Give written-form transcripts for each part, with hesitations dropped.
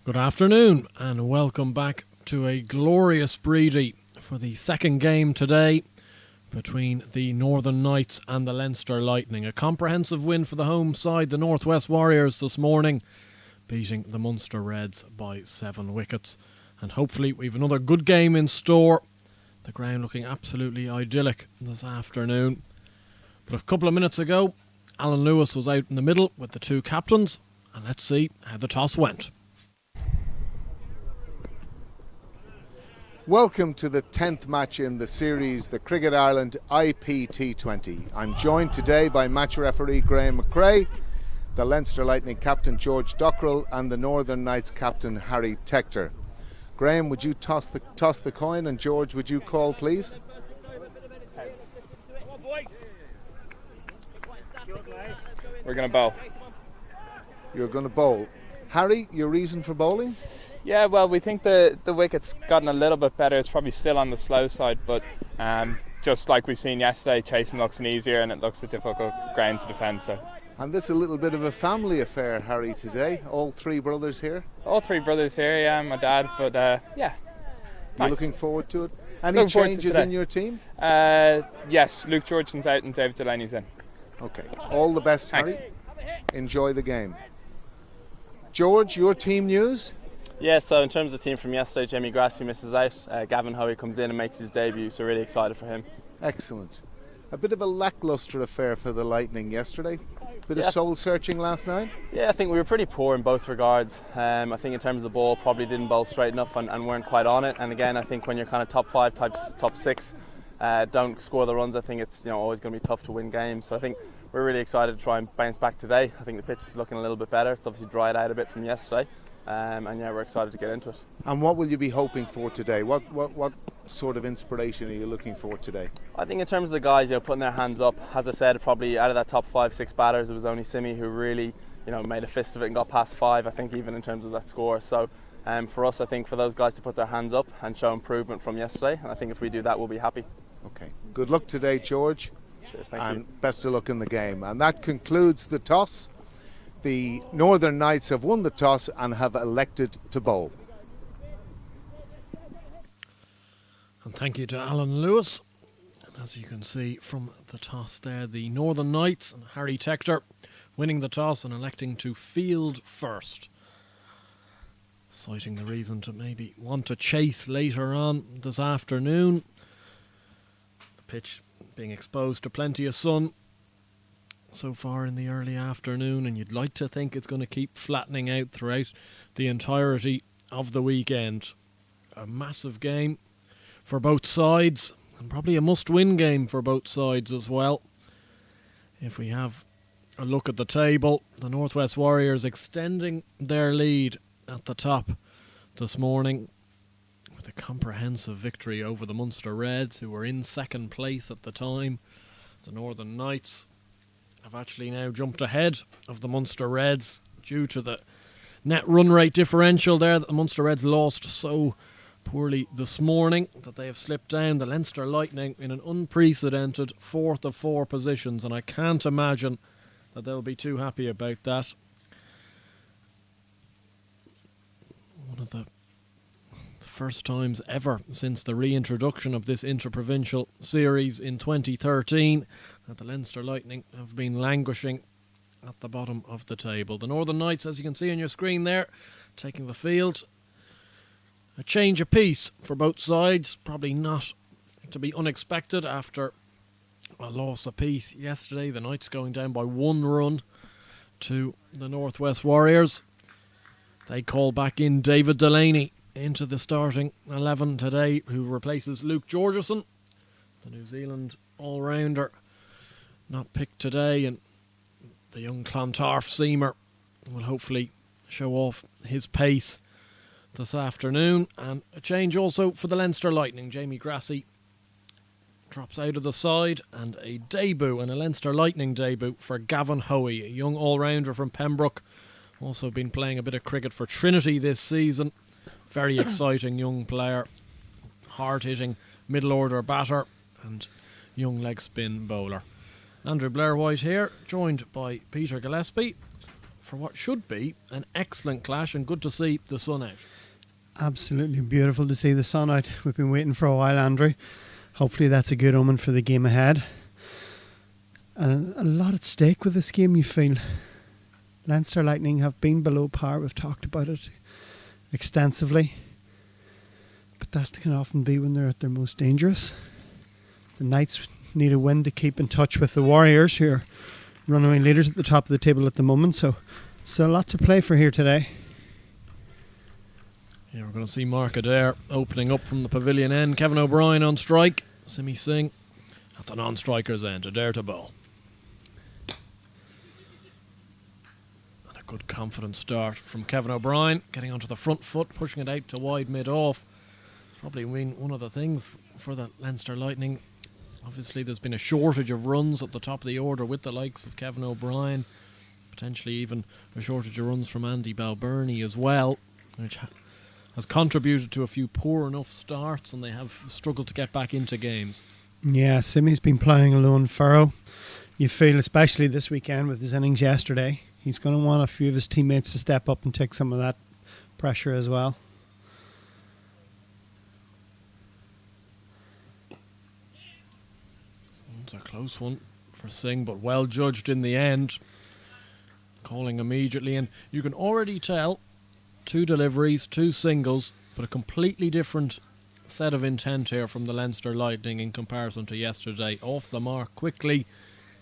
Good afternoon and welcome back to a glorious breedy for the second game today between the Northern Knights and the Leinster Lightning. A comprehensive win for the home side, the Northwest Warriors this morning, beating the Munster Reds by 7 wickets. And hopefully we've another good game in store. The ground looking absolutely idyllic this afternoon. But a couple of minutes ago, Alan Lewis was out in the middle with the two captains, and let's see how the toss went. Welcome to the 10th match in the series, the Cricket Ireland IP20. I'm joined today by match referee Graham McRae, the Leinster Lightning captain George Dockrell and the Northern Knights captain Harry Tector. Graham, would you toss the coin, and George, would you call please? We're going to bowl. You're going to bowl. Harry, your reason for bowling? Yeah, well, we think the wicket's gotten a little bit better. It's probably still on the slow side, but just like we've seen yesterday, chasing looks an easier and it looks a difficult ground to defend. So. And this is a little bit of a family affair, Harry, today. All three brothers here? All three brothers here, yeah, my dad, but yeah. You're looking forward to it? Any changes in your team? Yes, Luke Georgeson's out and David Delaney's in. Okay, all the best, Thanks. Harry. Enjoy the game. George, your team news? Yeah, so in terms of the team from yesterday, Jamie Grassi misses out. Gavin Hoey comes in and makes his debut, so really excited for him. Excellent. A bit of a lacklustre affair for the Lightning yesterday. Bit of soul searching last night? Yeah, I think we were pretty poor in both regards. I think in terms of the ball, probably didn't bowl straight enough and weren't quite on it. And again, I think when you're kind of top 5, top 6, don't score the runs, I think it's always going to be tough to win games. So I think we're really excited to try and bounce back today. I think the pitch is looking a little bit better. It's obviously dried out a bit from yesterday. And yeah, we're excited to get into it. And what will you be hoping for today? What sort of inspiration are you looking for today? I think in terms of the guys, putting their hands up. As I said, probably out of that top 5, 6 batters, it was only Simi who really, made a fist of it and got past 5. I think even in terms of that score. So, for us, I think for those guys to put their hands up and show improvement from yesterday, and I think if we do that, we'll be happy. Okay. Good luck today, George. Cheers, thank and you. Best of luck in the game. And that concludes the toss. The Northern Knights have won the toss and have elected to bowl. And thank you to Alan Lewis. And as you can see from the toss there, the Northern Knights and Harry Tector winning the toss and electing to field first, citing the reason to maybe want to chase later on this afternoon. The pitch being exposed to plenty of sun so far in the early afternoon, and you'd like to think it's going to keep flattening out throughout the entirety of the weekend. A massive game for both sides, and probably a must-win game for both sides as well. If we have a look at the table, the Northwest Warriors extending their lead at the top this morning with a comprehensive victory over the Munster Reds, who were in second place at the time. The Northern Knights have actually now jumped ahead of the Munster Reds due to the net run rate differential there that the Munster Reds lost so poorly this morning, that they have slipped down. The Leinster Lightning in an unprecedented 4th of 4 positions, and I can't imagine that they'll be too happy about that. One of the first times ever since the reintroduction of this interprovincial series in 2013 that the Leinster Lightning have been languishing at the bottom of the table. The Northern Knights, as you can see on your screen there, taking the field. A change of pace for both sides, probably not to be unexpected after a loss apiece yesterday. The Knights going down by 1 run to the Northwest Warriors. They call back in David Delaney into the starting 11 today, who replaces Luke Georgeson, the New Zealand all-rounder, not picked today, and the young Clontarf seamer will hopefully show off his pace this afternoon. And a change also for the Leinster Lightning. Jamie Grassi drops out of the side, and a debut, and a Leinster Lightning debut for Gavin Hoey, a young all-rounder from Pembroke, also been playing a bit of cricket for Trinity this season. Very exciting young player, hard-hitting middle-order batter and young leg spin bowler. Andrew Blair White here, joined by Peter Gillespie for what should be an excellent clash, and good to see the sun out. Absolutely beautiful to see the sun out. We've been waiting for a while, Andrew. Hopefully that's a good omen for the game ahead. And a lot at stake with this game, you feel. Leinster Lightning have been below par. We've talked about it extensively. But that can often be when they're at their most dangerous. The Knights need a win to keep in touch with the Warriors, who are runaway leaders at the top of the table at the moment. So still a lot to play for here today. Yeah, we're going to see Mark Adair opening up from the pavilion end. Kevin O'Brien on strike. Simi Singh at the non-striker's end. Adair to bowl. And a good confident start from Kevin O'Brien. Getting onto the front foot, pushing it out to wide mid-off. It's probably been one of the things for the Leinster Lightning. Obviously there's been a shortage of runs at the top of the order with the likes of Kevin O'Brien. Potentially even a shortage of runs from Andy Balbirnie as well, which has contributed to a few poor enough starts, and they have struggled to get back into games. Yeah, Simi's been playing a lone furrow. You feel, especially this weekend with his innings yesterday, he's going to want a few of his teammates to step up and take some of that pressure as well. It's a close one for Singh, but well judged in the end. Calling immediately, and you can already tell 2 deliveries, 2 singles, but a completely different set of intent here from the Leinster Lightning in comparison to yesterday. Off the mark quickly.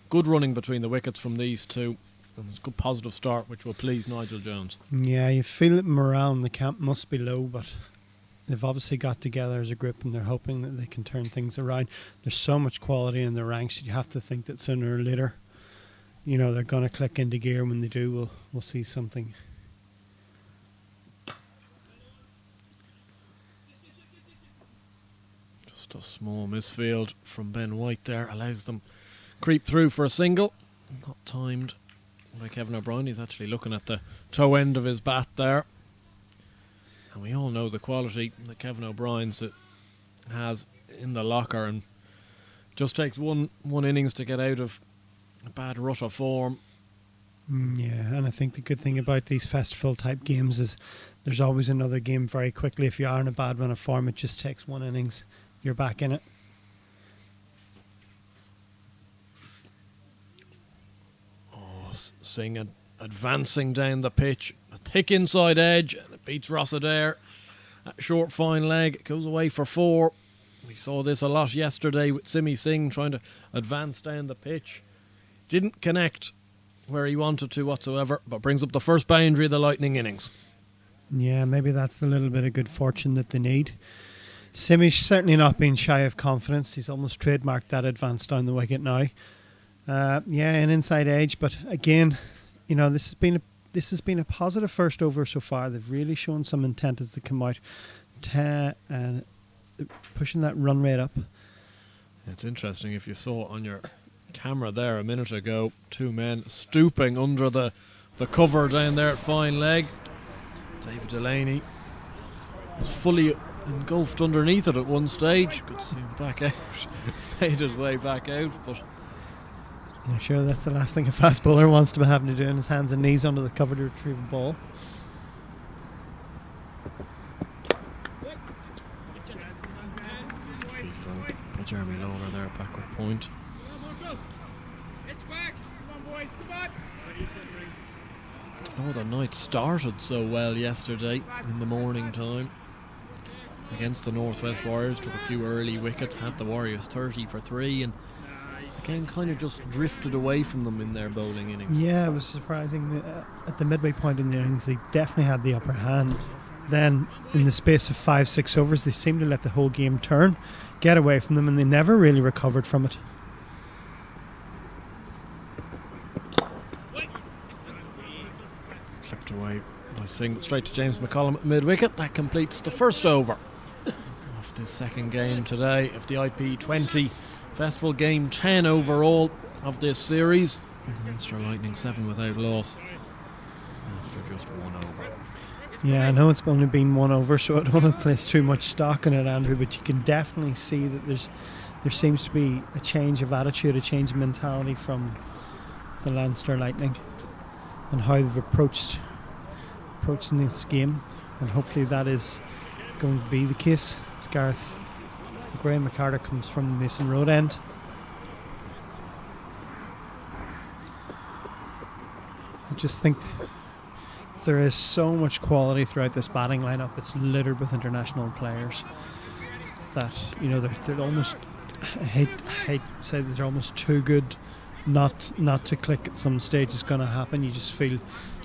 Good running between the wickets from these two. And it's a good positive start, which will please Nigel Jones. Yeah, you feel that morale in the camp must be low, but they've obviously got together as a group and they're hoping that they can turn things around. There's so much quality in the ranks, you have to think that sooner or later, you know, they're going to click into gear. When they do, we'll see something. Just a small misfield from Ben White there allows them creep through for a single. Not timed by Kevin O'Brien. He's actually looking at the toe end of his bat there. And we all know the quality that Kevin O'Brien has in the locker, and just takes one innings to get out of a bad rut of form. Yeah, and I think the good thing about these festival type games is there's always another game very quickly. If you are in a bad run of form, it just takes 1 innings. You're back in it. Oh, Singh advancing down the pitch. A thick inside edge, and it beats Ross Adair. That short fine leg, it goes away for 4. We saw this a lot yesterday with Simi Singh trying to advance down the pitch. Didn't connect where he wanted to whatsoever, but brings up the first boundary of the Lightning innings. Yeah, maybe that's the little bit of good fortune that they need. Simi's certainly not being shy of confidence. He's almost trademarked that advance down the wicket now. Yeah, an inside edge, but again, you know, this has been a positive first over so far. They've really shown some intent as they come out, and pushing that run rate up. It's interesting, if you saw on your camera there a minute ago, 2 men stooping under the cover down there at fine leg. David Delaney was fully engulfed underneath it at one stage. Good to see him back out. Made his way back out, but I'm sure that's the last thing a fast bowler wants to be having to do, in his hands and knees under the cover to retrieve a ball. by Jeremy Lawler there, backward point. Oh, the night started so well yesterday in the morning time against the Northwest Warriors. Took a few early wickets, had the Warriors 30 for 3, and the game kind of just drifted away from them in their bowling innings. Yeah, it was surprising. At the midway point in the innings, they definitely had the upper hand. Then, in the space of 5-6 overs, they seemed to let the whole game turn, get away from them, and they never really recovered from it. Clipped away by Singh, straight to James McCollum at mid-wicket. That completes the first over of the second game today of the IP20 Festival, game 10 overall of this series. Leinster Lightning 7 without loss after just 1 over. Yeah, I know it's only been 1 over, so I don't want to place too much stock in it, Andrew, but you can definitely see that there seems to be a change of attitude, a change of mentality from the Leinster Lightning. and how they've approached this game, and hopefully that is going to be the case. As Graham McCarter comes from the Mason Road end. I just think there is so much quality throughout this batting lineup. It's littered with international players that, you know, they're almost, I hate to say that they're almost too good not to click at some stage. It's going to happen. You just feel,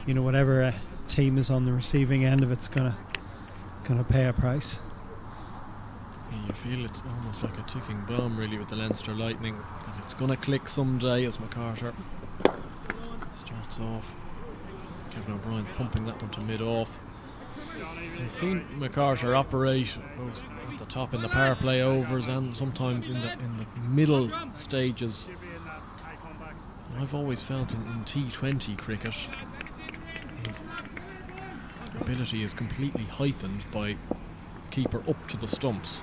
you know, whatever team is on the receiving end of it's gonna pay a price. Yeah, you feel it's almost like a ticking bomb really with the Leinster Lightning, that it's gonna click someday as McCarter starts off. It's Kevin O'Brien thumping that one to mid-off. We've seen McCarter operate both at the top in the power play overs and sometimes in the middle stages. And I've always felt in T20 cricket his ability is completely heightened by keeper up to the stumps.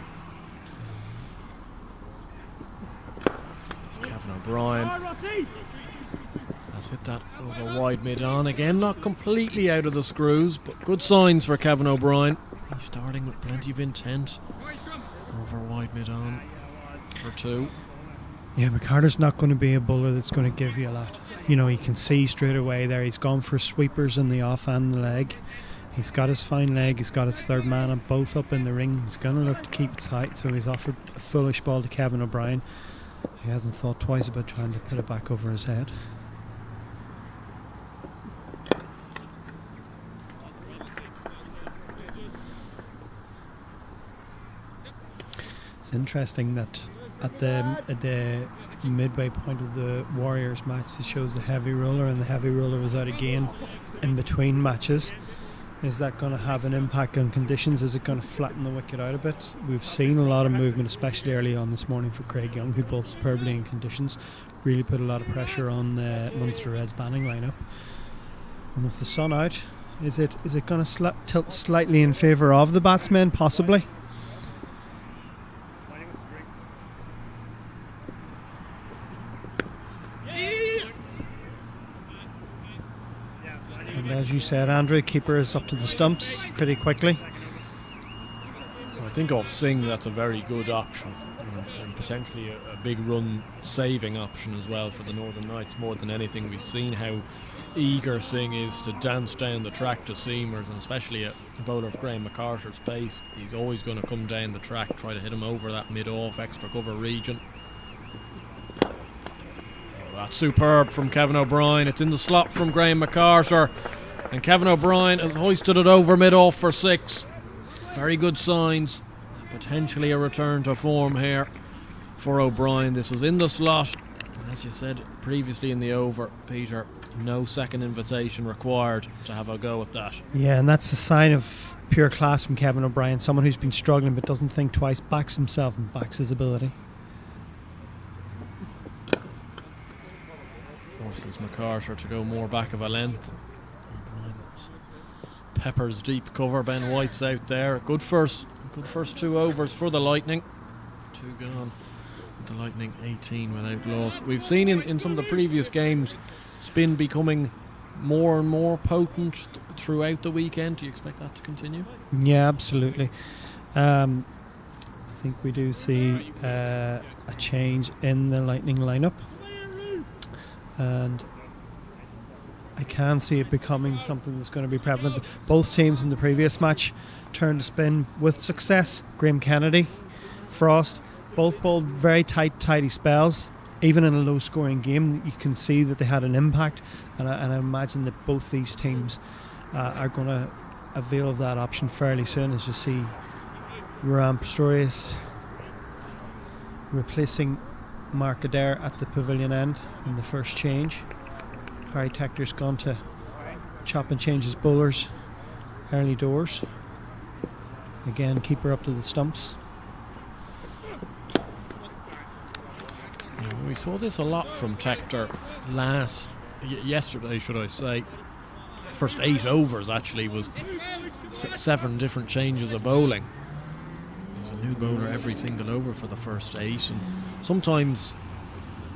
It's Kevin O'Brien has hit that over wide mid-on again, not completely out of the screws, but good signs for Kevin O'Brien. He's starting with plenty of intent over wide mid-on for 2. Yeah, McCarter's not going to be a bowler that's going to give you a lot. You know, you can see straight away there he's gone for sweepers in the off and the leg. He's got his fine leg, he's got his third man and both up in the ring. He's going to look to keep tight, so he's offered a foolish ball to Kevin O'Brien. He hasn't thought twice about trying to put it back over his head. It's interesting that at the midway point of the Warriors match, it shows the heavy roller, and the heavy roller was out again in between matches. Is that going to have an impact on conditions? Is it going to flatten the wicket out a bit? We've seen a lot of movement, especially early on this morning for Craig Young, who bowled superbly in conditions, really put a lot of pressure on the Munster Reds batting lineup. And with the sun out, is it going to tilt slightly in favour of the batsmen, possibly? And as you said, Andrew, keeper is up to the stumps pretty quickly. I think off Singh, that's a very good option, and potentially a big run saving option as well for the Northern Knights. More than anything, we've seen how eager Singh is to dance down the track to seamers, and especially a bowler of Graham McCarter's pace. He's always going to come down the track, try to hit him over that mid-off extra cover region. That's superb from Kevin O'Brien. It's in the slot from Graham McCarter, and Kevin O'Brien has hoisted it over mid-off for 6. Very good signs. Potentially a return to form here for O'Brien. This was in the slot, and as you said previously in the over, Peter, no second invitation required to have a go at that. Yeah, and that's a sign of pure class from Kevin O'Brien. Someone who's been struggling but doesn't think twice, backs himself and backs his ability. Forces McCarter to go more back of a length. Peppers deep cover. Ben White's out there. Good first 2 overs for the Lightning. 2 gone. The Lightning 18 without loss. We've seen in some of the previous games spin becoming more and more potent throughout the weekend. Do you expect that to continue? Yeah, absolutely. I think we do see a change in the Lightning lineup, and I can see it becoming something that's going to be prevalent. Both teams in the previous match turned to spin with success. Graham Kennedy, Frost, both bowled very tidy spells. Even in a low-scoring game, you can see that they had an impact, and I imagine that both these teams are going to avail of that option fairly soon, as you see Ram Pistorius replacing Mark Adair at the pavilion end in the first change. Harry Tector's gone to chop and change his bowlers early doors. Again, keeper up to the stumps. Yeah, we saw this a lot from Tector yesterday, should I say. First 8 overs actually was 7 different changes of bowling. There's a new bowler every single over for the first 8, and sometimes,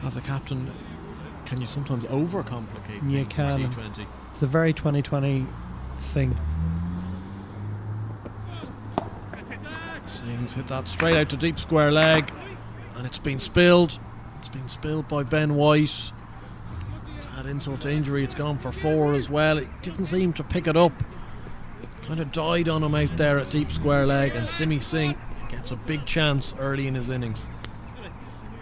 as a captain, can you sometimes overcomplicate things in T20? It's a very 2020 thing. Sings hit that straight out to deep square leg, and it's been spilled. It's been spilled by Ben White. To add insult to injury, it's gone for 4 as well. It didn't seem to pick it up. Kind of died on him out there at deep square leg, and Simi Singh gets a big chance early in his innings.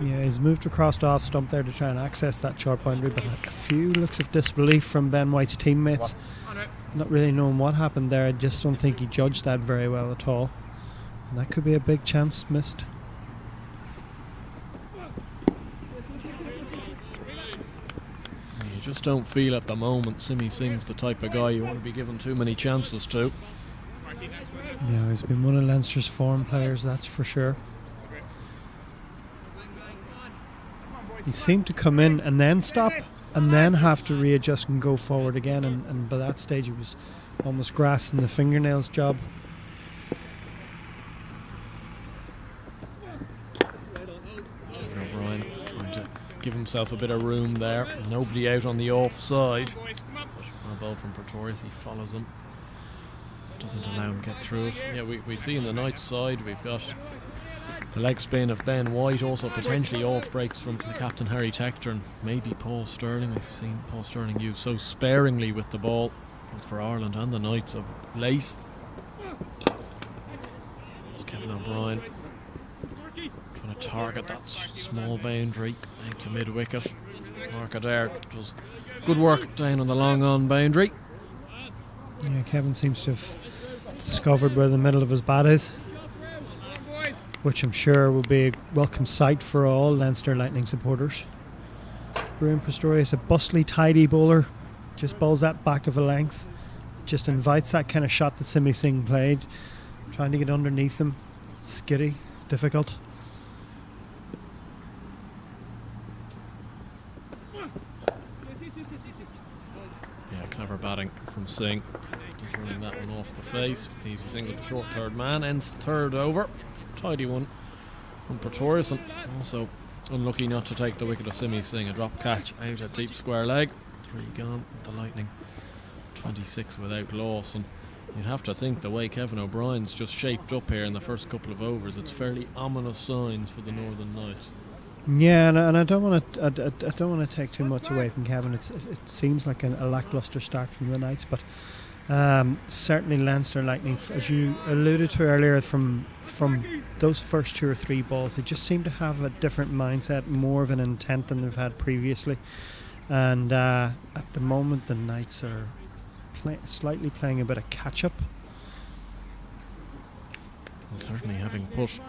Yeah, he's moved across the off stump there to try and access that short boundary, but a few looks of disbelief from Ben White's teammates. Not really knowing what happened there. I just don't think he judged that very well at all. And that could be a big chance missed. You just don't feel at the moment Simi Singh's the type of guy you want to be given too many chances to. Yeah, he's been one of Leinster's form players, that's for sure. He seemed to come in and then stop and then have to readjust and go forward again, and by that stage he was almost grasping the fingernails job. Kevin O'Brien trying to give himself a bit of room there. Nobody out on the offside. A ball from Pretorius, he follows him. Doesn't allow him to get through it. Yeah, we see in the Knights side we've got the leg spin of Ben White, also potentially off breaks from the captain Harry Tector and maybe Paul Sterling. We've seen Paul Sterling used so sparingly with the ball, both for Ireland and the Knights of late. It's Kevin O'Brien trying to target that small boundary out to mid wicket. Mark Adair does good work down on the long on boundary. Yeah, Kevin seems to have discovered where the middle of his bat is, which I'm sure will be a welcome sight for all Leinster Lightning supporters. Bruin Pistorius, a bustly, tidy bowler, just bowls that back of a length, just invites that kind of shot that Simi Singh played, trying to get underneath him. Skitty, it's difficult. Yeah, clever batting from Singh. Just running that one off the face. Easy single to short third man, ends the third over. Tidy one from Pretorius, and also unlucky not to take the wicket of Simi Singh. A drop catch out at deep square leg. 3 gone with the Lightning. 26 without loss, and you'd have to think the way Kevin O'Brien's just shaped up here in the first couple of overs, it's fairly ominous signs for the Northern Knights. Yeah, and I don't want to. I don't want to take too much away from Kevin. It seems like a lacklustre start from the Knights, but certainly Leinster Lightning, as you alluded to earlier, from those first 2 or 3 balls, they just seem to have a different mindset, more of an intent than they've had previously. And at the moment, the Knights are slightly playing a bit of catch up. Well, certainly having put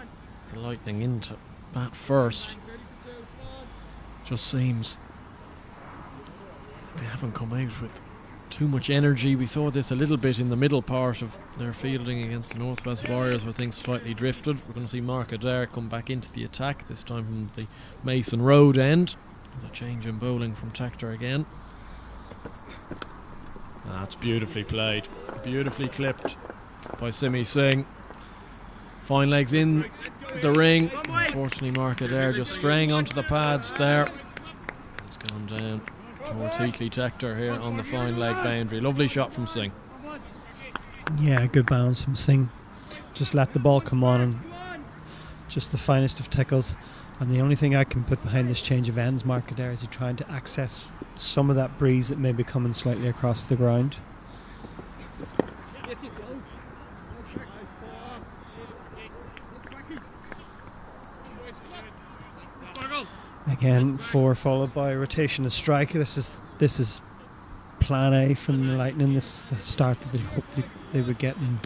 the Lightning into bat first, just seems they haven't come out with too much energy. We saw this a little bit in the middle part of their fielding against the Northwest Warriors, where things slightly drifted. We're going to see Mark Adair come back into the attack, this time from the Mason Road end. There's a change in bowling from Tector again. That's beautifully played, beautifully clipped by Simi Singh. Fine legs in the ring. Unfortunately, Mark Adair just straying onto the pads there. It's gone down towards Heatley Tector here on the fine leg boundary. Lovely shot from Singh. Yeah, good bounce from Singh. Just let the ball come on, and just the finest of tickles. And the only thing I can put behind this change of ends, Mark Adair, is he trying to access some of that breeze that may be coming slightly across the ground. Again, 4 followed by a rotation of strike. This is plan A from the Lightning. This is the start that they hoped they would get, and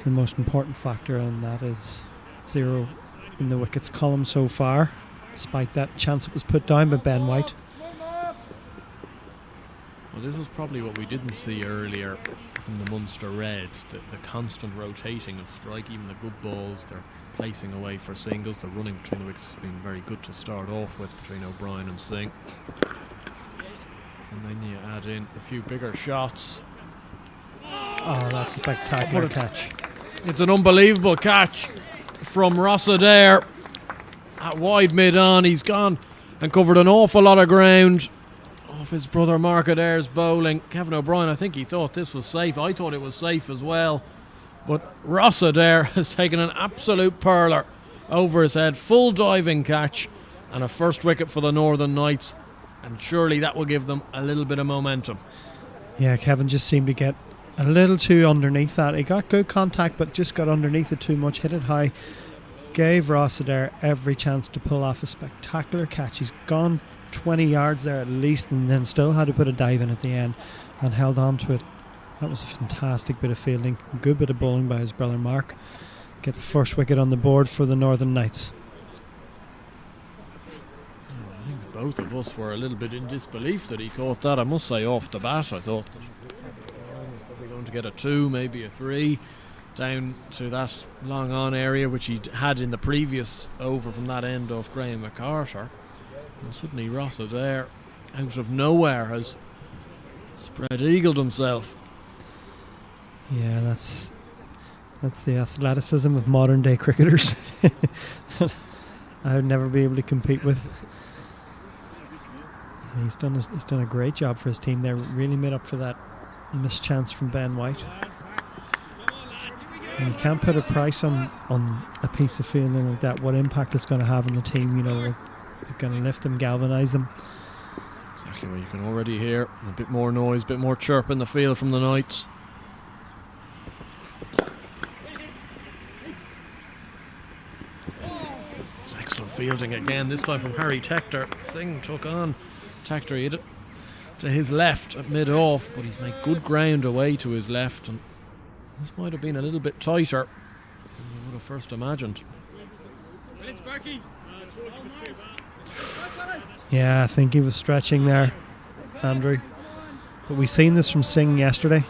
the most important factor, and that is 0 in the wickets column so far, despite that chance that was put down by Ben White. Well, this is probably what we didn't see earlier from the Munster Reds, the constant rotating of strike. Even the good balls they're placing away for singles. The running between the wickets has been very good to start off with between O'Brien and Singh. And then you add in a few bigger shots. Oh, that's a spectacular catch. It's an unbelievable catch from Ross Adair at wide mid-on. He's gone and covered an awful lot of ground off his brother Mark Adair's bowling. Kevin O'Brien, I think he thought this was safe. I thought it was safe as well. But Ross Adair has taken an absolute perler over his head. Full diving catch and a first wicket for the Northern Knights. And surely that will give them a little bit of momentum. Yeah, Kevin just seemed to get a little too underneath that. He got good contact but just got underneath it too much, hit it high. Gave Ross Adair every chance to pull off a spectacular catch. He's gone 20 yards there at least, and then still had to put a dive in at the end and held on to it. That was a fantastic bit of fielding, good bit of bowling by his brother Mark. Get the first wicket on the board for the Northern Knights. I think both of us were a little bit in disbelief that he caught that. I must say, off the bat I thought that he was probably going to get a 2, maybe a 3 down to that long on area which he had in the previous over from that end of Graham MacArthur. And suddenly Ross Adair, out of nowhere, has spread eagled himself. Yeah, that's the athleticism of modern day cricketers. I would never be able to compete with. And he's done a great job for his team there. Really made up for that missed chance from Ben White. And you can't put a price on a piece of fielding like that. What impact it's going to have on the team? You know, it's going to lift them, galvanise them. Exactly what you can already hear. A bit more noise, a bit more chirp in the field from the Knights. It's excellent fielding again, this time from Harry Tector. Singh took on Tector. He hit it to his left at mid-off, but he's made good ground away to his left, and this might have been a little bit tighter than you would have first imagined. Yeah, I think he was stretching there, Andrew. But we've seen this from Singh yesterday.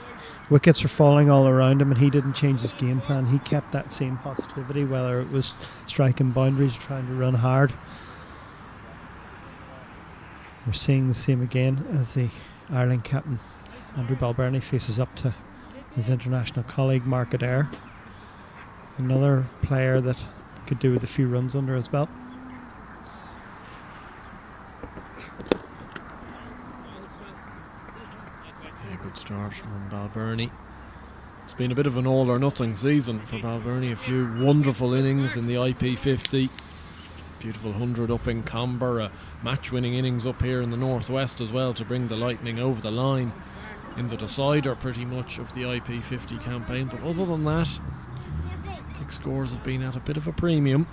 Wickets were falling all around him and he didn't change his game plan. He kept that same positivity, whether it was striking boundaries or trying to run hard. We're seeing the same again as the Ireland captain, Andrew Balbirnie, faces up to his international colleague Mark Adair. Another player that could do with a few runs under his belt. Yeah, good start from Balbirnie. It's been a bit of an all or nothing season for Balbirnie. A few wonderful innings in the IP20. Beautiful 100 up in Comber. A match-winning innings up here in the northwest as well to bring the Lightning over the line in the decider pretty much of the IP50 campaign. But other than that, big scores have been at a bit of a premium.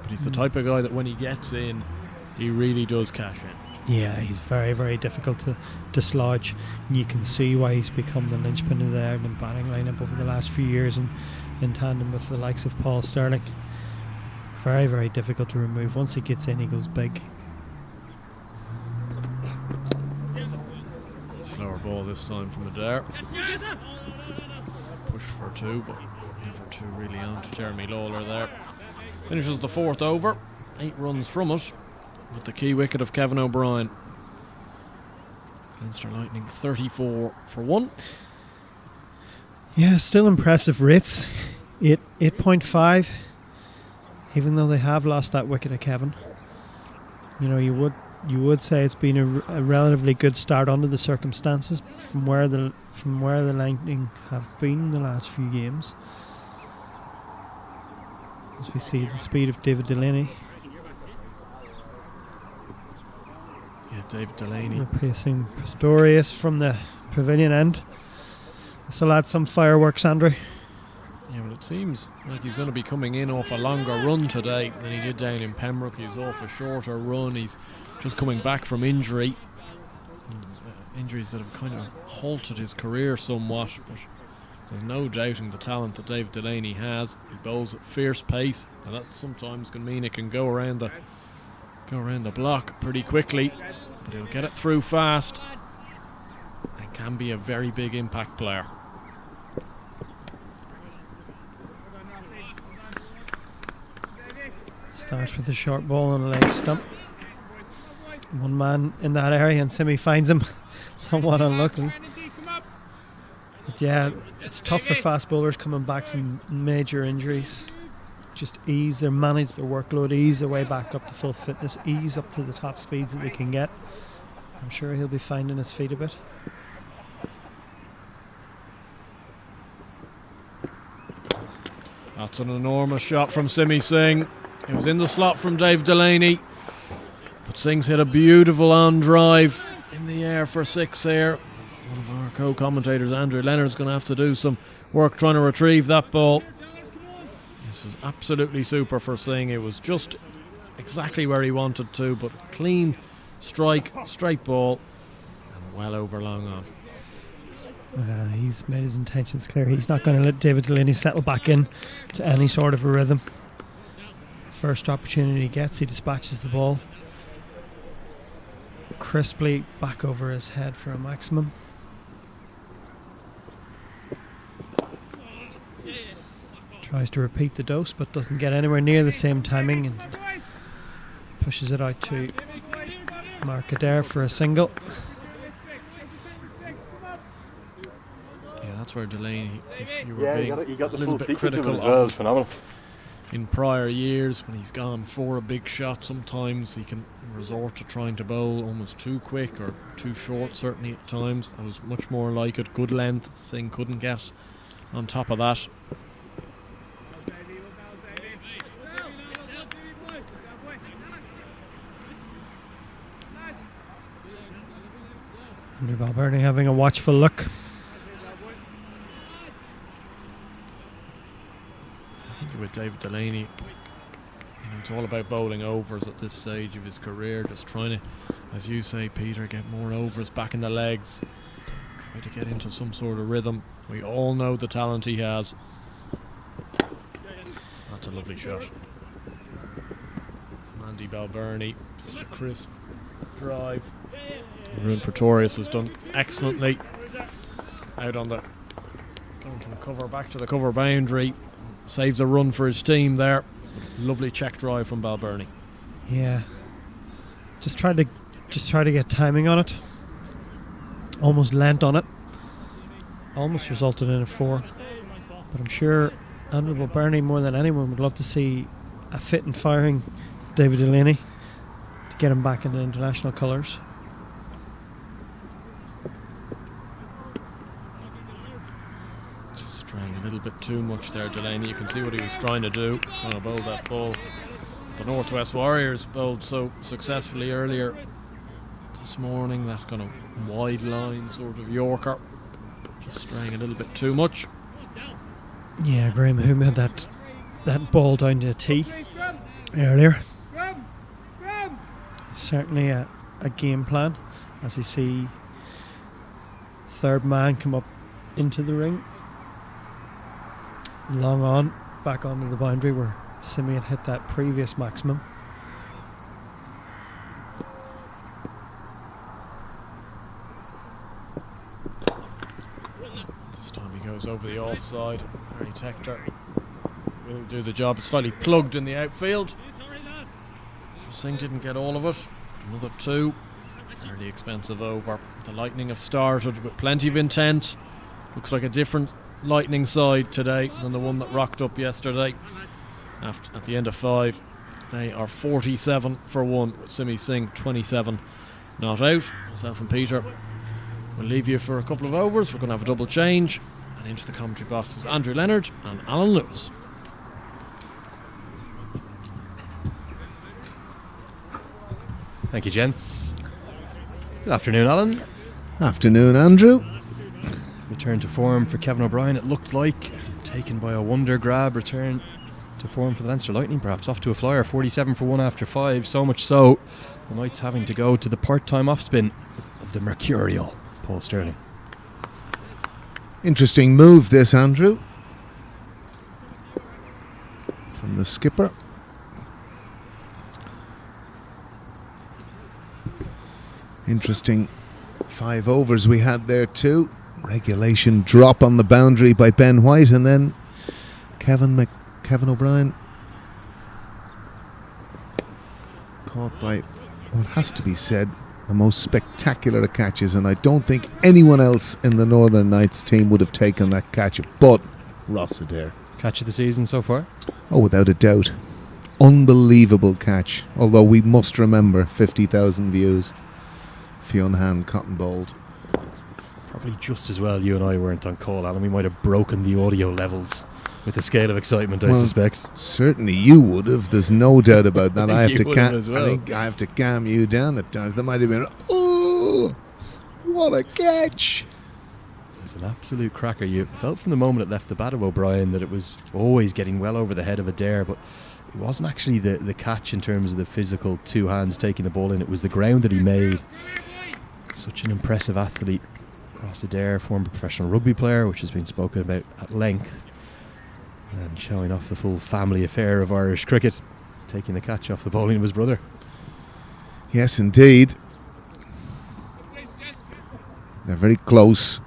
But he's the type of guy that when he gets in, he really does cash in. Yeah, he's very, very difficult to dislodge. And you can see why he's become the linchpin of the Ireland batting lineup over the last few years, and in tandem with the likes of Paul Sterling. Very, very difficult to remove. Once he gets in, he goes big. Slower ball this time from Adair. Push for 2, but never 2 really on to Jeremy Lawler there. Finishes the 4th over, 8 runs from it, with the key wicket of Kevin O'Brien. Leinster Lightning 34 for 1. Yeah, still impressive rates. 8.5, even though they have lost that wicket of Kevin. You know, you would say it's been a relatively good start under the circumstances from where the Lightning have been the last few games. As we see the speed of David Delaney. Yeah, David Delaney. Replacing Pistorius from the pavilion end. This will add some fireworks, Andrew. Yeah, well, it seems like he's going to be coming in off a longer run today than he did down in Pembroke. He's off a shorter run. He's just coming back from injury. Injuries that have kind of halted his career somewhat, but there's no doubting the talent that David Delaney has. He bowls at fierce pace, and that sometimes can mean it can go around the block pretty quickly, but he'll get it through fast and can be a very big impact player. Starts with a short ball on a leg stump. One man in that area and Simi finds him somewhat unluckily. But yeah, it's tough for fast bowlers coming back from major injuries. just manage their workload, ease their way back up to full fitness, ease up to the top speeds that they can get. I'm sure he'll be finding his feet a bit. That's an enormous shot from Simi Singh. It was in the slot from Dave Delaney, but Singh's hit a beautiful on drive in the air for 6 here. One of our co-commentators, Andrew Leonard's going to have to do some work trying to retrieve that ball. This was absolutely super for Singh. It was just exactly where he wanted to, but clean strike, straight ball, and well over long on. He's made his intentions clear. He's not going to let David Delaney settle back in to any sort of a rhythm. First opportunity he gets, he dispatches the ball crisply back over his head for a maximum. Tries to repeat the dose but doesn't get anywhere near the same timing and pushes it out to mark it there for a single. Yeah, that's where Delaney, if you were being you got a the little full bit sequence of critical it as well. of It's phenomenal. in prior years when he's gone for a big shot, sometimes he can resort to trying to bowl almost too quick or too short, certainly at times. That was much more like it. Good length. Singh couldn't get on top of that. Andrew Balbirnie having a watchful look. I think with David Delaney, it's all about bowling overs at this stage of his career, just trying to, as you say, Peter, get more overs back in the legs, try to get into some sort of rhythm. We all know the talent he has. That's a lovely shot. Andy Balbirnie, just a crisp drive. Ruin Pretorius has done excellently out on the going to the cover, back to the cover boundary, saves a run for his team there. Lovely check drive from Balbirnie. Yeah, just try to get timing on it. Almost lent on it. Almost resulted in a 4. But I'm sure Andrew Balbirnie more than anyone would love to see a fit and firing David Delaney to get him back into international colours. Trying a little bit too much there, Delaney. You can see what he was trying to do. Trying to bowl that ball. The Northwest Warriors bowled so successfully earlier this morning. That kind of wide line sort of Yorker. Just straying a little bit too much. Yeah, Graham Hume had that ball down to a tee earlier. Certainly a game plan as we see third man come up into the ring. Long on, back onto the boundary where Simi had hit that previous maximum. This time he goes over the offside. Harry Tector will do the job. It's slightly plugged in the outfield. Singh didn't get all of it. Another 2. Fairly expensive over. The Lightning have started with plenty of intent. Looks like a different Lightning side today than the one that rocked up yesterday. At the end of 5, they are 47 for 1 with Simi Singh 27 not out. Myself and Peter will leave you for a couple of overs. We're going to have a double change, and into the commentary boxes Andrew Leonard and Alan Lewis. Thank you, gents. Good afternoon, Alan. Afternoon, Andrew. Return to form for Kevin O'Brien, it looked like. Taken by a wonder grab. Return to form for the Leinster Lightning, perhaps. Off to a flyer, 47 for 1 after 5. So much so, the Knights having to go to the part-time off-spin of the mercurial Paul Sterling. Interesting move this, Andrew, from the skipper. Interesting 5 overs we had there too. Regulation drop on the boundary by Ben White, and then Kevin O'Brien caught by what has to be said the most spectacular of catches, and I don't think anyone else in the Northern Knights team would have taken that catch but Ross Adair. Catch of the season so far? Oh, without a doubt. Unbelievable catch. Although we must remember 50,000 views. Fionhan cotton bowled. Probably just as well you and I weren't on call, Alan. We might have broken the audio levels with the scale of excitement, I suspect. Certainly you would have. There's no doubt about that. I You would have as well. I think I have to calm you down at times. There might have been, oh, what a catch. It was an absolute cracker. You felt from the moment it left the bat of O'Brien that it was always getting well over the head of Adair, but it wasn't actually the catch in terms of the physical two hands taking the ball in. It was the ground that he made. Such an impressive athlete. Ross Adair, former professional rugby player, which has been spoken about at length, and showing off the full family affair of Irish cricket, taking the catch off the bowling of his brother. Yes, indeed. They're very close.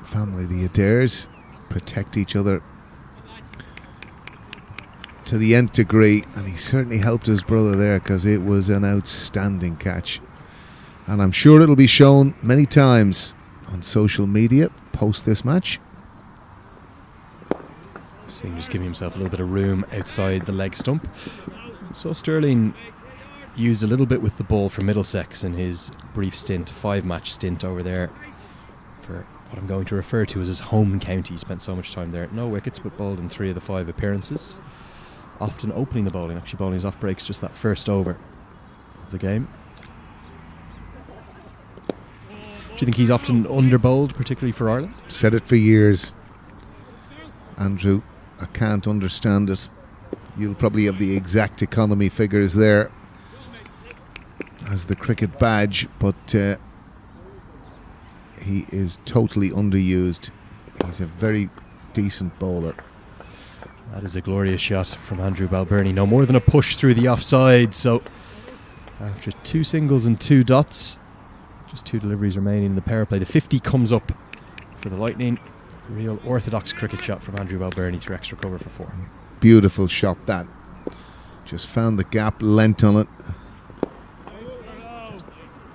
Family, the Adairs, protect each other to the nth degree, and he certainly helped his brother there because it was an outstanding catch. And I'm sure it'll be shown many times on social media post this match. Singh just giving himself a little bit of room outside the leg stump. So Sterling used a little bit with the ball for Middlesex in his brief stint, 5-match stint over there for what I'm going to refer to as his home county. He spent so much time there. No wickets, but bowled in 3 of the 5 appearances. Often opening the bowling, actually bowling his off breaks just that first over of the game. Do you think he's often under bowled, particularly for Ireland? Said it for years, Andrew. I can't understand it. You'll probably have the exact economy figures there as the cricket badge, but he is totally underused. He's a very decent bowler. That is a glorious shot from Andrew Balbirnie. No more than a push through the offside. So after 2 singles and 2 dots, just 2 deliveries remaining in the power play, the 50 comes up for the Lightning. Real orthodox cricket shot from Andrew Balbirnie through extra cover for 4. Beautiful shot that. Just found the gap, leant on it.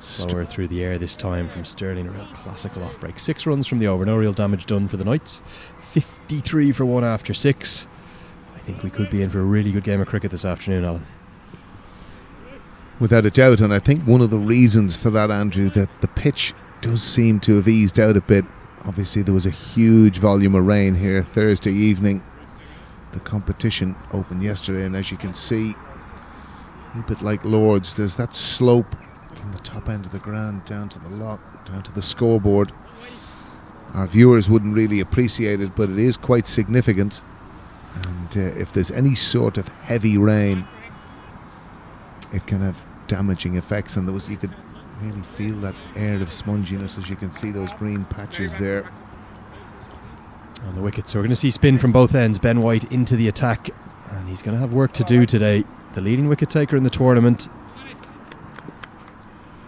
Slower through the air this time from Sterling. A real classical off break. 6 runs from the over. No real damage done for the Knights. 53 for 1 after 6. I think we could be in for a really good game of cricket this afternoon, Alan. Without a doubt, and I think one of the reasons for that, Andrew, that the pitch does seem to have eased out a bit. Obviously there was a huge volume of rain here Thursday evening. The competition opened yesterday, and as you can see, a bit like Lord's, there's that slope from the top end of the ground down to the lock, down to the scoreboard. Our viewers wouldn't really appreciate it, but it is quite significant. And if there's any sort of heavy rain, it can have damaging effects, and you could really feel that air of sponginess as you can see those green patches there. On the wicket, so we're going to see spin from both ends. Ben White into the attack, and he's going to have work to do today. The leading wicket taker in the tournament.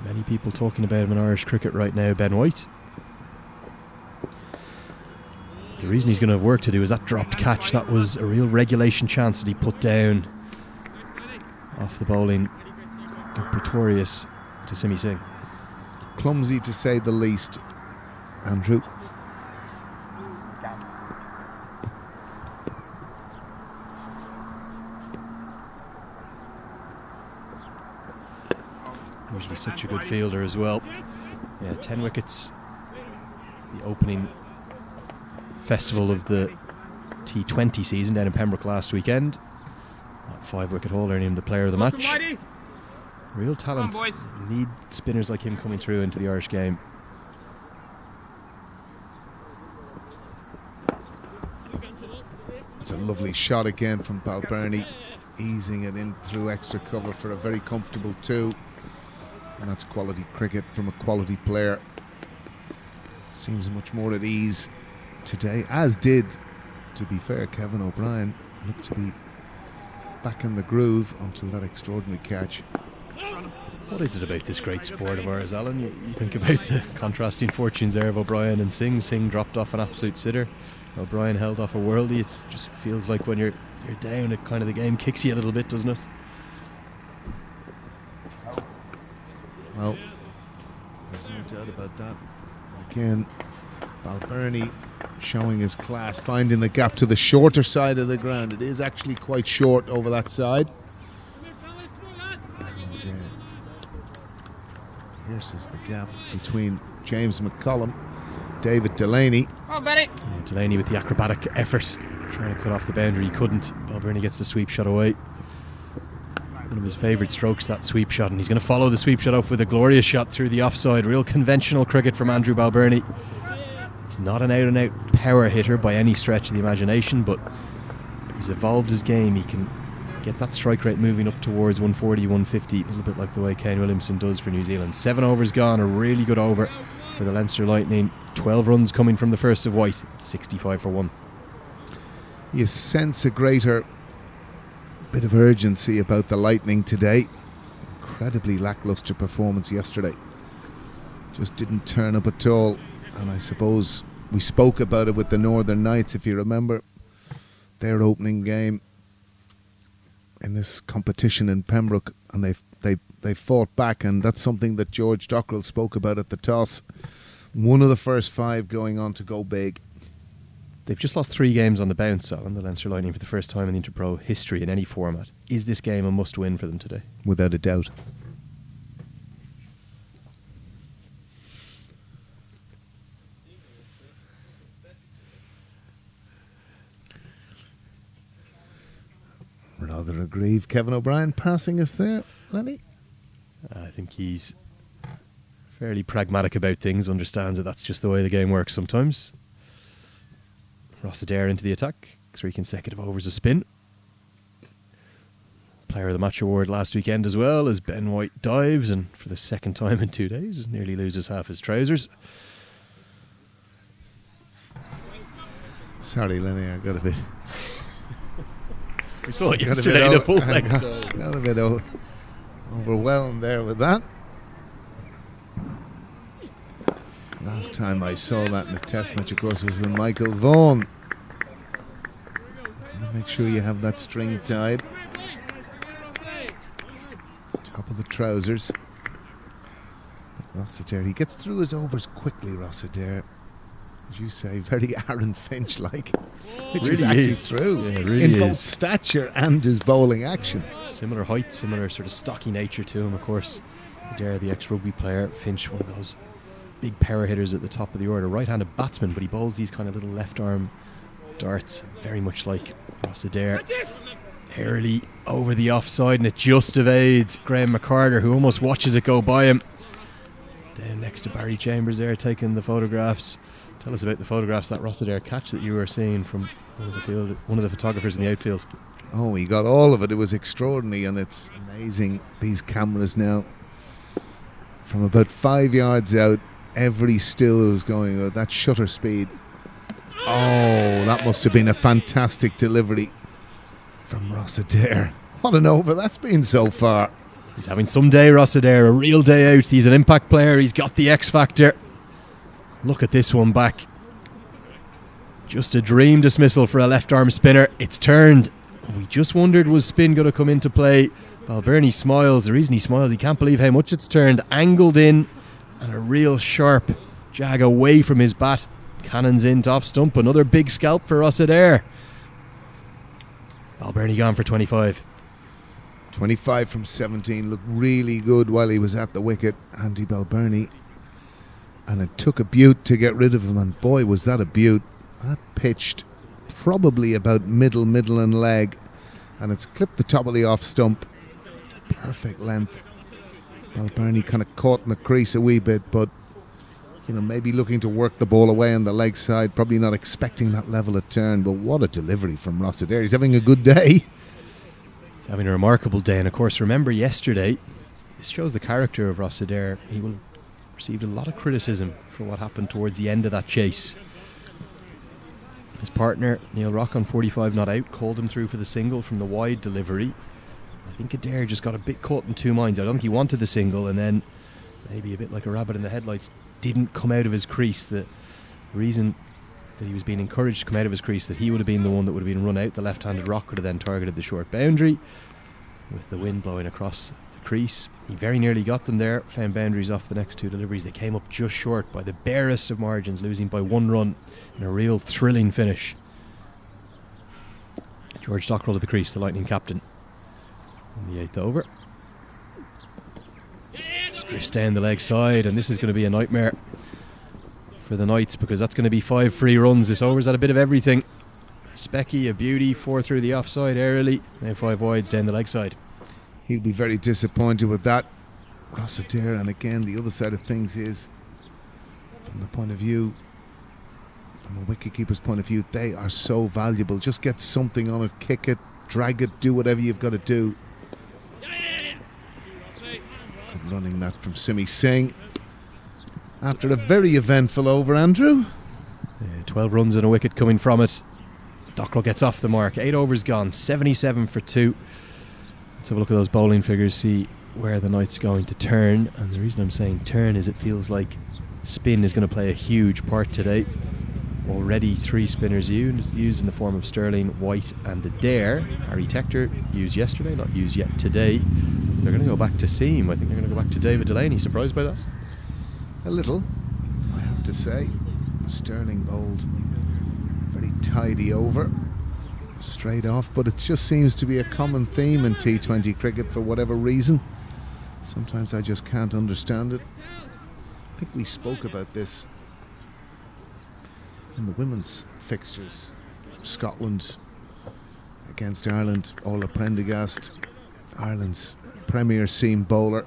Many people talking about him in Irish cricket right now, Ben White. The reason he's going to have work to do is that dropped catch. That was a real regulation chance that he put down off the bowling of Pretorius to Simi Singh. Clumsy to say the least, Andrew. Usually such a good fielder as well. Yeah, 10 wickets. The opening festival of the T20 season down in Pembroke last weekend. 5-wicket haul, earning him the player of the match. Real talent. Need spinners like him coming through into the Irish game. It's a lovely shot again from Balbirnie, easing it in through extra cover for a very comfortable 2. And that's quality cricket from a quality player. Seems much more at ease today, as did, to be fair, Kevin O'Brien. Looked to be back in the groove until that extraordinary catch. What is it about this great sport of ours, Alan? You think about the contrasting fortunes there of O'Brien and Singh. Singh dropped off an absolute sitter. O'Brien held off a worldie. It just feels like when you're down, it kind of the game kicks you a little bit, doesn't it? Well, there's no doubt about that. Again, Balbirnie showing his class, finding the gap to the shorter side of the ground. It is actually quite short over that side. And pierces the gap between James McCollum, David Delaney. Delaney with the acrobatic effort, trying to cut off the boundary. He couldn't. Balbirnie gets the sweep shot away. One of his favourite strokes, that sweep shot, and he's going to follow the sweep shot up with a glorious shot through the offside. Real conventional cricket from Andrew Balbirnie. He's not an out-and-out power hitter by any stretch of the imagination, but he's evolved his game. He can get that strike rate moving up towards 140, 150, a little bit like the way Kane Williamson does for New Zealand. 7 overs gone, a really good over for the Leinster Lightning. 12 runs coming from the first of white, 65 for 1. You sense a greater bit of urgency about the Lightning today. Incredibly lacklustre performance yesterday. Just didn't turn up at all. And I suppose we spoke about it with the Northern Knights, if you remember. Their opening game in this competition in Pembroke, and they fought back, and that's something that George Dockrell spoke about at the toss. One of the first 5 going on to go big. They've just lost 3 games on the bounce, on the Leinster Lightning, for the first time in the Interpro history in any format. Is this game a must-win for them today? Without a doubt. Rather aggrieved. Kevin O'Brien passing us there, Lenny. I think he's fairly pragmatic about things, understands that that's just the way the game works sometimes. Ross Adair into the attack. 3 consecutive overs of spin. Player of the Match award last weekend as well, as Ben White dives, and for the second time in 2 days nearly loses half his trousers. Sorry, Lenny, I got a bit... We saw it yesterday in a full length. Got a bit overwhelmed there with that. Last time I saw that in a test match, of course, was with Michael Vaughan. Make sure you have that string tied. Top of the trousers. Ross Adair, he gets through his overs quickly, Ross Adair. As you say, very Aaron Finch-like. Which Really is actually is. true. Yeah, it really in is. both stature and his bowling action. Similar height, similar sort of stocky nature to him, of course. Adair, the ex-rugby player. Finch, one of those big power hitters at the top of the order. Right-handed batsman, but he bowls these kind of little left-arm darts, very much like Ross Adair. Early over the offside, and it just evades Graham McCarter, who almost watches it go by him. Down next to Barry Chambers there, taking the photographs. Tell us about the photographs, that Ross Adair catch that you were seeing from one of the photographers in the outfield. Oh, he got all of it. It was extraordinary, and it's amazing. These cameras now, from about 5 yards out, every still was going at that shutter speed. Oh, that must have been a fantastic delivery from Ross Adair. What an over that's been so far. He's having some day, Ross Adair, a real day out. He's an impact player. He's got the X factor. Look at this one back. Just a dream dismissal for a left arm spinner. It's turned. We just wondered, was spin going to come into play? Balbirnie smiles. The reason he smiles, he can't believe how much it's turned. Angled in, and a real sharp jag away from his bat. Cannons in to off stump. Another big scalp for Ross Adair. Balbirnie gone for 25. 25 from 17, looked really good while he was at the wicket, Andy Balbirnie. And it took a beaut to get rid of him, and boy was that a beaut. That pitched probably about middle and leg, and it's clipped the top of the off stump. Perfect length. Balbirnie kind of caught in the crease a wee bit, but maybe looking to work the ball away on the leg side, probably not expecting that level of turn, but what a delivery from Ross Adair. He's having a good day. He's having a remarkable day, and of course remember yesterday, this shows the character of Ross Adair. He will received a lot of criticism for what happened towards the end of that chase. His partner Neil Rock on 45 not out called him through for the single from the wide delivery. I think Adair just got a bit caught in two minds. I don't think he wanted the single, and then maybe a bit like a rabbit in the headlights, didn't come out of his crease. The reason that he was being encouraged to come out of his crease, that he would have been the one that would have been run out. The left-handed Rock would have then targeted the short boundary. With the wind blowing across the crease. He very nearly got them there, found boundaries off the next two deliveries. They came up just short by the barest of margins, losing by 1 run in a real thrilling finish. George Dockrell at the crease, the Lightning captain, in the 8th over. Just drifts down the leg side, and this is going to be a nightmare for the Knights, because that's going to be 5 free runs. This over's had a bit of everything. Specky, a beauty, 4 through the offside early, now 5 wides down the leg side. He'll be very disappointed with that. Rossiter, and again, the other side of things is, from the point of view, from a wicketkeeper's point of view, they are so valuable. Just get something on it, kick it, drag it, do whatever you've got to do. Good running that from Simi Singh. After a very eventful over, Andrew. 12 runs and a wicket coming from it. Dockrell gets off the mark. 8 overs gone, 77 for 2. Let's have a look at those bowling figures, see where the Knight's going to turn. And the reason I'm saying turn is it feels like spin is going to play a huge part today. Already 3 spinners used in the form of Sterling, White and Adair. Harry Tector used yesterday, not used yet today. They're going to go back to seam. I think they're going to go back to David Delaney. Surprised by that? A little, I have to say. Sterling bowled very tidy over, straight off, but it just seems to be a common theme in T20 cricket for whatever reason. Sometimes I just can't understand it. I think we spoke about this in the women's fixtures. Scotland against Ireland. Ola Prendergast, Ireland's premier seam bowler,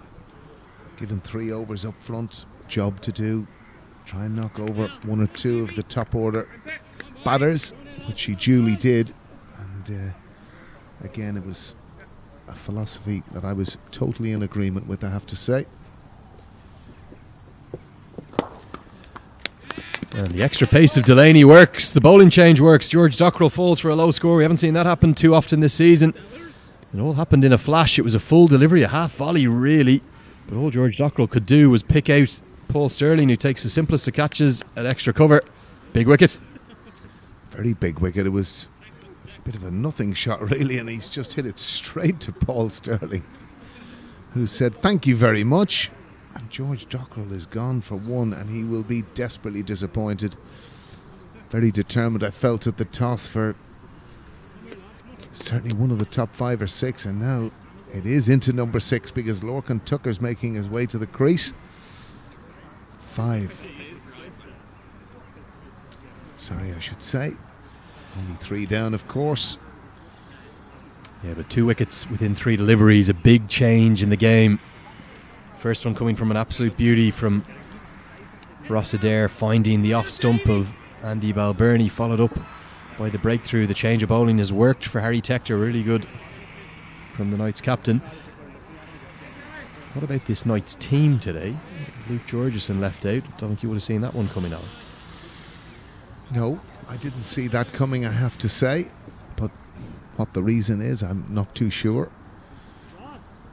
given 3 overs up front, job to do, try and knock over 1 or 2 of the top order batters, which she duly did. And again, it was a philosophy that I was totally in agreement with, I have to say. And the extra pace of Delaney works. The bowling change works. George Dockrell falls for a low score. We haven't seen that happen too often this season. It all happened in a flash. It was a full delivery, a half volley really. But all George Dockrell could do was pick out Paul Sterling, who takes the simplest of catches at extra cover. Big wicket. Very big wicket. It was a bit of a nothing shot really, and he's just hit it straight to Paul Sterling, who said thank you very much. And George Dockrell is gone for 1, and he will be desperately disappointed. Very determined, I felt, at the toss for certainly one of the top 5 or 6, and now it is into number 6 because Lorcan Tucker's making his way to the crease. 5. Sorry, I should say. Only 3 down, of course. Yeah, but 2 wickets within 3 deliveries, a big change in the game. First one coming from an absolute beauty from Ross Adair, finding the off stump of Andy Balbirnie, followed up by the breakthrough. The change of bowling has worked for Harry Tector, really good from the Knights captain. What about this Knights team today? Luke Georgeson left out. Don't think you would have seen that one coming on. No, I didn't see that coming, I have to say. But what the reason is, I'm not too sure.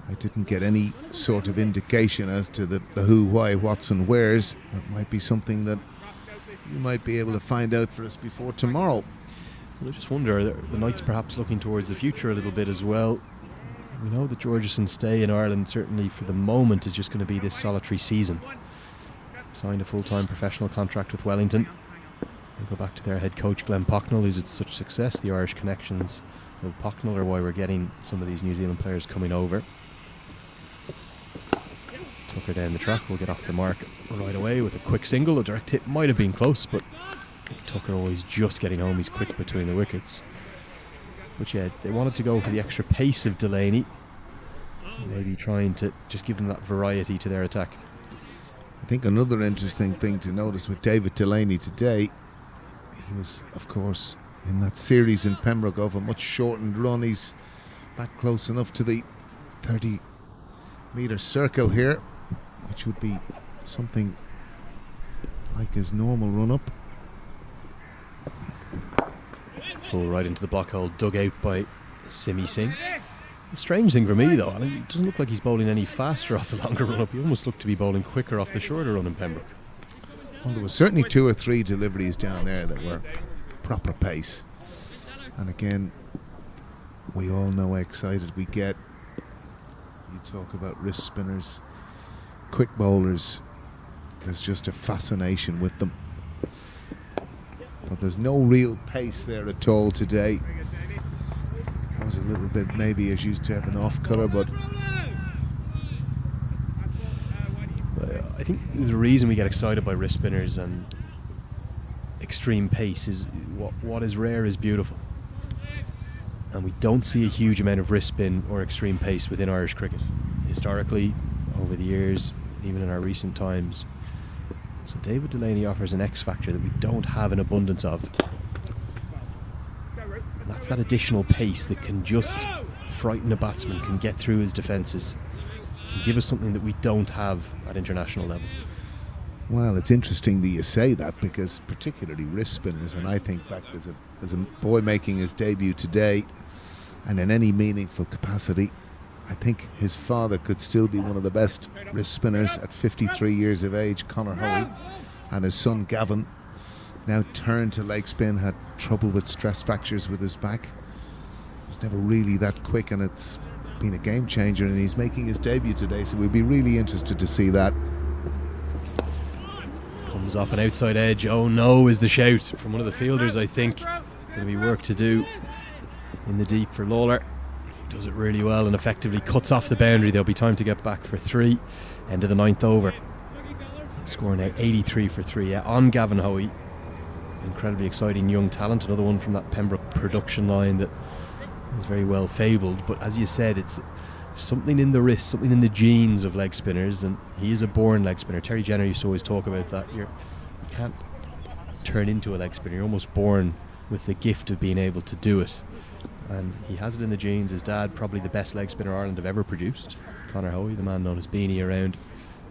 I didn't get any sort of indication as to the who, why, what's and wheres. That might be something that you might be able to find out for us before tomorrow. Well, I just wonder, are the Knights perhaps looking towards the future a little bit as well? We know that Georgeson's stay in Ireland, certainly for the moment, is just going to be this solitary season. Signed a full-time professional contract with Wellington. We'll go back to their head coach Glenn Pocknell, who's had such success. The Irish connections of Pocknell are why we're getting some of these New Zealand players coming over. Tucker down the track will get off the mark right away with a quick single. A direct hit might have been close, but Tucker always just getting home. He's quick between the wickets. But yeah, they wanted to go for the extra pace of Delaney, maybe trying to just give them that variety to their attack. I think another interesting thing to notice with David Delaney today, he was, of course, in that series in Pembroke of a much shortened run. He's back close enough to the 30-metre circle here, which would be something like his normal run-up. Full right into the block hole, dug out by Simi Singh. The strange thing for me, though, it doesn't look like he's bowling any faster off the longer run-up. He almost looked to be bowling quicker off the shorter run in Pembroke. Well, there was certainly 2 or 3 deliveries down there that were proper pace. And again, we all know how excited we get. You talk about wrist spinners, quick bowlers. There's just a fascination with them. But there's no real pace there at all today. That was a little bit maybe as used to have an off colour, but I think the reason we get excited by wrist spinners and extreme pace is what is rare is beautiful. And we don't see a huge amount of wrist spin or extreme pace within Irish cricket. Historically, over the years, even in our recent times. So David Delaney offers an X factor that we don't have an abundance of. And that's that additional pace that can just frighten a batsman, can get through his defences, can give us something that we don't have at international level. well, it's interesting that you say that, because particularly wrist spinners, and I think back as a boy making his debut today, and in any meaningful capacity, I think his father could still be one of the best wrist spinners at 53 years of age, Conor Hoey, and his son Gavin now turned to leg spin, had trouble with stress fractures with his back. Was never really that quick, and it's been a game changer, and he's making his debut today, so we'd be really interested to see that. Comes off an outside edge. Oh no, is the shout from one of the fielders, I think. Going to be work to do in the deep for Lawler. Does it really well and effectively cuts off the boundary. There'll be time to get back for 3. End of the 9th over. Scoring now 83 for 3 on Gavin Hoey. Incredibly exciting young talent. Another one from that Pembroke production line that is very well fabled. But as you said, it's something in the wrist, something in the genes of leg spinners, and he is a born leg spinner. Terry Jenner used to always talk about that. You can't turn into a leg spinner. You're almost born with the gift of being able to do it. And he has it in the genes. His dad, probably the best leg spinner Ireland have ever produced. Conor Hoey, the man known as Beanie around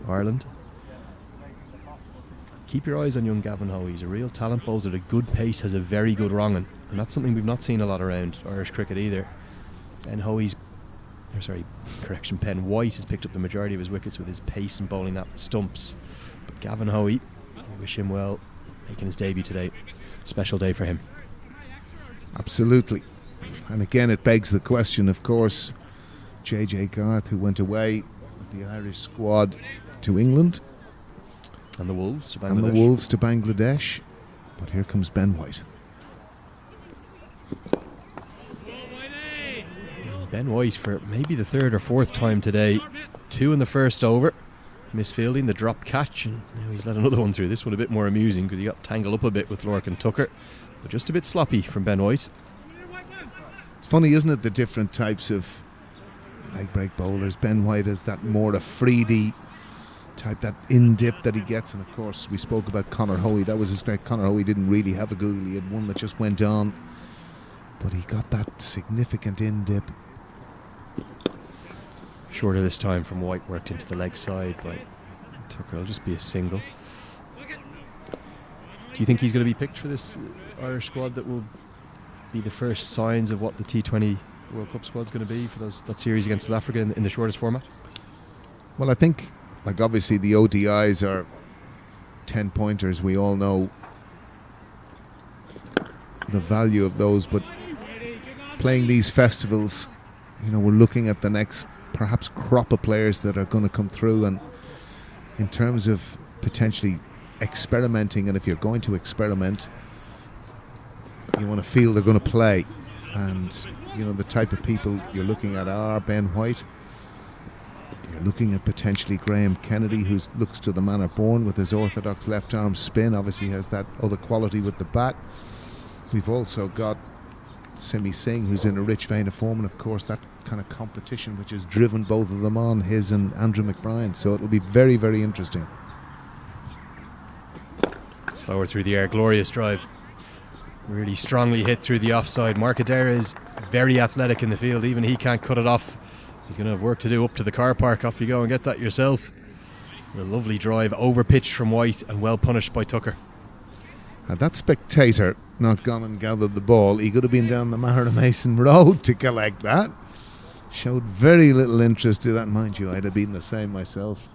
Ireland. Keep your eyes on young Gavin Hoey. He's a real talent bowler at a good pace, has a very good wrong'un, and that's something we've not seen a lot around Irish cricket either. And Ben White has picked up the majority of his wickets with his pace and bowling at the stumps. But Gavin Hoey, we wish him well, making his debut today. Special day for him. Absolutely. And again, it begs the question, of course, JJ Garth, who went away with the Irish squad to England. And the Wolves to Bangladesh. But here comes Ben White. Ben White for maybe the 3rd or 4th time today. 2 in the first over. Misfielding, the drop catch, and now he's let another one through. This one a bit more amusing because he got tangled up a bit with Lorcan Tucker. But just a bit sloppy from Ben White. It's funny, isn't it, the different types of leg break bowlers. Ben White has that more Afridi type, that in-dip that he gets, and of course we spoke about Conor Hoey. That was his great. Conor Hoey didn't really have a Google, he had one that just went on, but he got that significant in-dip. Shorter this time from White, worked into the leg side by Tucker. It'll just be a single. Do you think he's going to be picked for this Irish squad that will be the first signs of what the T20 World Cup squad's going to be for that series against South Africa in the shortest format? Well, I think, like, obviously the ODIs are 10-pointers. We all know the value of those, but playing these festivals, you know, we're looking at the next perhaps crop of players that are going to come through, and in terms of potentially experimenting, and if you're going to experiment, you want to feel they're going to play. And you know, the type of people you're looking at are Ben White. You're looking at potentially Graham Kennedy, who looks to the manner born with his orthodox left arm spin. Obviously has that other quality with the bat. We've also got Simi Singh, who's in a rich vein of form, and of course that kind of competition which has driven both of them on, his and Andrew McBride. So it'll be very, very interesting. Slower through the air, glorious drive. Really strongly hit through the offside. Markadera is very athletic in the field. Even he can't cut it off. He's going to have work to do up to the car park. Off you go and get that yourself. A lovely drive, over pitched from White and well punished by Tucker. Had that spectator not gone and gathered the ball, he could have been down the Mahara Mason Road to collect that. Showed very little interest in that. Mind you, I'd have been the same myself.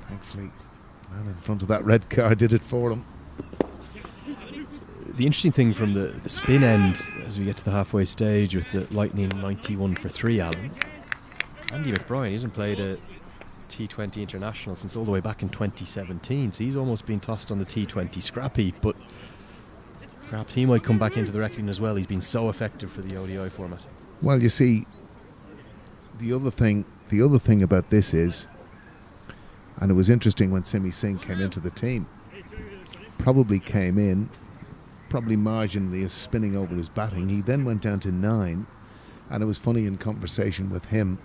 Thankfully, the man in front of that red car did it for him. The interesting thing from the spin end, as we get to the halfway stage with the Lightning 91 for 3, Alan, Andy McBride, he hasn't played a T20 international since all the way back in 2017, so he's almost been tossed on the T20 scrap heap, but perhaps he might come back into the reckoning as well. He's been so effective for the ODI format. Well, you see, the other thing about this is, and it was interesting when Simi Singh came into the team, probably came in, probably marginally as spinning over his batting. He then went down to 9, and it was funny in conversation with him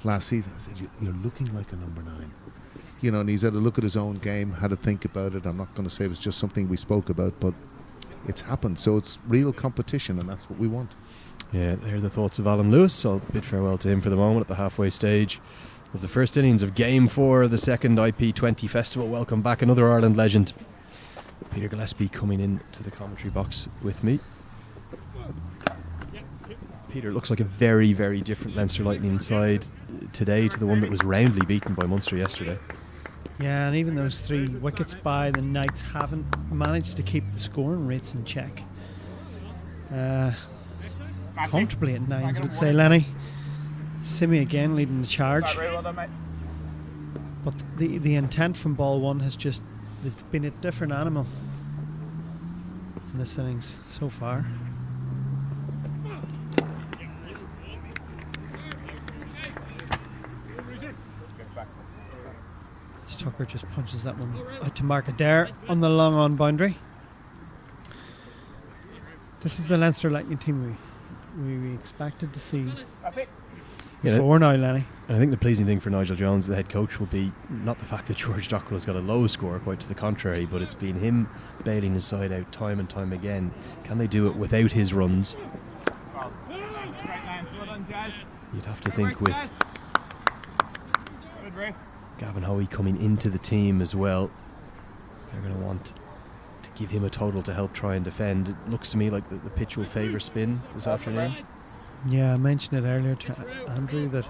last season. I said, "You're looking like a number 9." You know, and he's had a look at his own game, had a think about it. I'm not going to say it was just something we spoke about, but it's happened. So it's real competition, and that's what we want. Yeah, there are the thoughts of Alan Lewis. I'll bid farewell to him for the moment at the halfway stage of the first innings of Game 4 of the second IP20 Festival. Welcome back another Ireland legend, Peter Gillespie, coming into the commentary box with me. Peter, it looks like a very, very different Leinster Lightning side today to the one that was roundly beaten by Munster yesterday. Yeah, and even those 3 wickets by the Knights haven't managed to keep the scoring rates in check. Comfortably at 9s, I would say, Lenny. Simi again leading the charge. But the intent from ball 1 has just, they've been a different animal in this innings so far. Tucker just punches that one out to mark Adair on the long on boundary. This is the Leinster Lightning team we expected to see before now, Lenny. And I think the pleasing thing for Nigel Jones, the head coach, will be not the fact that George Dockrell has got a low score, quite to the contrary, but it's been him bailing his side out time and time again. Can they do it without his runs? You'd have to think with Gavin Hoey coming into the team as well, they're going to want to give him a total to help try and defend. It looks to me like the pitch will favour spin this afternoon. Yeah, I mentioned it earlier to Andrew that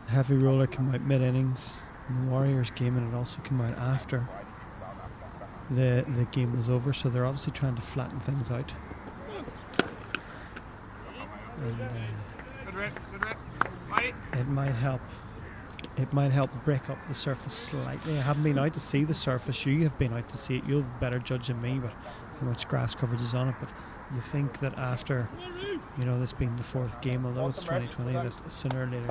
the heavy roller came out mid-innings in the Warriors game, and it also came out after the game was over, so they're obviously trying to flatten things out. And it might help. It might help break up the surface slightly. I haven't been out to see the surface. You have been out to see it. You'll be better judge than me, but how much grass coverage is on it. But you think that after, this being the 4th game, although it's 2020, that sooner or later,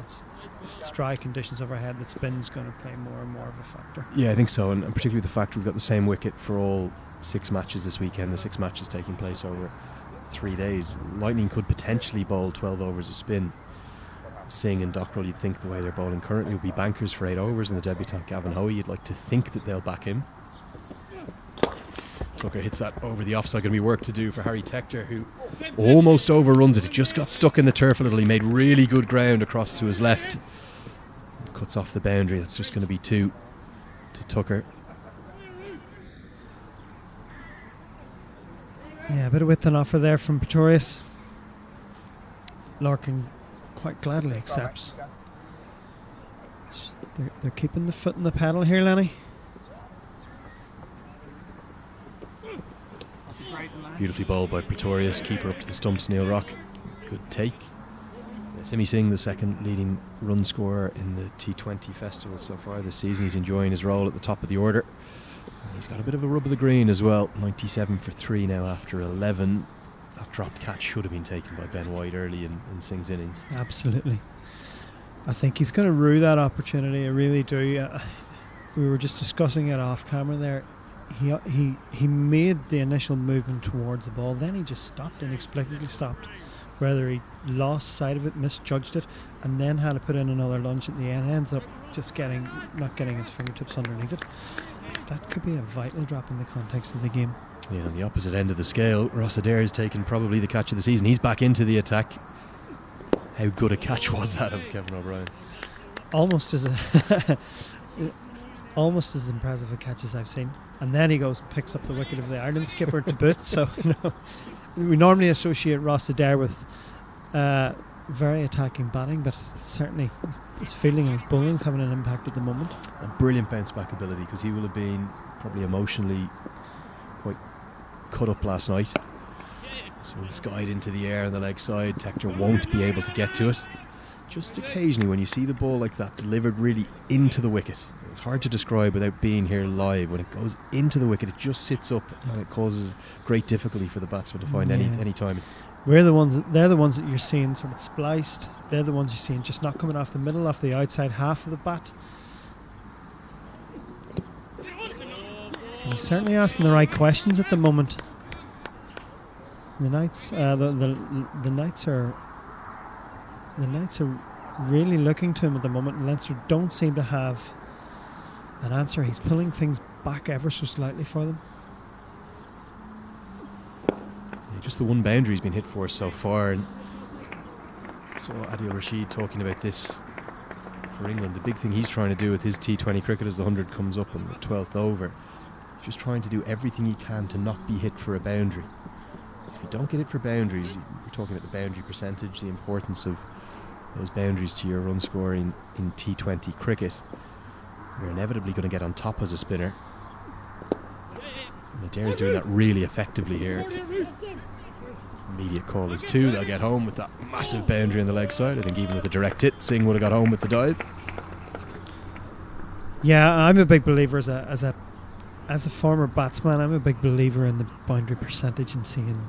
if it's dry conditions overhead, that spin's going to play more and more of a factor. Yeah, I think so, and particularly the fact we've got the same wicket for all 6 matches this weekend. The 6 matches taking place over 3 days. Lightning could potentially bowl 12 overs of spin. Singh and Dockrell, you'd think the way they're bowling currently would be bankers for 8 overs, and the debutant Gavin Hoey, you'd like to think that they'll back him. Tucker hits that over the offside. Going to be work to do for Harry Tector, who almost overruns it. It just got stuck in the turf a little. He made really good ground across to his left. Cuts off the boundary. That's just going to be 2 to Tucker. Yeah, a bit of width and offer there from Pretorius. Larkin quite gladly accepts. They're keeping the foot in the pedal here, Lenny. Beautifully bowled by Pretorius, keeper up to the stumps, Neil Rock. Good take. Simi Singh, the second leading run scorer in the T20 Festival so far this season. He's enjoying his role at the top of the order. And he's got a bit of a rub of the green as well. 97 for 3 now after 11. That dropped catch should have been taken by Ben White early in Singh's innings. Absolutely. I think he's going to rue that opportunity. I really do. We were just discussing it off camera there. He made the initial movement towards the ball, then he just stopped, inexplicably stopped. Whether he lost sight of it, misjudged it, and then had to put in another lunge at the end, ends up just not getting his fingertips underneath it. That could be a vital drop in the context of the game. Yeah, on the opposite end of the scale, Ross Adair has taken probably the catch of the season. He's back into the attack. How good a catch was that of Kevin O'Brien? Almost as impressive a catch as I've seen. And then he goes and picks up the wicket of the Ireland skipper to boot. So we normally associate Ross Adair with very attacking batting, but certainly his fielding and his bowling is having an impact at the moment. A brilliant bounce back ability, because he will have been probably emotionally quite cut up last night. So it's skied into the air on the leg side. Tector won't be able to get to it. just occasionally when you see the ball like that delivered really into the wicket, it's hard to describe without being here live. When it goes into the wicket, it just sits up and it causes great difficulty for the batsman to find any timing. They're the ones that you're seeing sort of spliced. They're the ones you're seeing just not coming off the middle, off the outside half of the bat. And he's certainly asking the right questions at the moment. The Knights, the Knights are really looking to him at the moment, and Leinster don't seem to have an answer. He's pulling things back ever so slightly for them. Just the one boundary he's been hit for so far, and so Adil Rashid talking about this for England. The big thing he's trying to do with his T20 cricket as the 100 comes up in the 12th over, he's just trying to do everything he can to not be hit for a boundary. So if you don't get hit for boundaries, we're talking about the boundary percentage, the importance of those boundaries to your run scoring in T20 cricket. You're inevitably going to get on top as a spinner. And Adair's doing that really effectively here. Immediate call is 2. They'll get home with that massive boundary on the leg side. I think even with a direct hit, Singh would have got home with the dive. Yeah, I'm a big believer as a former batsman. I'm a big believer in the boundary percentage and seeing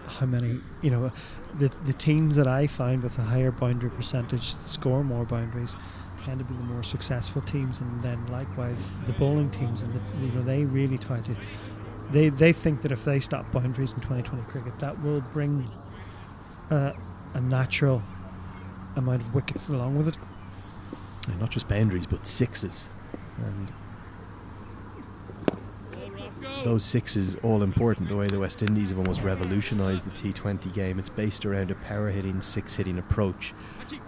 how many, the teams that I find with a higher boundary percentage score more boundaries tend to be the more successful teams, and then likewise the bowling teams, and they really try to. They think that if they stop boundaries in 2020 cricket, that will bring a natural amount of wickets along with it. And not just boundaries, but sixes. And those sixes all important. The way the West Indies have almost revolutionised the T20 game. It's based around a power hitting, six hitting approach.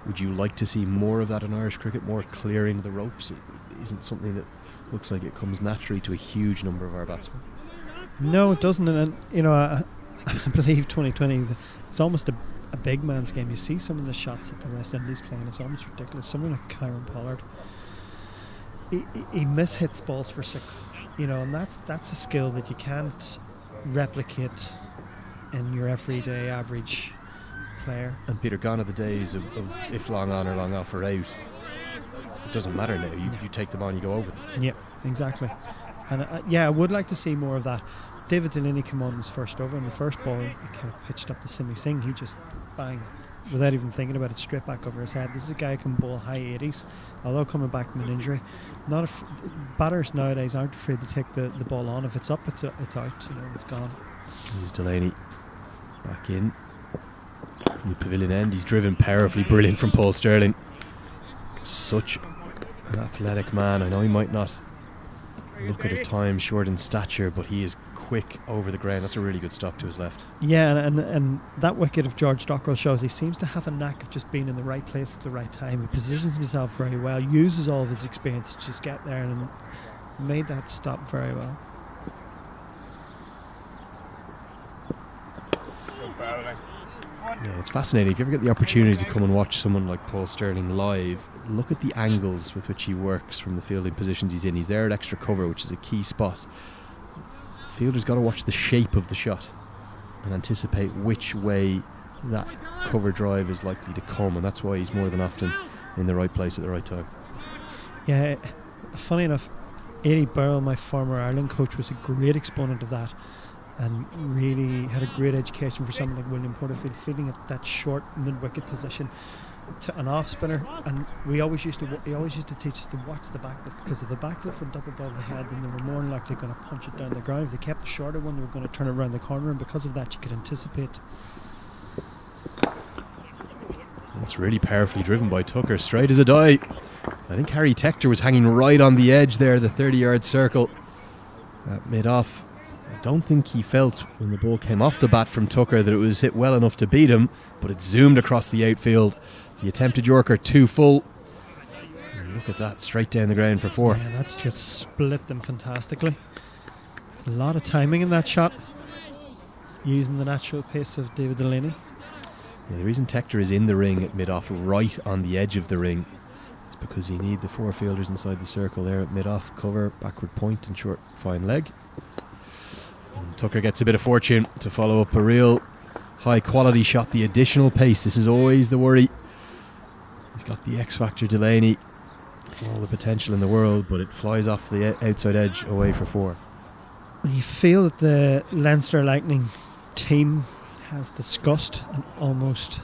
Would you like to see more of that in Irish cricket? More clearing the ropes? It isn't something that looks like it comes naturally to a huge number of our batsmen. No, it doesn't, and I believe 2020 it's almost a big man's game. You see some of the shots that the West Indies playing, it's almost ridiculous. Someone like Kieran Pollard, he mishits balls for 6, and that's a skill that you can't replicate in your everyday average player. And Peter, gone are the days of if long on or long off or out. It doesn't matter now. You take them on, you go over them. Yeah, exactly. And I would like to see more of that. David Delaney came on his first over, and the first ball he kind of pitched up to Simi Singh. He just bang, without even thinking about it, straight back over his head. This is a guy who can bowl high 80s, although coming back from an injury. Batters nowadays aren't afraid to take the ball on. If it's up, it's out. It's gone. Here's Delaney back in the pavilion end. He's driven powerfully, brilliant from Paul Sterling. Such an athletic man. I know he might not look at a time short in stature, but he is quick over the ground. That's a really good stop to his left. Yeah, and that wicket of George Dockrell shows he seems to have a knack of just being in the right place at the right time. He positions himself very well, uses all of his experience to just get there, and made that stop very well. Yeah, it's fascinating. If you ever get the opportunity to come and watch someone like Paul Sterling live, look at the angles with which he works from the fielding positions he's in. He's there at extra cover, which is a key spot. Fielder's got to watch the shape of the shot and anticipate which way that cover drive is likely to come, and that's why he's more than often in the right place at the right time. Yeah, funny enough, Eddie Burrell, my former Ireland coach, was a great exponent of that, and really had a great education for someone like William Porterfield, fielding at that short mid-wicket position to an off spinner. And he always used to teach us to watch the backlift, because if the backlift went up above the head, then they were more than likely going to punch it down the ground. If they kept the shorter one, they were going to turn it around the corner, and because of that you could anticipate. That's really powerfully driven by Tucker, straight as a die. I think Harry Tector was hanging right on the edge there, the 30-yard circle at mid-off. I don't think he felt when the ball came off the bat from Tucker that it was hit well enough to beat him, but it zoomed across the outfield. The attempted Yorker 2 full. And look at that, straight down the ground for 4. Yeah, that's just split them fantastically. It's a lot of timing in that shot, using the natural pace of David Delaney. Yeah, the reason Tector is in the ring at mid-off, right on the edge of the ring, is because you need the 4 fielders inside the circle there at mid-off, cover, backward point and short fine leg. And Tucker gets a bit of fortune to follow up a real high quality shot, the additional pace. This is always the worry He's got the X Factor Delaney, all the potential in the world, but it flies off the outside edge away for 4. You feel that the Leinster Lightning team has discussed and almost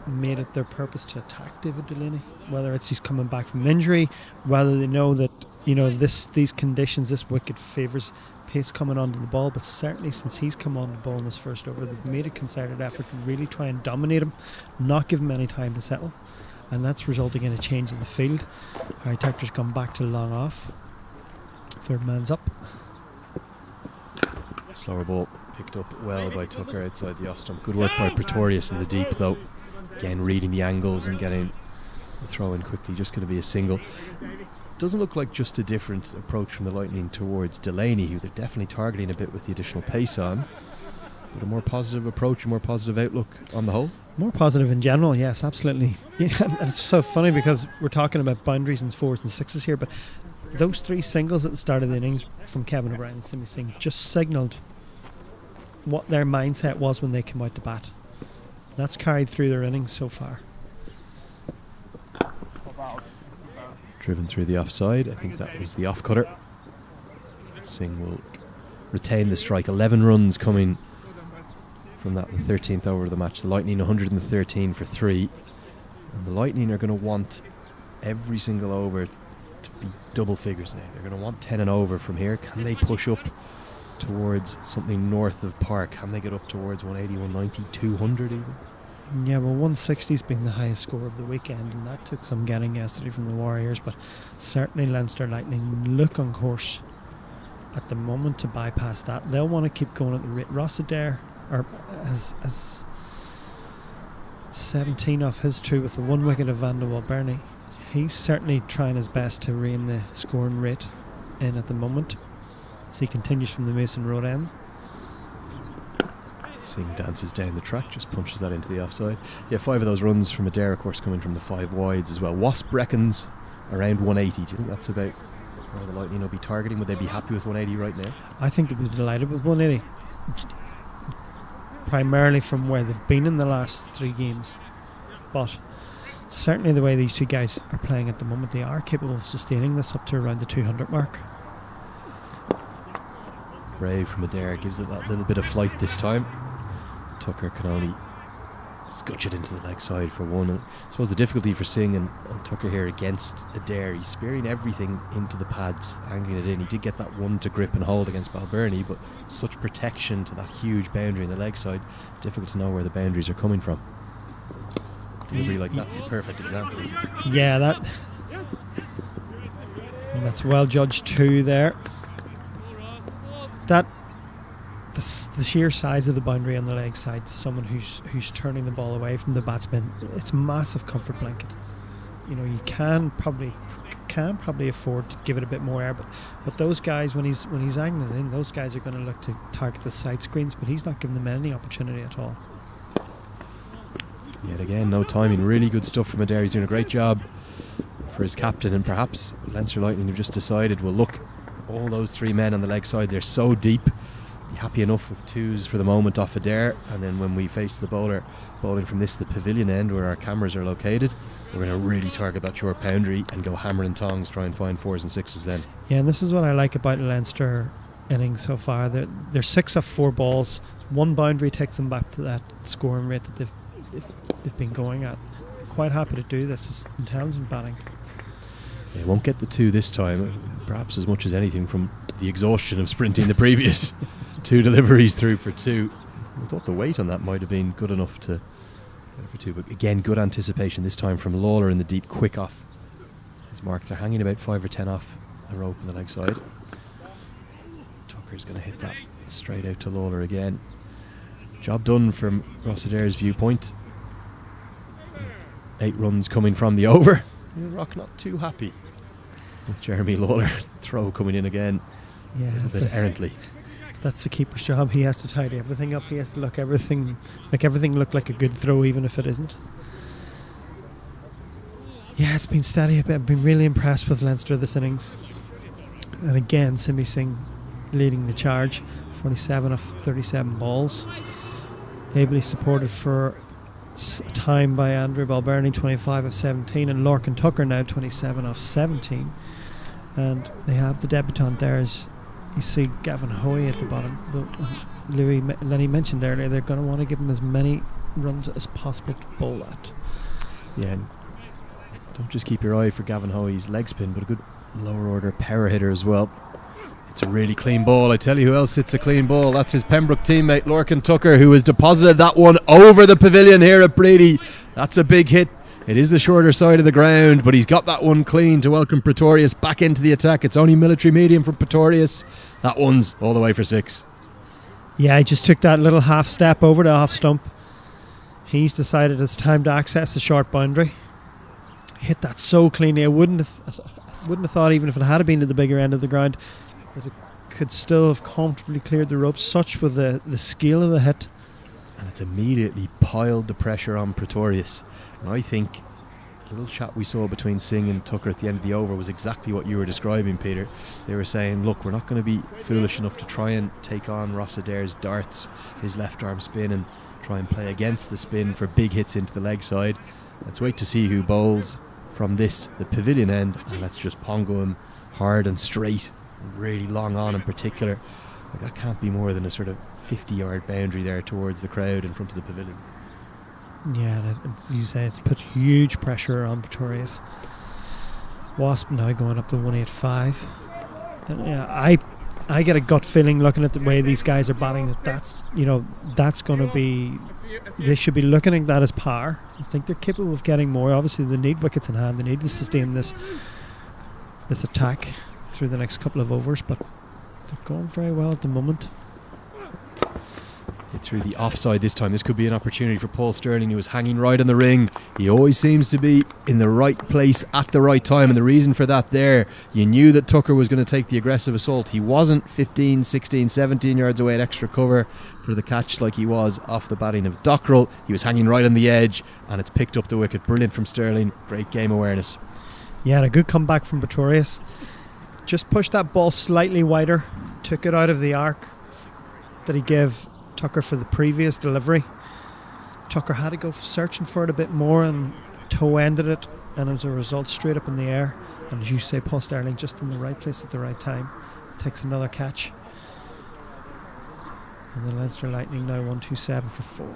made it their purpose to attack David Delaney, whether it's he's coming back from injury, whether they know that these conditions, this wicket favours pace coming onto the ball, but certainly since he's come on the ball in his first over, they've made a concerted effort to really try and dominate him, not give him any time to settle, and that's resulting in a change in the field. Harry Tector's gone back to long off. Third man's up. Slower ball picked up well by Tucker outside the off stump. Good work by Pretorius in the deep though. Again, reading the angles and getting the throw in quickly. Just going to be a single. Doesn't look like just a different approach from the Lightning towards Delaney, who they're definitely targeting a bit with the additional pace on. But a more positive approach, a more positive outlook on the whole. More positive in general, yes, absolutely. Yeah, and it's so funny because we're talking about boundaries and 4s and 6s here, but those 3 singles at the start of the innings from Kevin O'Brien and Simi Singh just signalled what their mindset was when they came out to bat. That's carried through their innings so far. Driven through the offside. I think that was the off cutter. Singh will retain the strike. 11 runs coming from that, the 13th over of the match. The Lightning 113 for 3. And the Lightning are going to want every single over to be double figures now. They're going to want 10 and over from here. Can they push up towards something north of par? Can they get up towards 180, 190, 200 even? Yeah, well, 160's been the highest score of the weekend, and that took some getting yesterday from the Warriors, but certainly Leinster Lightning look on course at the moment to bypass that. They'll want to keep going at the rate. Ross Adair has 17 off his 2 with the 1 wicket of Van de Walberny. He's certainly trying his best to rein the scoring rate in at the moment as he continues from the Mason Road end. Singh dances down the track, just punches that into the offside. Yeah, 5 of those runs from Adair, of course, coming from the 5 wides as well. Wasp reckons around 180. Do you think that's about where the Lightning will be targeting? Would they be happy with 180 right now? I think they'll be delighted with 180. Primarily from where they've been in the last 3 games. But certainly the way these 2 guys are playing at the moment, they are capable of sustaining this up to around the 200 mark. Brave from Adair gives it that little bit of flight this time. Tucker can only scutch it into the leg side for 1. And I suppose the difficulty for Singh and Tucker here against Adair, he's spearing everything into the pads, angling it in. He did get that 1 to grip and hold against Balbirnie, but such protection to that huge boundary in the leg side, difficult to know where the boundaries are coming from. Delivery like that's the perfect example, isn't it? Yeah, that's well judged too there. The sheer size of the boundary on the leg side, someone who's turning the ball away from the batsman, it's a massive comfort blanket. You can probably afford to give it a bit more air, but those guys, when he's angling it in, those guys are going to look to target the side screens, but he's not giving them any opportunity at all. Yet again, no timing. Really good stuff from Adair. He's doing a great job for his captain, and perhaps Leinster Lightning have just decided, well, look, all those 3 men on the leg side, they're so deep. Be happy enough with 2s for the moment off Adair, and then when we face the bowler bowling from the pavilion end where our cameras are located, we're going to really target that short boundary and go hammer and tongs, try and find 4s and 6s then. Yeah, and this is what I like about the Leinster innings so far. They're 6 off 4 balls. 1 boundary takes them back to that scoring rate that they've been going at. They're quite happy to do this. It's intelligent batting. They won't get the 2 this time, perhaps as much as anything from the exhaustion of sprinting the previous 2 deliveries through for 2. I thought the weight on that might have been good enough to get it for 2, but again, good anticipation this time from Lawler in the deep, quick off his mark. They're hanging about 5 or 10 off the rope on the leg side. Tucker's going to hit that straight out to Lawler again. Job done from Ross Adair's viewpoint. 8 runs coming from the over. Rock not too happy with Jeremy Lawler. Throw coming in again. Yeah, a bit errantly. That's the keeper's job. He has to tidy everything up. He has to make everything look like a good throw, even if it isn't. Yeah, it's been steady. I've been really impressed with Leinster this innings. And again, Simi Singh leading the charge. 47 of 37 balls. Ably supported for time by Andrew Balbirnie, 25 of 17, and Lorcan Tucker now 27 of 17. And they have the debutant there, as you see Gavin Hoey at the bottom. Lenny mentioned earlier, they're going to want to give him as many runs as possible to bowl at. Yeah, and don't just keep your eye for Gavin Hoey's leg spin, but a good lower order power hitter as well. It's a really clean ball. I tell you who else hits a clean ball. That's his Pembroke teammate Lorcan Tucker, who has deposited that one over the pavilion here at Brady. That's a big hit. It is the shorter side of the ground, but he's got that one clean to welcome Pretorius back into the attack. It's only military medium from Pretorius. That one's all the way for 6. Yeah, he just took that little half step over the off stump. He's decided it's time to access the short boundary. Hit that so cleanly. I wouldn't have thought, even if it had been to the bigger end of the ground, that it could still have comfortably cleared the ropes. Such with the skill of the hit. And it's immediately piled the pressure on Pretorius. And I think the little chat we saw between Singh and Tucker at the end of the over was exactly what you were describing, Peter. They were saying, look, we're not going to be foolish enough to try and take on Ross Adair's darts, his left arm spin, and try and play against the spin for big hits into the leg side. Let's wait to see who bowls from the pavilion end, and let's just pongo him hard and straight, really long on in particular. Like, that can't be more than a sort of 50-yard boundary there towards the crowd in front of the pavilion. Yeah, as you say, it's put huge pressure on Pretorius. Wasp now going up to 185. And yeah, I get a gut feeling looking at the way these guys are batting that's going to be, they should be looking at that as par. I think they're capable of getting more. Obviously they need wickets in hand, they need to sustain this attack through the next couple of overs, but they're going very well at the moment. Hit through the offside this time. This could be an opportunity for Paul Sterling, who was hanging right on the ring. He always seems to be in the right place at the right time, and the reason for that there, you knew that Tucker was going to take the aggressive assault. He wasn't 15, 16, 17 yards away at extra cover for the catch like he was off the batting of Dockrell. He was hanging right on the edge, and it's picked up the wicket. Brilliant from Sterling. Great game awareness. Yeah, and a good comeback from Pretorius. Just pushed that ball slightly wider, took it out of the arc that he gave Tucker for the previous delivery. Tucker had to go searching for it a bit more and toe-ended it, and as a result straight up in the air. And as you say, Paul Sterling just in the right place at the right time takes another catch. And the Leinster Lightning now 127 for 4.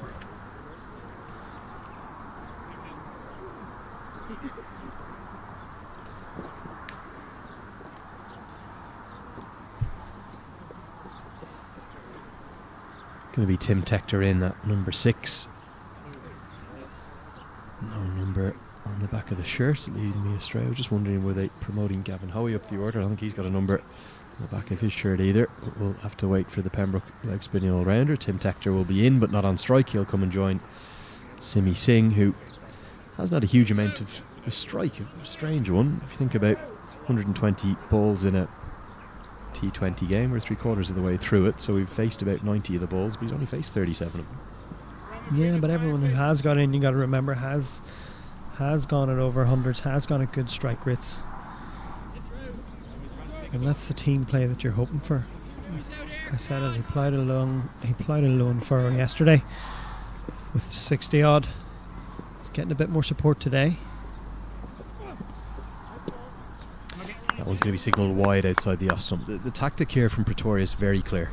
Going to be Tim Tector in at number 6. No number on the back of the shirt, leading me astray. I was just wondering, were they promoting Gavin Hoey up the order? I don't think he's got a number on the back of his shirt either. But we'll have to wait for the Pembroke leg spinning all-rounder. Tim Tector will be in, but not on strike. He'll come and join Simi Singh, who hasn't had a huge amount of the strike. A strange one. If you think about 120 balls in a T20 game, we're 3/4 of the way through it, so we've faced about 90 of the balls, but he's only faced 37 of them. Yeah, but everyone who has got in, you got to remember, has gone at over hundreds, has gone at good strike rates, and that's the team play that you're hoping for. Like I said it, he plied a lone furrow yesterday with 60 odd. It's getting a bit more support today. That one's going to be signalled wide outside the off stump. The tactic here from Pretorius very clear.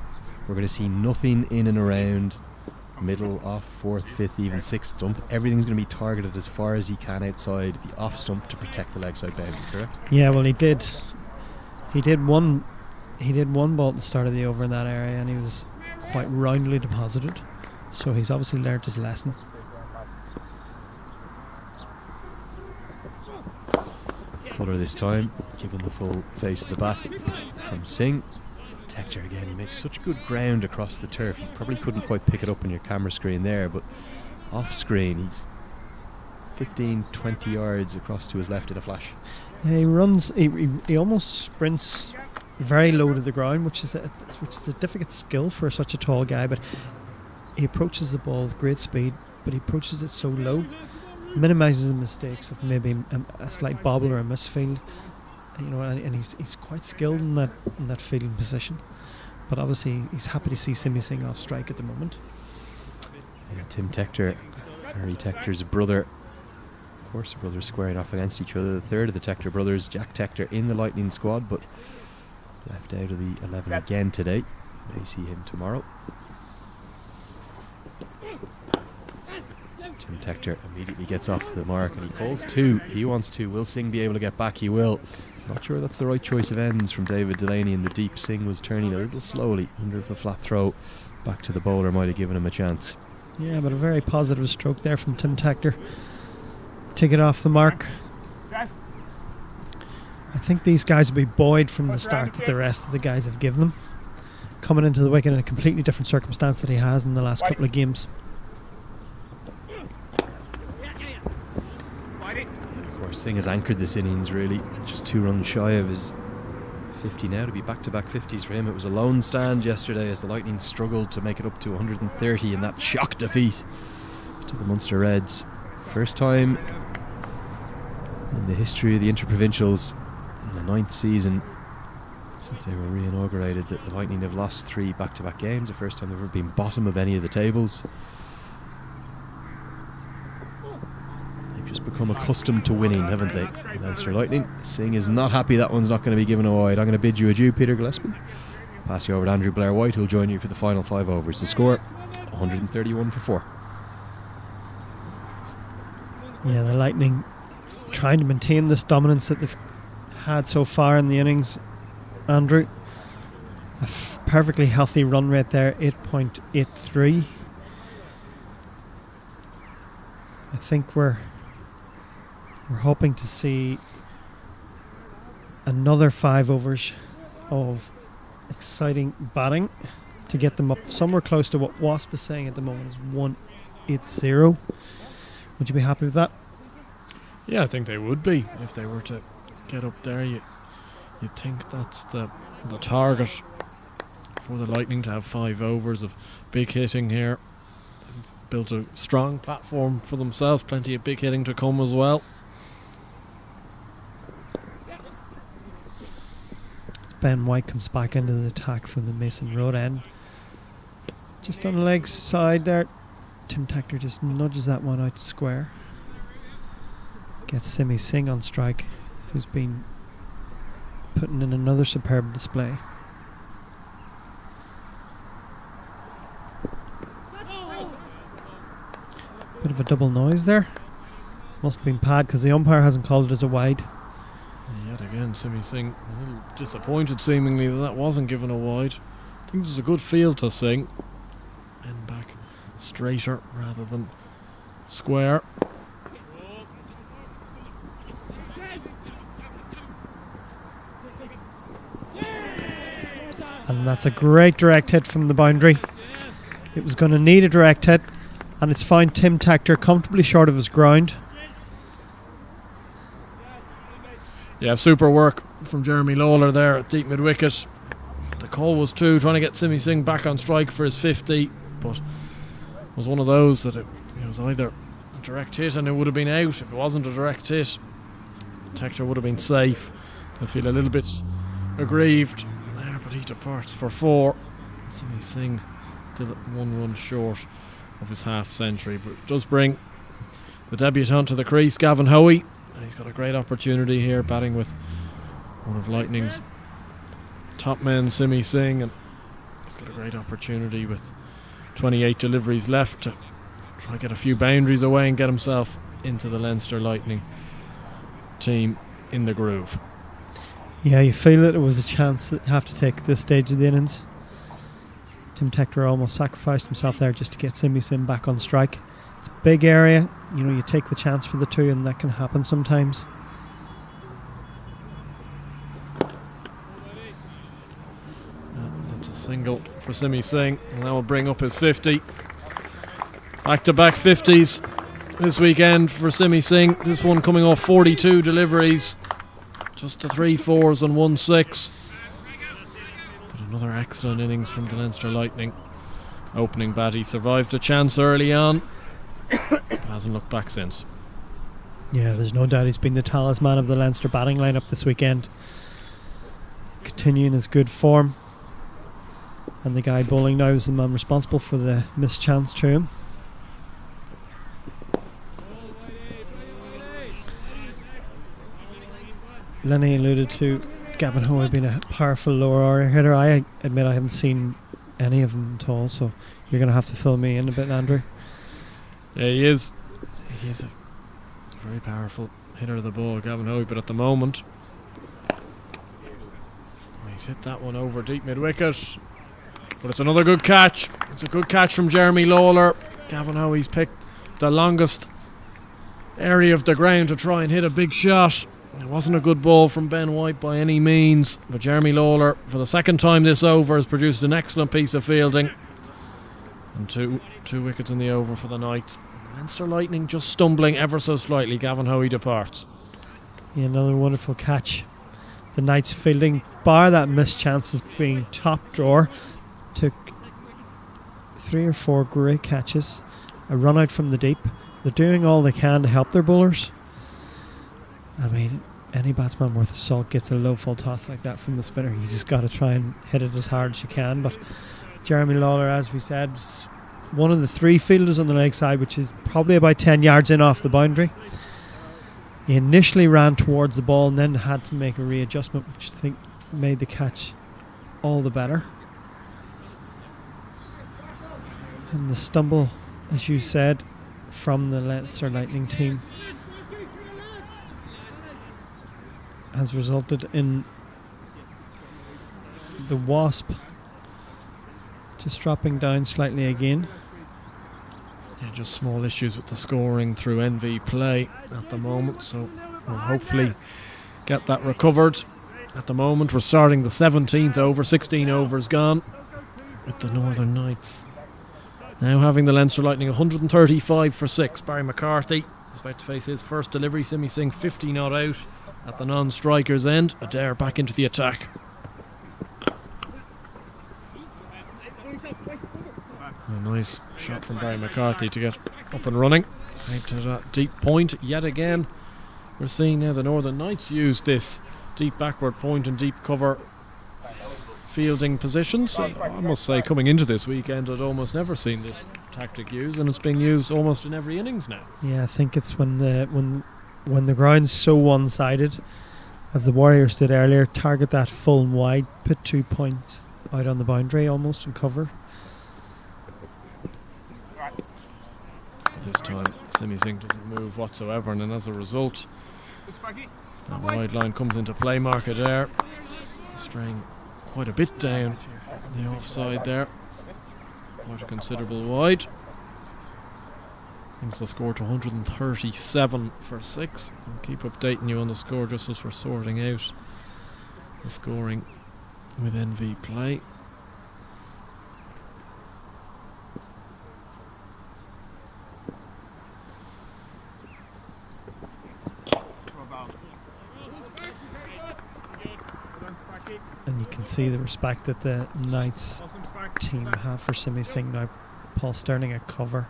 We're going to see nothing in and around middle, off, 4th, 5th, even 6th stump. Everything's going to be targeted as far as he can outside the off stump to protect the leg side boundary, correct? Yeah, well he did one ball at the start of the over in that area, and he was quite roundly deposited, so he's obviously learnt his lesson. Fuller this time, given the full face of the bat from Singh. Tector again, he makes such good ground across the turf. You probably couldn't quite pick it up on your camera screen there, but off screen he's 15, 20 yards across to his left in a flash. Yeah, he runs, he almost sprints very low to the ground, which is a difficult skill for such a tall guy, but he approaches the ball with great speed, but he approaches it so low, minimises the mistakes of maybe a slight bobble or a misfield, and he's quite skilled in that fielding position. But obviously he's happy to see Simi Singh off strike at the moment. Yeah, Tim Tector Harry Tector's brother. Of course, the brothers squaring off against each other. The third of the Tector brothers, Jack Tector, in the Lightning squad, but left out of the 11 again today. May see him tomorrow. Tim Tector immediately gets off the mark and he calls two. He wants two. Will Singh be able to get back? He will. Not sure that's the right choice of ends from David Delaney in the deep. Singh was turning a little slowly under the flat throw. Back to the bowler might have given him a chance. Yeah, but a very positive stroke there from Tim Tector. Take it off the mark. I think these guys will be buoyed from the start that the rest of the guys have given them. Coming into the wicket in a completely different circumstance that he has in the last couple of games. Of course, Singh has anchored this innings really. Just 2 runs shy of his 50 now to be back-to-back 50s for him. It was a lone stand yesterday as the Lightning struggled to make it up to 130 in that shock defeat to the Munster Reds. First time in the history of the Interprovincials in the 9th season since they were re-inaugurated that the Lightning have lost 3 back-to-back games. The first time they've ever been bottom of any of the tables. They've just become accustomed to winning, haven't they? Leinster Lightning. Singh is not happy that one's not going to be given a wide. I'm going to bid you adieu, Peter Gillespie. Pass you over to Andrew Blair-White, who'll join you for the final 5 overs. The score, 131 for 4. Yeah, the Lightning trying to maintain this dominance that they've had so far in the innings. Andrew, a perfectly healthy run rate there, 8.83. I think we're hoping to see another 5 overs of exciting batting to get them up somewhere close to what Wasp is saying at the moment is 180. Would you be happy with that? Yeah, I think they would be if they were to get up there. You'd think that's the target for the Lightning, to have 5 overs of big hitting here. They've built a strong platform for themselves, plenty of big hitting to come as well. As Ben White comes back into the attack from the Mason Road end. Just on the leg side there, Tim Tector just nudges that one out square. Gets Simi Singh on strike, who's been putting in another superb display. Bit of a double noise there. Must have been pad because the umpire hasn't called it as a wide. Yet again, Simi Singh a little disappointed seemingly that wasn't given a wide. I think this is a good field to Singh. And back straighter rather than square. And that's a great direct hit from the boundary. It was going to need a direct hit, and it's found Tim Tector comfortably short of his ground. Yeah, super work from Jeremy Lawler there at deep mid-wicket. The call was 2, trying to get Simi Singh back on strike for his 50, but it was one of those that it was either a direct hit and it would have been out. If it wasn't a direct hit, Tector would have been safe. I feel a little bit aggrieved there, but he departs for 4. Simi Singh still at 1 run short of his half century, but it does bring the debutant to the crease, Gavin Hoey. And he's got a great opportunity here, batting with one of Lightning's top men, Simi Singh, and he's got a great opportunity with 28 deliveries left to try and get a few boundaries away and get himself into the Leinster Lightning team in the groove. Yeah, you feel that it was a chance that you have to take at this stage of the innings. Tim Tector almost sacrificed himself there just to get Simi Singh back on strike. It's a big area, you take the chance for the 2, and that can happen sometimes. That's a single for Simi Singh, and that will bring up his 50. Back-to-back 50s this weekend for Simi Singh. This one coming off 42 deliveries, just to 3 4s and 1 6. But another excellent innings from the Leinster Lightning. Opening bat, he survived a chance early on, but hasn't looked back since. Yeah, there's no doubt he's been the talisman of the Leinster batting lineup this weekend. Continuing his good form. And the guy bowling now is the man responsible for the missed chance to him. Lenny alluded to Gavin Hoey being a powerful lower order hitter. I admit I haven't seen any of them at all, so you're going to have to fill me in a bit, Andrew. Yeah, he is. He is a very powerful hitter of the ball, Gavin Hoey, but at the moment he's hit that one over deep mid-wicket. But it's another good catch. It's a good catch from Jeremy Lawler. Gavin Hoey's picked the longest area of the ground to try and hit a big shot. It wasn't a good ball from Ben White by any means, but Jeremy Lawler, for the second time this over, has produced an excellent piece of fielding. And two wickets in the over for the night. Leinster Lightning just stumbling ever so slightly. Gavin Hoey departs. Yeah, another wonderful catch. The Knights fielding, bar that missed chance as being top drawer, took 3 or 4 great catches, a run out from the deep. They're doing all they can to help their bowlers. I mean, any batsman worth of salt gets a low full toss like that from the spinner. You just got to try and hit it as hard as you can. But Jeremy Lawler, as we said, was one of the 3 fielders on the leg side, which is probably about 10 yards in off the boundary. He initially ran towards the ball and then had to make a readjustment, which I think made the catch all the better. And the stumble, as you said, from the Leinster Lightning team has resulted in the Wasp just dropping down slightly again. Yeah, just small issues with the scoring through NV play at the moment, so we'll hopefully get that recovered. At the moment, we're starting the 17th over, 16 overs gone, with the Northern Knights now having the Leinster Lightning 135 for 6. Barry McCarthy is about to face his first delivery. Simi Singh 50 not out at the non-striker's end. Adair back into the attack. A nice shot from Barry McCarthy to get up and running. Right to that deep point yet again. We're seeing now the Northern Knights use this deep backward point and deep cover fielding positions. I must say, coming into this weekend, I'd almost never seen this tactic used, and it's being used almost in every innings now. Yeah, I think it's when the ground's so one-sided, as the Warriors did earlier, target that full and wide, put 2 points out on the boundary almost and cover. This time, Simi Singh doesn't move whatsoever, and then as a result, that wide line comes into play. Mark Adair straying quite a bit down the offside there. Quite a considerable wide. Brings the score to 137 for 6. I'll keep updating you on the score just as we're sorting out the scoring with NV play. And you can see the respect that the Knights team have for Simi Singh now. Paul Sterling at cover.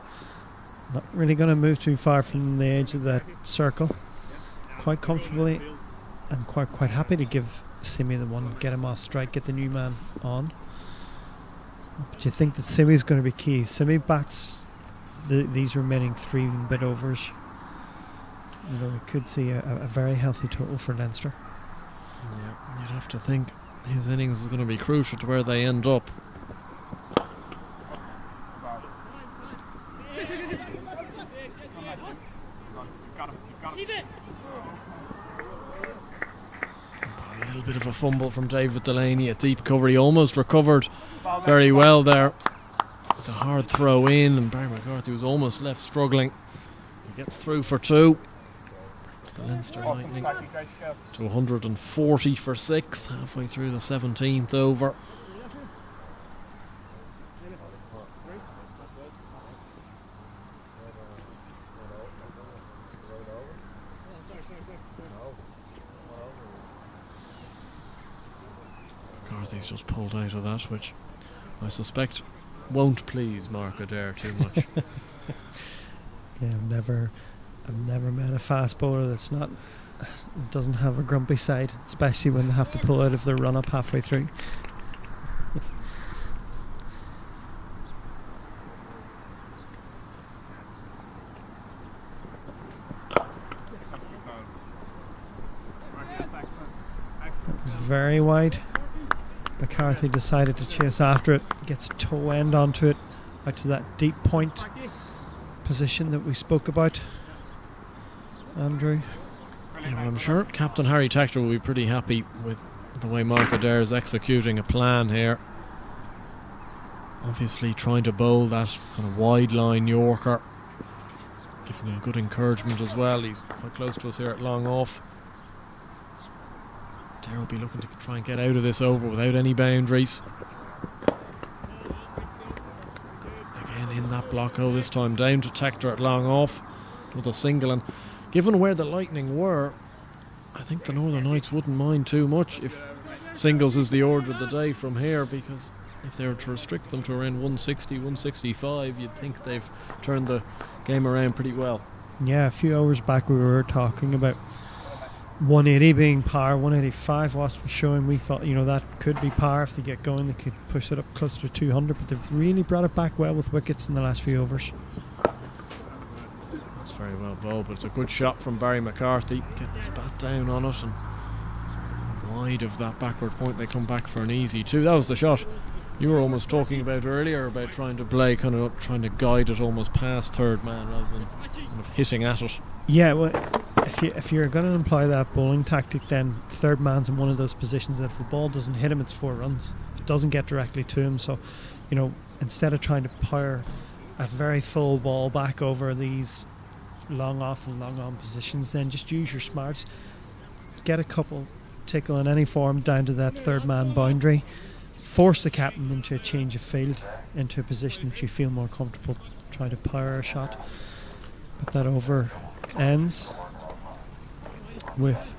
Not really going to move too far from the edge of that circle. Quite comfortably and quite happy to give Simi the one, get him off strike, get the new man on. But you think that Simi's going to be key. Simi bats these remaining 3 bit overs. You know, we could see a very healthy total for Leinster. Yeah, you'd have to think his innings is going to be crucial to where they end up. A little bit of a fumble from David Delaney at deep cover. He almost recovered very well there. The hard throw in, and Barry McCarthy was almost left struggling. He gets through for 2. The Leinster Lightning to 140 for 6, halfway through the 17th over. McCarthy's just pulled out of that, which I suspect won't please Mark Adair too much. Yeah, I've never met a fast bowler doesn't have a grumpy side, especially when they have to pull out of their run up halfway through. was very wide. McCarthy decided to chase after it, gets toe end onto it, out to that deep point position that we spoke about. Andrew? Yeah, well, I'm sure Captain Harry Tector will be pretty happy with the way Mark Adair is executing a plan here. Obviously trying to bowl that kind of wide line Yorker, giving him good encouragement as well. He's quite close to us here at long off. Adair will be looking to try and get out of this over without any boundaries. Again in that block hole this time, down to Tector at long off with a single, and given where the Lightning were, I think the Northern Knights wouldn't mind too much if singles is the order of the day from here, because if they were to restrict them to around 160, 165, you'd think they've turned the game around pretty well. Yeah, a few hours back we were talking about 180 being par, 185 was showing. We thought, that could be par if they get going. They could push it up closer to 200, but they've really brought it back well with wickets in the last few overs. That's very well bowled, but it's a good shot from Barry McCarthy, getting his bat down on it, and wide of that backward point they come back for an easy two. That was the shot you were almost talking about earlier, about trying to play, kind of trying to guide it almost past third man rather than kind of hitting at it. Yeah, well, if you're going to employ that bowling tactic, then third man's in one of those positions that if the ball doesn't hit him, it's 4 runs. It doesn't get directly to him, so instead of trying to power a very full ball back over these long off and long on positions, then just use your smarts, get a couple tickle in any form down to that third man boundary, force the captain into a change of field, into a position that you feel more comfortable trying to power a shot. But that over ends with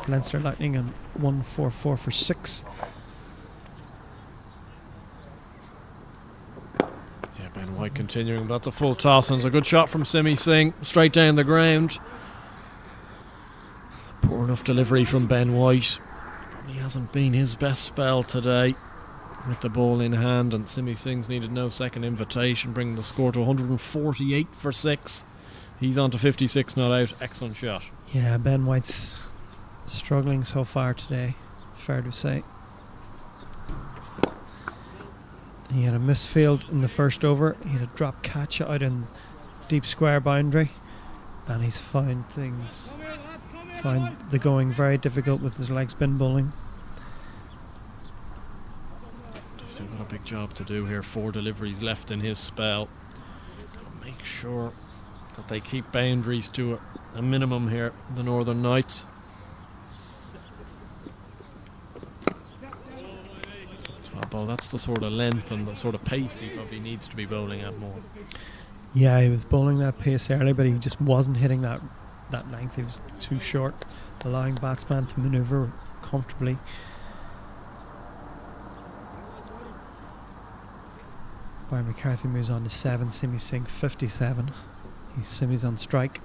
Leinster Lightning and 144 for 6. Yeah, Ben White continuing. That's a full toss, and it's a good shot from Simi Singh, straight down the ground. Poor enough delivery from Ben White. Probably hasn't been his best spell today with the ball in hand, and Simi Singh's needed no second invitation, bringing the score to 148 for 6. He's on to 56 not out. Excellent shot. Yeah, Ben White's struggling so far today, fair to say. He had a misfield in the first over. He had a drop catch out in deep square boundary, and he's found the going very difficult with his leg spin bowling. He's still got a big job to do here. 4 deliveries left in his spell. Gotta make sure that they keep boundaries to a minimum here, the Northern Knights. Well, that's the sort of length and the sort of pace he probably needs to be bowling at more. Yeah, he was bowling that pace early, but he just wasn't hitting that length. He was too short, allowing batsman to manoeuvre comfortably. Brian McCarthy moves on to 7, Simi Singh 57. Simi's on strike.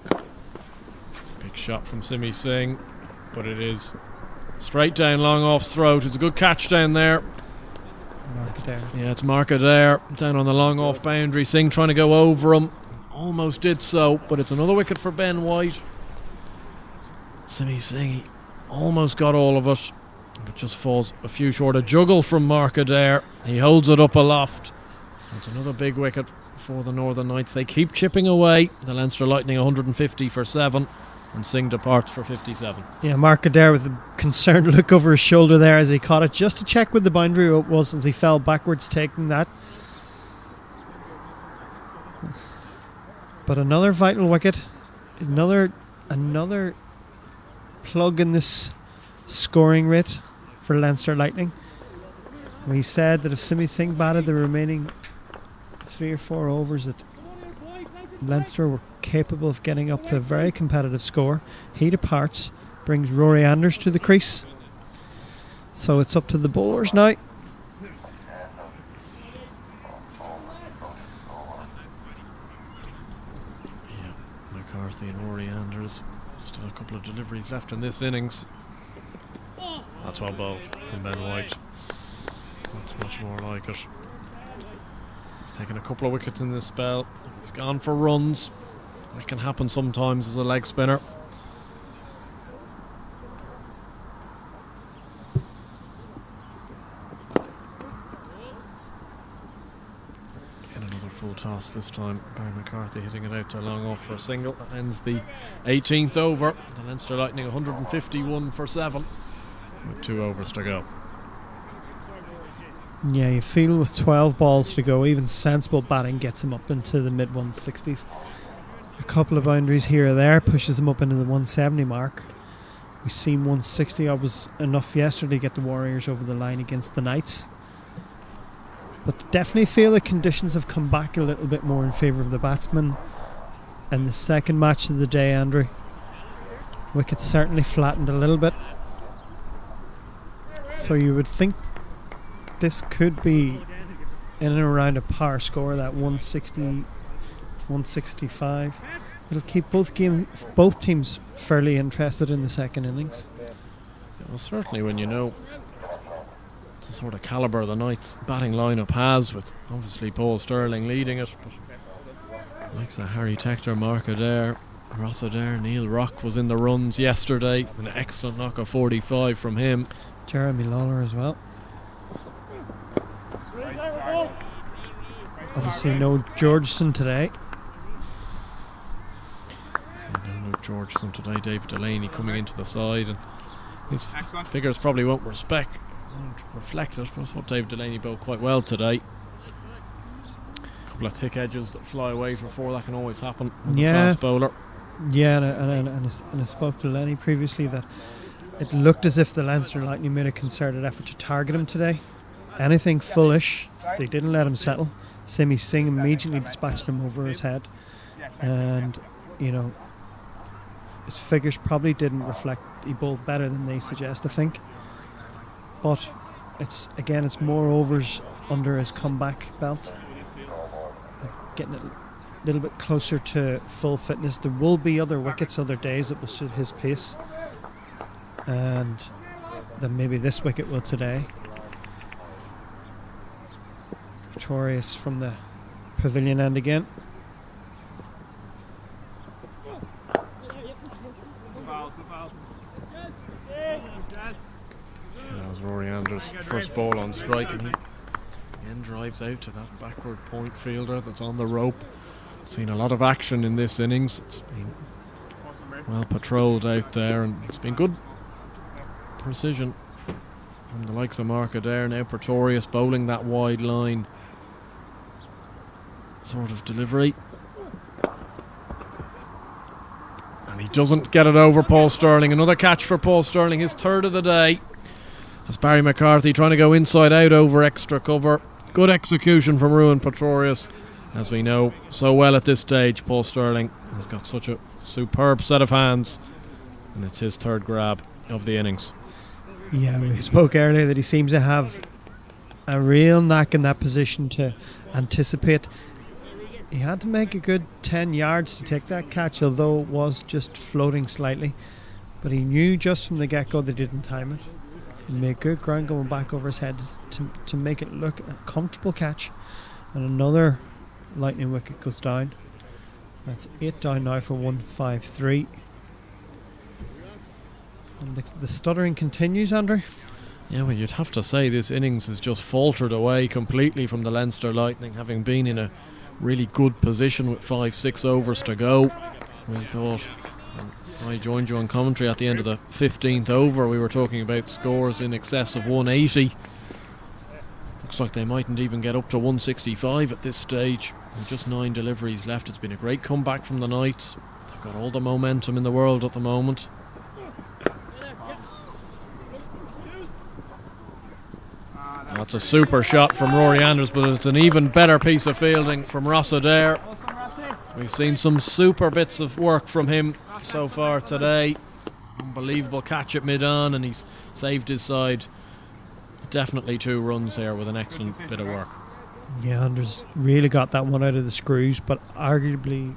It's a big shot from Simi Singh, but it is straight down long off's throat. It's a good catch down there. Mark Adair. Yeah, it's Mark Adair down on the long off boundary. Singh trying to go over him. Almost did so, but it's another wicket for Ben White. Simi Singh, he almost got all of it, but just falls a few short. A juggle from Mark Adair. He holds it up aloft. It's another big wicket for the Northern Knights. They keep chipping away. The Leinster Lightning 150 for 7, and Singh departs for 57. Yeah, Mark Adair with a concerned look over his shoulder there as he caught it, just to check what the boundary rope was as he fell backwards taking that. But another vital wicket, another plug in this scoring rate for Leinster Lightning. We said that if Simi Singh batted the remaining 3 or 4 overs, that Leinster were capable of getting up to a very competitive score. He departs, brings Rory Anders to the crease. So it's up to the bowlers now. Yeah, McCarthy and Rory Anders. Still a couple of deliveries left in this innings. That's well bowled from Ben White. That's much more like it. He's taken a couple of wickets in this spell. He's gone for runs. That can happen sometimes as a leg spinner. toss this time. Barry McCarthy hitting it out to long off for a single. That ends the 18th over. The Leinster Lightning 151 for 7 with 2 overs to go. Yeah, you feel with 12 balls to go, even sensible batting gets him up into the mid 160s. A couple of boundaries here or there pushes him up into the 170 mark. We've seen 160 was enough yesterday to get the Warriors over the line against the Knights. But definitely feel the conditions have come back a little bit more in favour of the batsmen. And the second match of the day, Andrew, wickets certainly flattened a little bit. So you would think this could be in and around a power score, that 160, 165. It'll keep both teams fairly interested in the second innings. Well, certainly when you know the sort of calibre the Knights batting lineup has, with obviously Paul Stirling leading it, but likes Harry Tector, Mark Adair, Ross Adair, Neil Rock was in the runs yesterday. An excellent knock of 45 from him. Jeremy Lawler as well. Obviously no Georgeson today. No Georgeson today. David Delaney coming into the side, and his figures probably won't reflect it, but I thought David Delaney bowled quite well today. A couple of thick edges that fly away for 4, that can always happen with a fast bowler. Yeah, and I spoke to Lenny previously that it looked as if the Leinster Lightning made a concerted effort to target him today. Anything fullish, they didn't let him settle. Simi Singh immediately dispatched him over his head, and you know, his figures probably didn't reflect he bowled better than they suggest, I think. But it's more overs under his comeback belt, getting it a little bit closer to full fitness. There will be other wickets other days that will suit his pace, and then maybe this wicket will today. Pretorius from the pavilion end again. That was Rory Anders' first ball on strike, and he again drives out to that backward point fielder that's on the rope. Seen a lot of action in this innings. It's been well patrolled out there, and it's been good precision from the likes of Mark Adair. Now Pretorius bowling that wide line sort of delivery, and he doesn't get it over Paul Stirling. Another catch for Paul Stirling, his 3rd of the day. That's Barry McCarthy trying to go inside out over extra cover. Good execution from Ruan Pretorius. As we know so well at this stage, Paul Stirling has got such a superb set of hands, and it's his 3rd grab of the innings. Yeah, we spoke earlier that he seems to have a real knack in that position to anticipate. He had to make a good 10 yards to take that catch, although it was just floating slightly. But he knew just from the get-go they didn't time it. He made good ground going back over his head to make it look a comfortable catch. And another Lightning wicket goes down. That's 8 down now for 153. And the stuttering continues, Andrew. Yeah, well, you'd have to say this innings has just faltered away completely from the Leinster Lightning, having been in a really good position with 5-6 overs to go. We thought, I joined you on commentary at the end of the 15th over, we were talking about scores in excess of 180. Looks like they mightn't even get up to 165 at this stage. With just 9 deliveries left. It's been a great comeback from the Knights. They've got all the momentum in the world at the moment. That's a super shot from Rory Anders, but it's an even better piece of fielding from Ross Adair. We've seen some super bits of work from him so far today. Unbelievable catch at mid-on, and he's saved his side. Definitely 2 runs here with an excellent bit of work. Yeah, Anders really got that one out of the screws, but arguably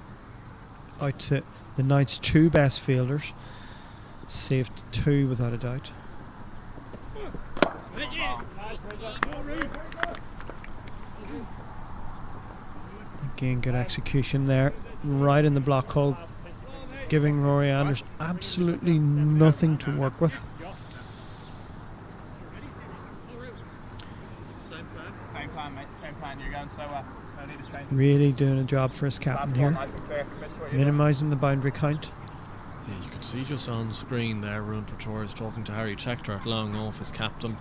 out to the Knights' 2 best fielders. Saved 2 without a doubt. Again, good execution there, right in the block hole, giving Rory Anders absolutely nothing to work with. Same plan, mate. Same plan. You're going so well. I need to change. Really doing a job for his captain here, minimising the boundary count. Yeah, you could see just on screen there, Ruan Pretorius talking to Harry Tector at long off, his captain,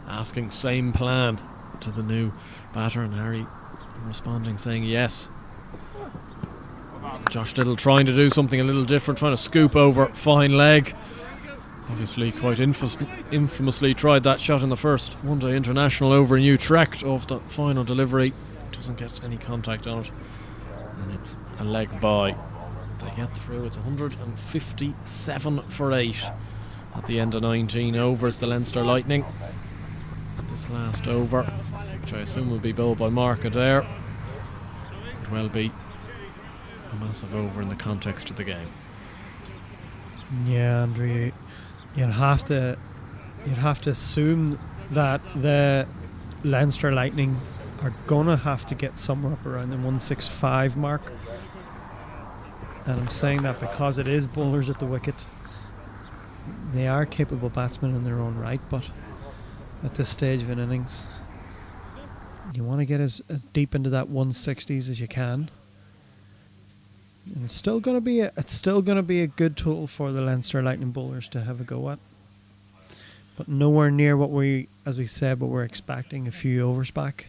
asking same plan to the new batter, and Harry responding saying yes. Josh Little trying to do something a little different, trying to scoop over fine leg. Obviously quite infamously tried that shot in the first one-day international over in Utrecht off the final delivery. Doesn't get any contact on it, and it's a leg by. They get through. It's 157 for 8 at the end of 19 overs. The Leinster Lightning, and this last over, which I assume will be bowled by Mark Adair, could well be a massive over in the context of the game. Yeah, Andrew, you'd have to assume that the Leinster Lightning are gonna have to get somewhere up around the 165 mark, and I'm saying that because it is bowlers at the wicket. They are capable batsmen in their own right, but at this stage of an innings, you want to get as deep into that 160s as you can. And it's still going to be a good tool for the Leinster Lightning bowlers to have a go at, but nowhere near what we're expecting a few overs back.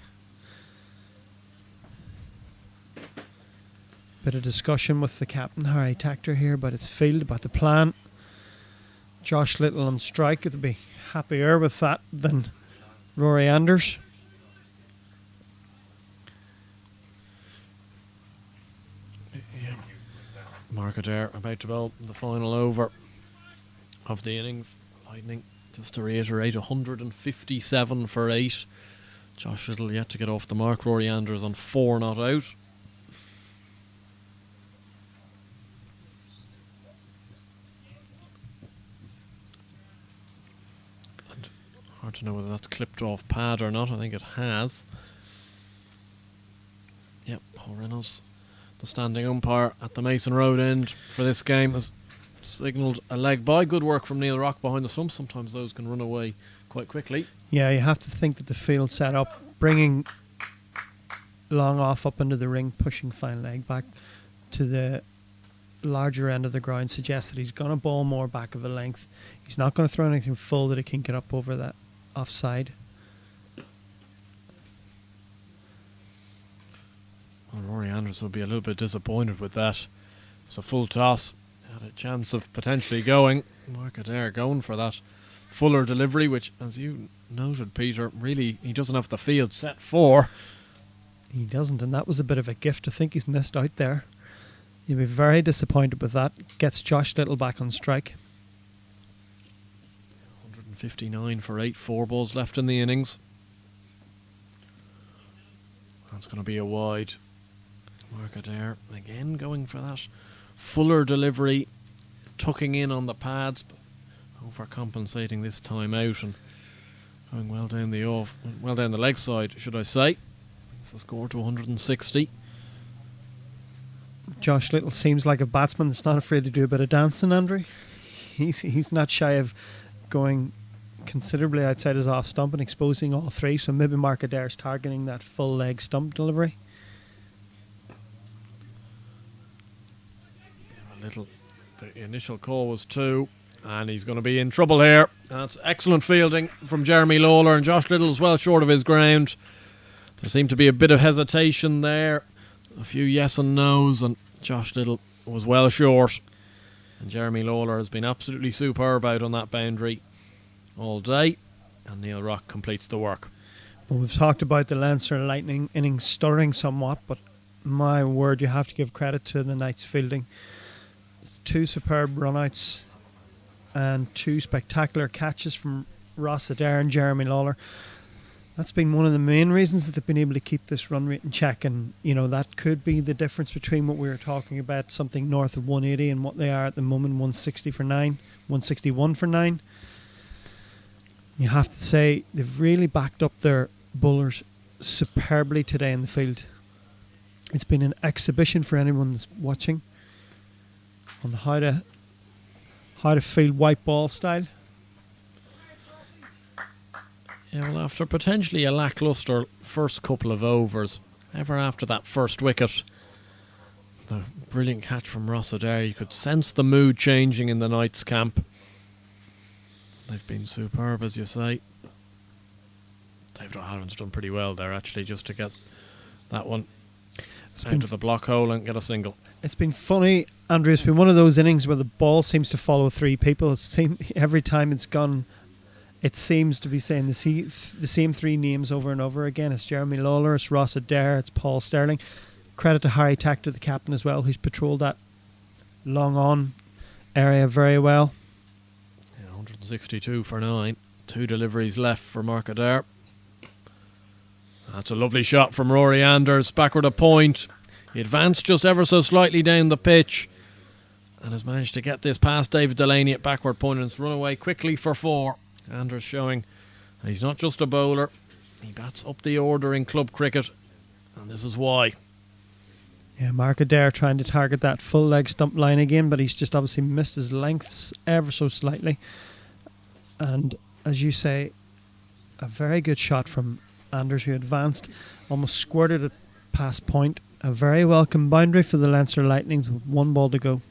Bit of discussion with the captain Harry Tector here about his field, about the plan. Josh Little on strike, would be happier with that than Rory Anders. Mark Adair about to bowl the final over of the innings. Lightning, just to reiterate, 157 for 8. Josh Little yet to get off the mark. Rory Anders on 4 not out. And hard to know whether that's clipped off pad or not. I think it has. Yep, Paul Reynolds, the standing umpire at the Mason Road end for this game, has signalled a leg by. Good work from Neil Rock behind the stump. Sometimes those can run away quite quickly. Yeah, you have to think that the field set up, bringing long off up into the ring, pushing fine leg back to the larger end of the ground suggests that he's going to bowl more back of a length. He's not going to throw anything full that he can get up over that offside. Well, Rory Anders will be a little bit disappointed with that. It's a full toss. Had a chance of potentially going. Mark Adair going for that fuller delivery, which, as you noted, Peter, really he doesn't have the field set for. He doesn't, and that was a bit of a gift. I think he's missed out there. You'll be very disappointed with that. Gets Josh Little back on strike. 159 for 8, 4 balls left in the innings. That's going to be a wide. Mark Adair again going for that fuller delivery, tucking in on the pads, but overcompensating this time out and going well down the leg side, should I say. It's a score to 160. Josh Little seems like a batsman that's not afraid to do a bit of dancing, Andrew. He's not shy of going considerably outside his off stump and exposing all three, so maybe Mark Adair's targeting that full leg stump delivery. The initial call was 2, and he's going to be in trouble here. That's excellent fielding from Jeremy Lawler, and Josh Little's well short of his ground. There seemed to be a bit of hesitation there, a few yes and no's, and Josh Little was well short. And Jeremy Lawler has been absolutely superb out on that boundary all day, and Neil Rock completes the work. Well, we've talked about the Leinster Lightning innings stirring somewhat, but my word, you have to give credit to the night's fielding. It's 2 superb runouts and 2 spectacular catches from Ross Adair and Jeremy Lawler. That's been one of the main reasons that they've been able to keep this run rate in check, and that could be the difference between what we were talking about, something north of 180, and what they are at the moment, 160 for 9, 161 for 9. You have to say they've really backed up their bowlers superbly today in the field. It's been an exhibition for anyone that's watching on how to field white ball style. Yeah, well, after potentially a lacklustre first couple of overs, ever after that first wicket, the brilliant catch from Ross Adair, you could sense the mood changing in the Knights camp. They've been superb, as you say. David O'Halloran's done pretty well there, actually, just to get that one out of the block hole and get a single. It's been funny, Andrew. It's been one of those innings where the ball seems to follow three people. Every time it's gone, it seems to be saying the same three names over and over again. It's Jeremy Lawler, it's Ross Adair, it's Paul Sterling. Credit to Harry Tactor, the captain as well, who's patrolled that long on area very well. 162 for 9. 2 deliveries left for Mark Adair. That's a lovely shot from Rory Anders. Backward a point. He advanced just ever so slightly down the pitch and has managed to get this past David Delaney at backward point, and it's run away quickly for 4. Anders showing he's not just a bowler. He bats up the order in club cricket, and this is why. Yeah, Mark Adair trying to target that full leg stump line again, but he's just obviously missed his lengths ever so slightly. And as you say, a very good shot from Anders, who advanced, almost squirted it past point. A very welcome boundary for the Leinster Lightnings with 1 ball to go.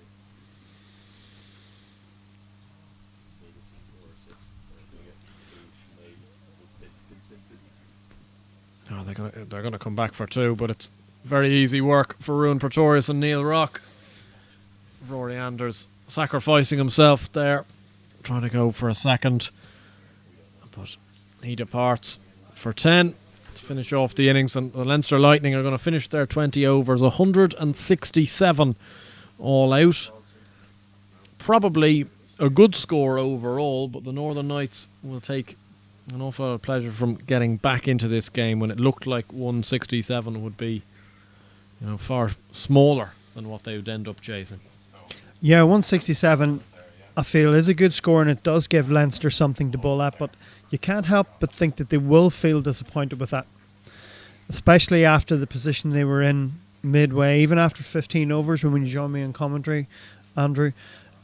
Oh, they're going to come back for 2, but it's very easy work for Ruan Pretorius and Neil Rock. Rory Anders sacrificing himself there, trying to go for a second, but he departs for 10 to finish off the innings, and the Leinster Lightning are going to finish their 20 overs 167 all out. Probably a good score overall, but the Northern Knights will take an awful lot of pleasure from getting back into this game when it looked like 167 would be, far smaller than what they would end up chasing. Yeah, 167 I feel is a good score, and it does give Leinster something to bowl at, but you can't help but think that they will feel disappointed with that, especially after the position they were in midway, even after 15 overs when you joined me in commentary, Andrew.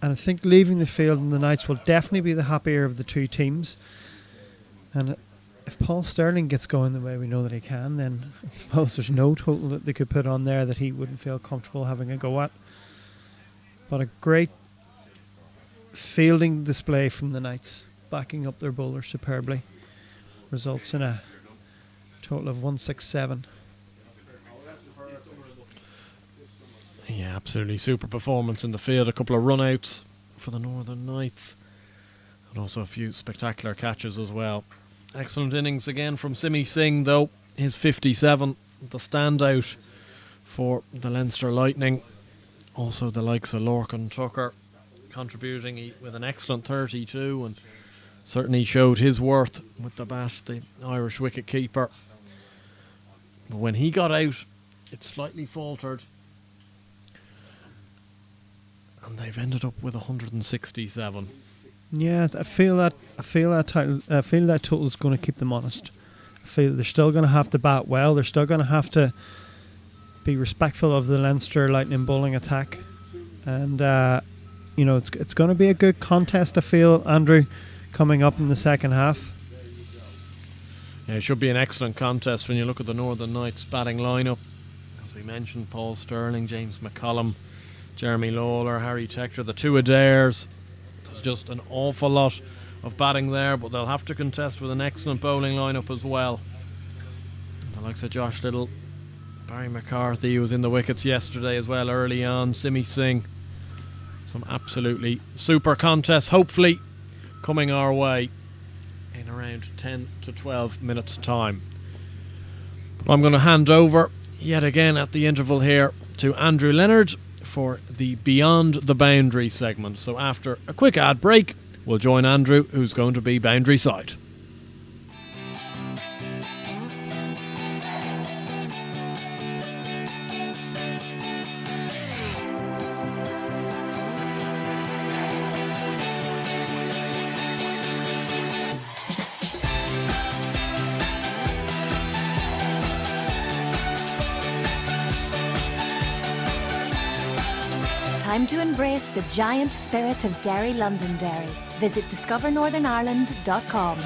And I think leaving the field and the Knights will definitely be the happier of the two teams. And if Paul Sterling gets going the way we know that he can, then I suppose there's no total that they could put on there that he wouldn't feel comfortable having a go at. But a great fielding display from the Knights, backing up their bowlers superbly, results in a total of 167. Yeah, absolutely super performance in the field. A couple of run-outs for the Northern Knights, and also a few spectacular catches as well. Excellent innings again from Simi Singh, though. His 57, the standout for the Leinster Lightning. Also the likes of Lorcan Tucker contributing with an excellent 32, and certainly showed his worth with the bat, the Irish wicket keeper. But when he got out, it slightly faltered, and they've ended up with 167. Yeah, I feel that total is going to keep them honest. I feel they're still going to have to bat well. They're still going to have to be respectful of the Leinster Lightning bowling attack, and it's going to be a good contest. I feel, Andrew, coming up in the second half. Yeah, it should be an excellent contest when you look at the Northern Knights batting lineup. As we mentioned, Paul Sterling, James McCollum, Jeremy Lawler, Harry Tector, the two Adairs. There's just an awful lot of batting there, but they'll have to contest with an excellent bowling lineup as well. The likes of Josh Little, Barry McCarthy, who was in the wickets yesterday as well early on, Simi Singh. Some absolutely super contests, hopefully coming our way in around 10 to 12 minutes time. But I'm going to hand over yet again at the interval here to Andrew Leonard for the Beyond the Boundary segment. So after a quick ad break, we'll join Andrew, who's going to be boundary side. Time to embrace the giant spirit of Derry Londonderry. Visit discovernorthernireland.com.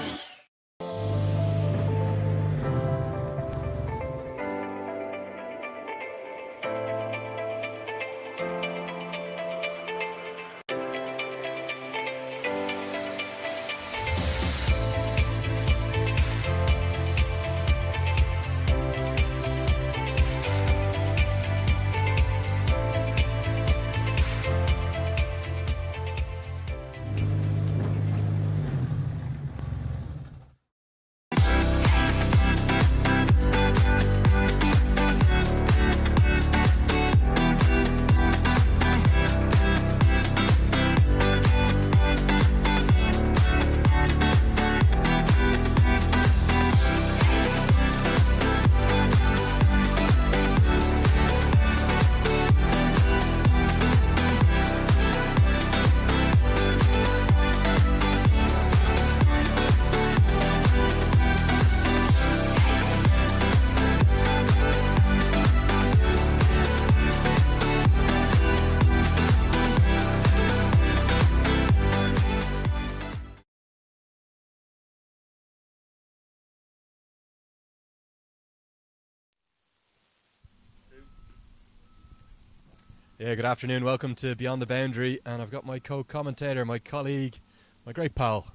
Yeah, good afternoon. Welcome to Beyond the Boundary. And I've got my co-commentator, my colleague, my great pal,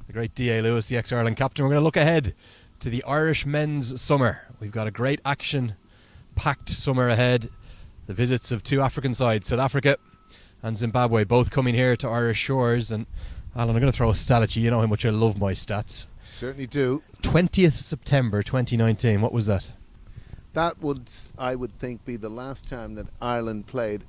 the great D.A. Lewis, the ex-Ireland captain. We're going to look ahead to the Irish men's summer. We've got a great action-packed summer ahead. The visits of two African sides, South Africa and Zimbabwe, both coming here to Irish shores. And Alan, I'm going to throw a stat at you. You know how much I love my stats. Certainly do. 20th September 2019. What was that? That would, I would think, be the last time that Ireland played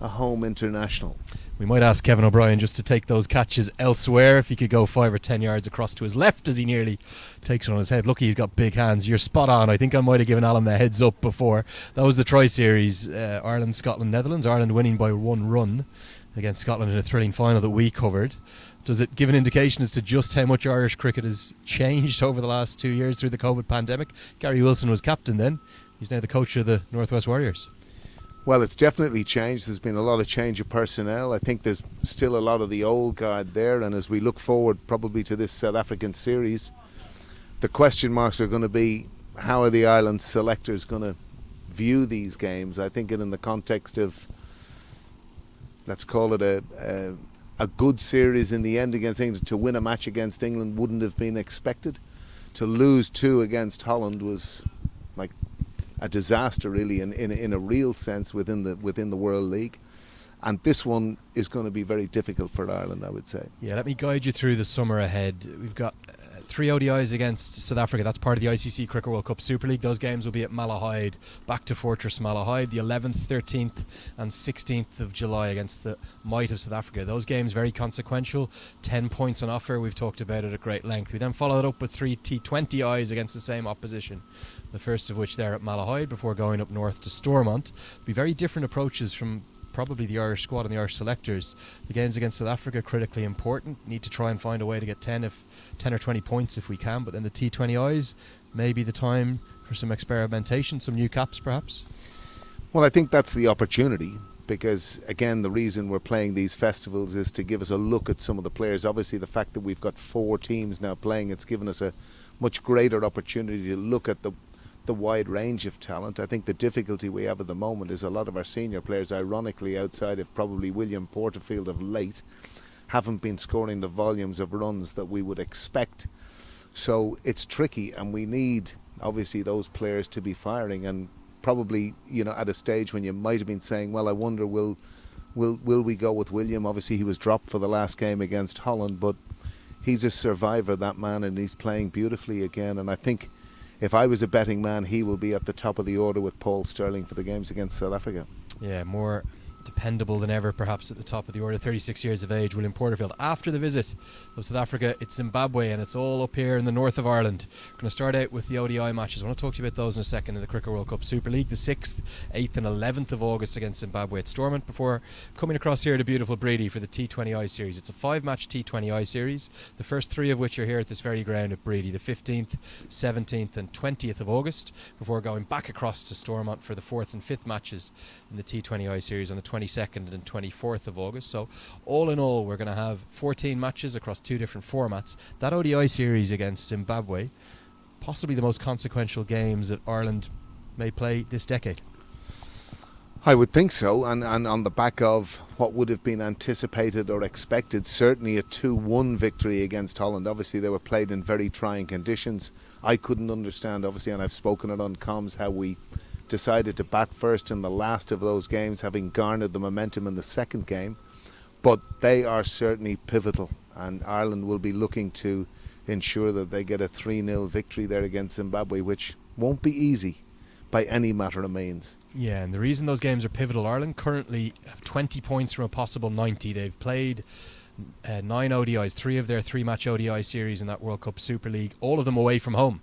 a home international. We might ask Kevin O'Brien just to take those catches elsewhere, if he could go 5 or 10 yards across to his left as he nearly takes it on his head. Lucky he's got big hands. You're spot on. I think I might have given Alan the heads up before. That was the Tri-Series, Ireland, Scotland, Netherlands. Ireland winning by 1 run against Scotland in a thrilling final that we covered. Does it give an indication as to just how much Irish cricket has changed over the last 2 years through the COVID pandemic? Gary Wilson was captain then. He's now the coach of the Northwest Warriors. Well, it's definitely changed. There's been a lot of change of personnel. I think there's still a lot of the old guard there, and as we look forward probably to this South African series, the question marks are going to be, how are the Ireland selectors going to view these games? I think in the context of, let's call it a good series in the end against England. To win a match against England wouldn't have been expected. To lose 2 against Holland was like a disaster, really, in a real sense within the World League. And this one is going to be very difficult for Ireland, I would say. Yeah, let me guide you through the summer ahead. We've got 3 ODIs against South Africa. That's part of the ICC Cricket World Cup Super League. Those games will be at Malahide, back to Fortress Malahide, the 11th, 13th and 16th of July against the might of South Africa. Those games very consequential, 10 points on offer. We've talked about it at great length. We then followed up with 3 T20Is against the same opposition, the first of which there at Malahide before going up north to Stormont. It'll be very different approaches from probably the Irish squad and the Irish selectors. The games against South Africa critically important. Need to try and find a way to get 10 or 20 points if we can. But then the T20Is, maybe the time for some experimentation, some new caps perhaps. Well, I think that's the opportunity, because again, the reason we're playing these festivals is to give us a look at some of the players. Obviously, the fact that we've got 4 teams now playing, it's given us a much greater opportunity to look at the wide range of talent. I think the difficulty we have at the moment is a lot of our senior players, ironically, outside of probably William Porterfield of late, haven't been scoring the volumes of runs that we would expect. So it's tricky, and we need obviously those players to be firing, and probably, you know, at a stage when you might have been saying, well, I wonder will we go with William? Obviously he was dropped for the last game against Holland, but he's a survivor, that man, and he's playing beautifully again. And I think if I was a betting man, he will be at the top of the order with Paul Sterling for the games against South Africa. Yeah, more dependable than ever perhaps at the top of the order. 36 years of age, William Porterfield. After the visit of South Africa, it's Zimbabwe, and it's all up here in the north of Ireland. We're going to start out with the ODI matches. I want to talk to you about those in a second. In the Cricket World Cup Super League, the 6th, 8th and 11th of August against Zimbabwe at Stormont, before coming across here to beautiful Breedy for the T20I series. It's a 5-match T20I series, the first 3 of which are here at this very ground at Breedy, the 15th, 17th and 20th of August, before going back across to Stormont for the 4th and 5th matches in the T20I series on the 22nd and 24th of August. So all in all, we're going to have 14 matches across 2 different formats. That ODI series against Zimbabwe, possibly the most consequential games that Ireland may play this decade. I would think so, and on the back of what would have been anticipated or expected, certainly a 2-1 victory against Holland. Obviously they were played in very trying conditions. I couldn't understand, obviously, and I've spoken it on comms, how we decided to bat first in the last of those games, having garnered the momentum in the second game. But they are certainly pivotal, and Ireland will be looking to ensure that they get a 3-0 victory there against Zimbabwe, which won't be easy by any matter of means. Yeah, and the reason those games are pivotal, Ireland currently have 20 points from a possible 90. They've played 9 ODIs, 3 of their 3-match ODI series in that World Cup Super League, all of them away from home.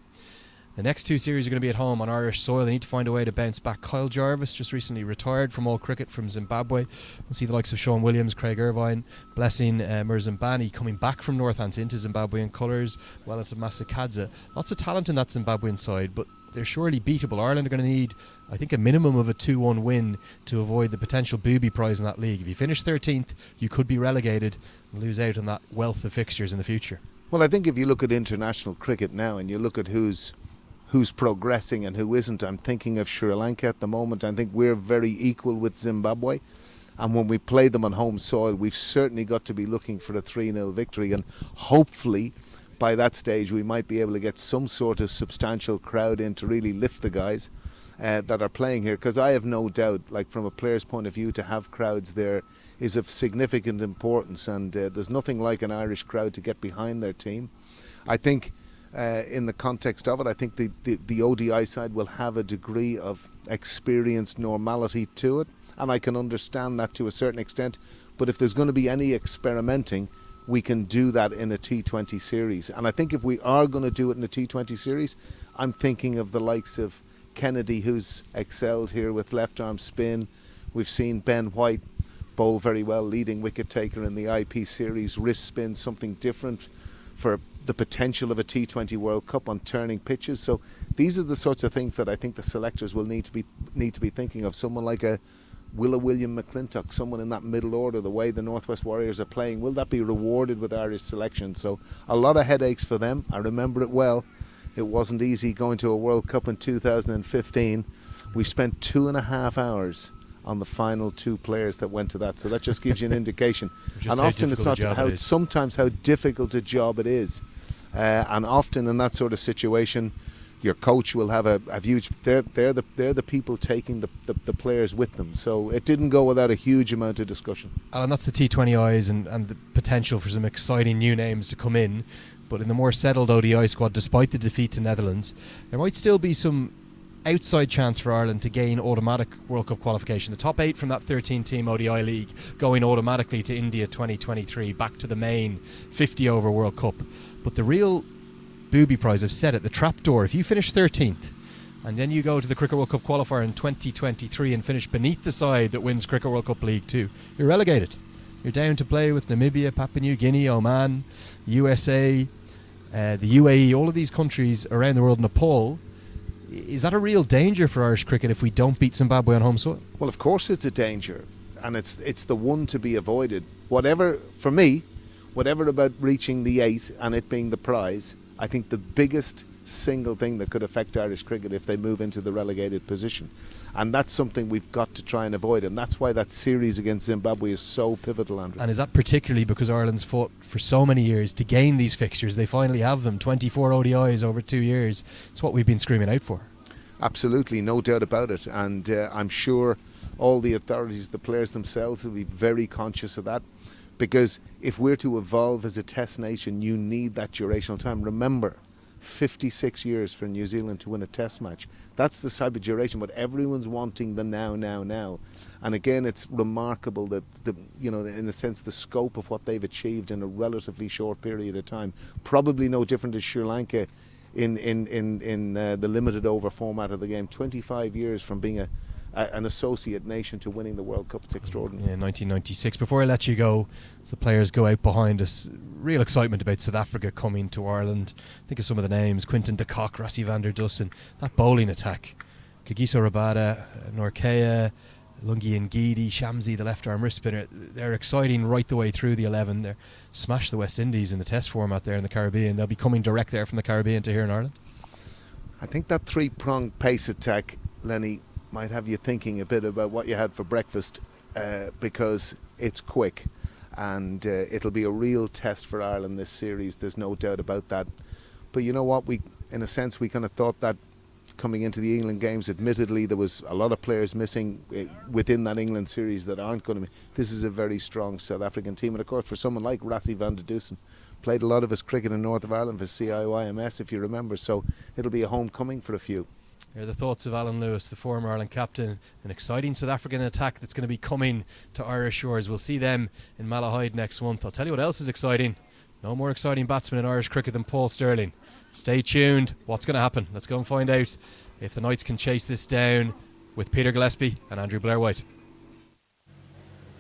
The next 2 series are going to be at home on Irish soil. They need to find a way to bounce back. Kyle Jarvis just recently retired from all cricket from Zimbabwe. We'll see the likes of Sean Williams, Craig Irvine, Blessing Murzambani coming back from Northampton into Zimbabwean colours. Wellington Masakadze. Lots of talent in that Zimbabwean side, but they're surely beatable. Ireland are going to need, I think, a minimum of a 2-1 win to avoid the potential booby prize in that league. If you finish 13th, you could be relegated and lose out on that wealth of fixtures in the future. Well, I think if you look at international cricket now and you look at who's progressing and who isn't, I'm thinking of Sri Lanka at the moment. I think we're very equal with Zimbabwe. And when we play them on home soil, we've certainly got to be looking for a 3-0 victory. And hopefully, by that stage, we might be able to get some sort of substantial crowd in to really lift the guys that are playing here. Because I have no doubt, like from a player's point of view, to have crowds there is of significant importance. And there's nothing like an Irish crowd to get behind their team. I think in the context of it, I think the ODI side will have a degree of experienced normality to it. And I can understand that to a certain extent. But if there's going to be any experimenting, we can do that in a T20 series. And I think if we are going to do it in a T20 series, I'm thinking of the likes of Kennedy, who's excelled here with left arm spin. We've seen Ben White bowl very well, leading wicket taker in the IP series. Wrist spin, something different for the potential of a T20 World Cup on turning pitches. So these are the sorts of things that I think the selectors will need to be thinking of. Someone like a William McClintock, someone in that middle order, the way the Northwest Warriors are playing, will that be rewarded with Irish selection? So a lot of headaches for them. I remember it well. It wasn't easy going to a World Cup in 2015. We spent 2.5 hours on the final 2 players that went to that. So that just gives you an indication. And often it's not sometimes how difficult a job it is. And often in that sort of situation, your coach will have a huge. They're the people taking the players with them. So it didn't go without a huge amount of discussion. Alan, that's the T20 eyes and the potential for some exciting new names to come in. But in the more settled ODI squad, despite the defeat to Netherlands, there might still be some outside chance for Ireland to gain automatic World Cup qualification. The top 8 from that 13-team ODI league going automatically to India 2023, back to the main 50-over World Cup. But the real booby prize, I've said it, the trapdoor, if you finish 13th and then you go to the Cricket World Cup qualifier in 2023 and finish beneath the side that wins Cricket World Cup League 2, you're relegated. You're down to play with Namibia, Papua New Guinea, Oman, USA, the UAE, all of these countries around the world, Nepal. Is that a real danger for Irish cricket if we don't beat Zimbabwe on home soil? Well, of course it's a danger, and it's the one to be avoided. Whatever about reaching the 8 and it being the prize, I think the biggest single thing that could affect Irish cricket if they move into the relegated position. And that's something we've got to try and avoid, and that's why that series against Zimbabwe is so pivotal, Andrew. And is that particularly because Ireland's fought for so many years to gain these fixtures? They finally have them, 24 ODIs over 2 years. It's what we've been screaming out for. Absolutely, no doubt about it. And I'm sure all the authorities, the players themselves, will be very conscious of that. Because if we're to evolve as a test nation, you need that durational time. Remember, 56 years for New Zealand to win a test match. That's the type of duration, but everyone's wanting the now. And again, it's remarkable that, in a sense, the scope of what they've achieved in a relatively short period of time. Probably no different to Sri Lanka in the limited over format of the game. 25 years from being an associate nation to winning the World Cup. It's extraordinary. Yeah, 1996. Before I let you go, as the players go out behind us, real excitement about South Africa coming to Ireland. Think of some of the names: Quinton de Kock, Rassie van der Dussen. That bowling attack: Kagiso Rabada, Norkea, Lungi Ngidi, Shamsi, the left arm wrist spinner. They're exciting right the way through the 11. They're smashed the West Indies in the test format there in the Caribbean. They'll be coming direct there from the Caribbean to here in Ireland. I think that 3-pronged pace attack, Lenny, might have you thinking a bit about what you had for breakfast, because it's quick and it'll be a real test for Ireland this series. There's no doubt about that. But you know what, in a sense we kind of thought that coming into the England games. Admittedly, there was a lot of players missing within that England series that aren't going to be. This is a very strong South African team, and of course for someone like Rassie van der Dussen, played a lot of his cricket in North of Ireland for CIYMS, if you remember, so it'll be a homecoming for a few. Here are the thoughts of Alan Lewis, the former Ireland captain. An exciting South African attack that's going to be coming to Irish shores. We'll see them in Malahide next month. I'll tell you what else is exciting. No more exciting batsman in Irish cricket than Paul Stirling. Stay tuned. What's going to happen? Let's go and find out if the Knights can chase this down with Peter Gillespie and Andrew Blair-White.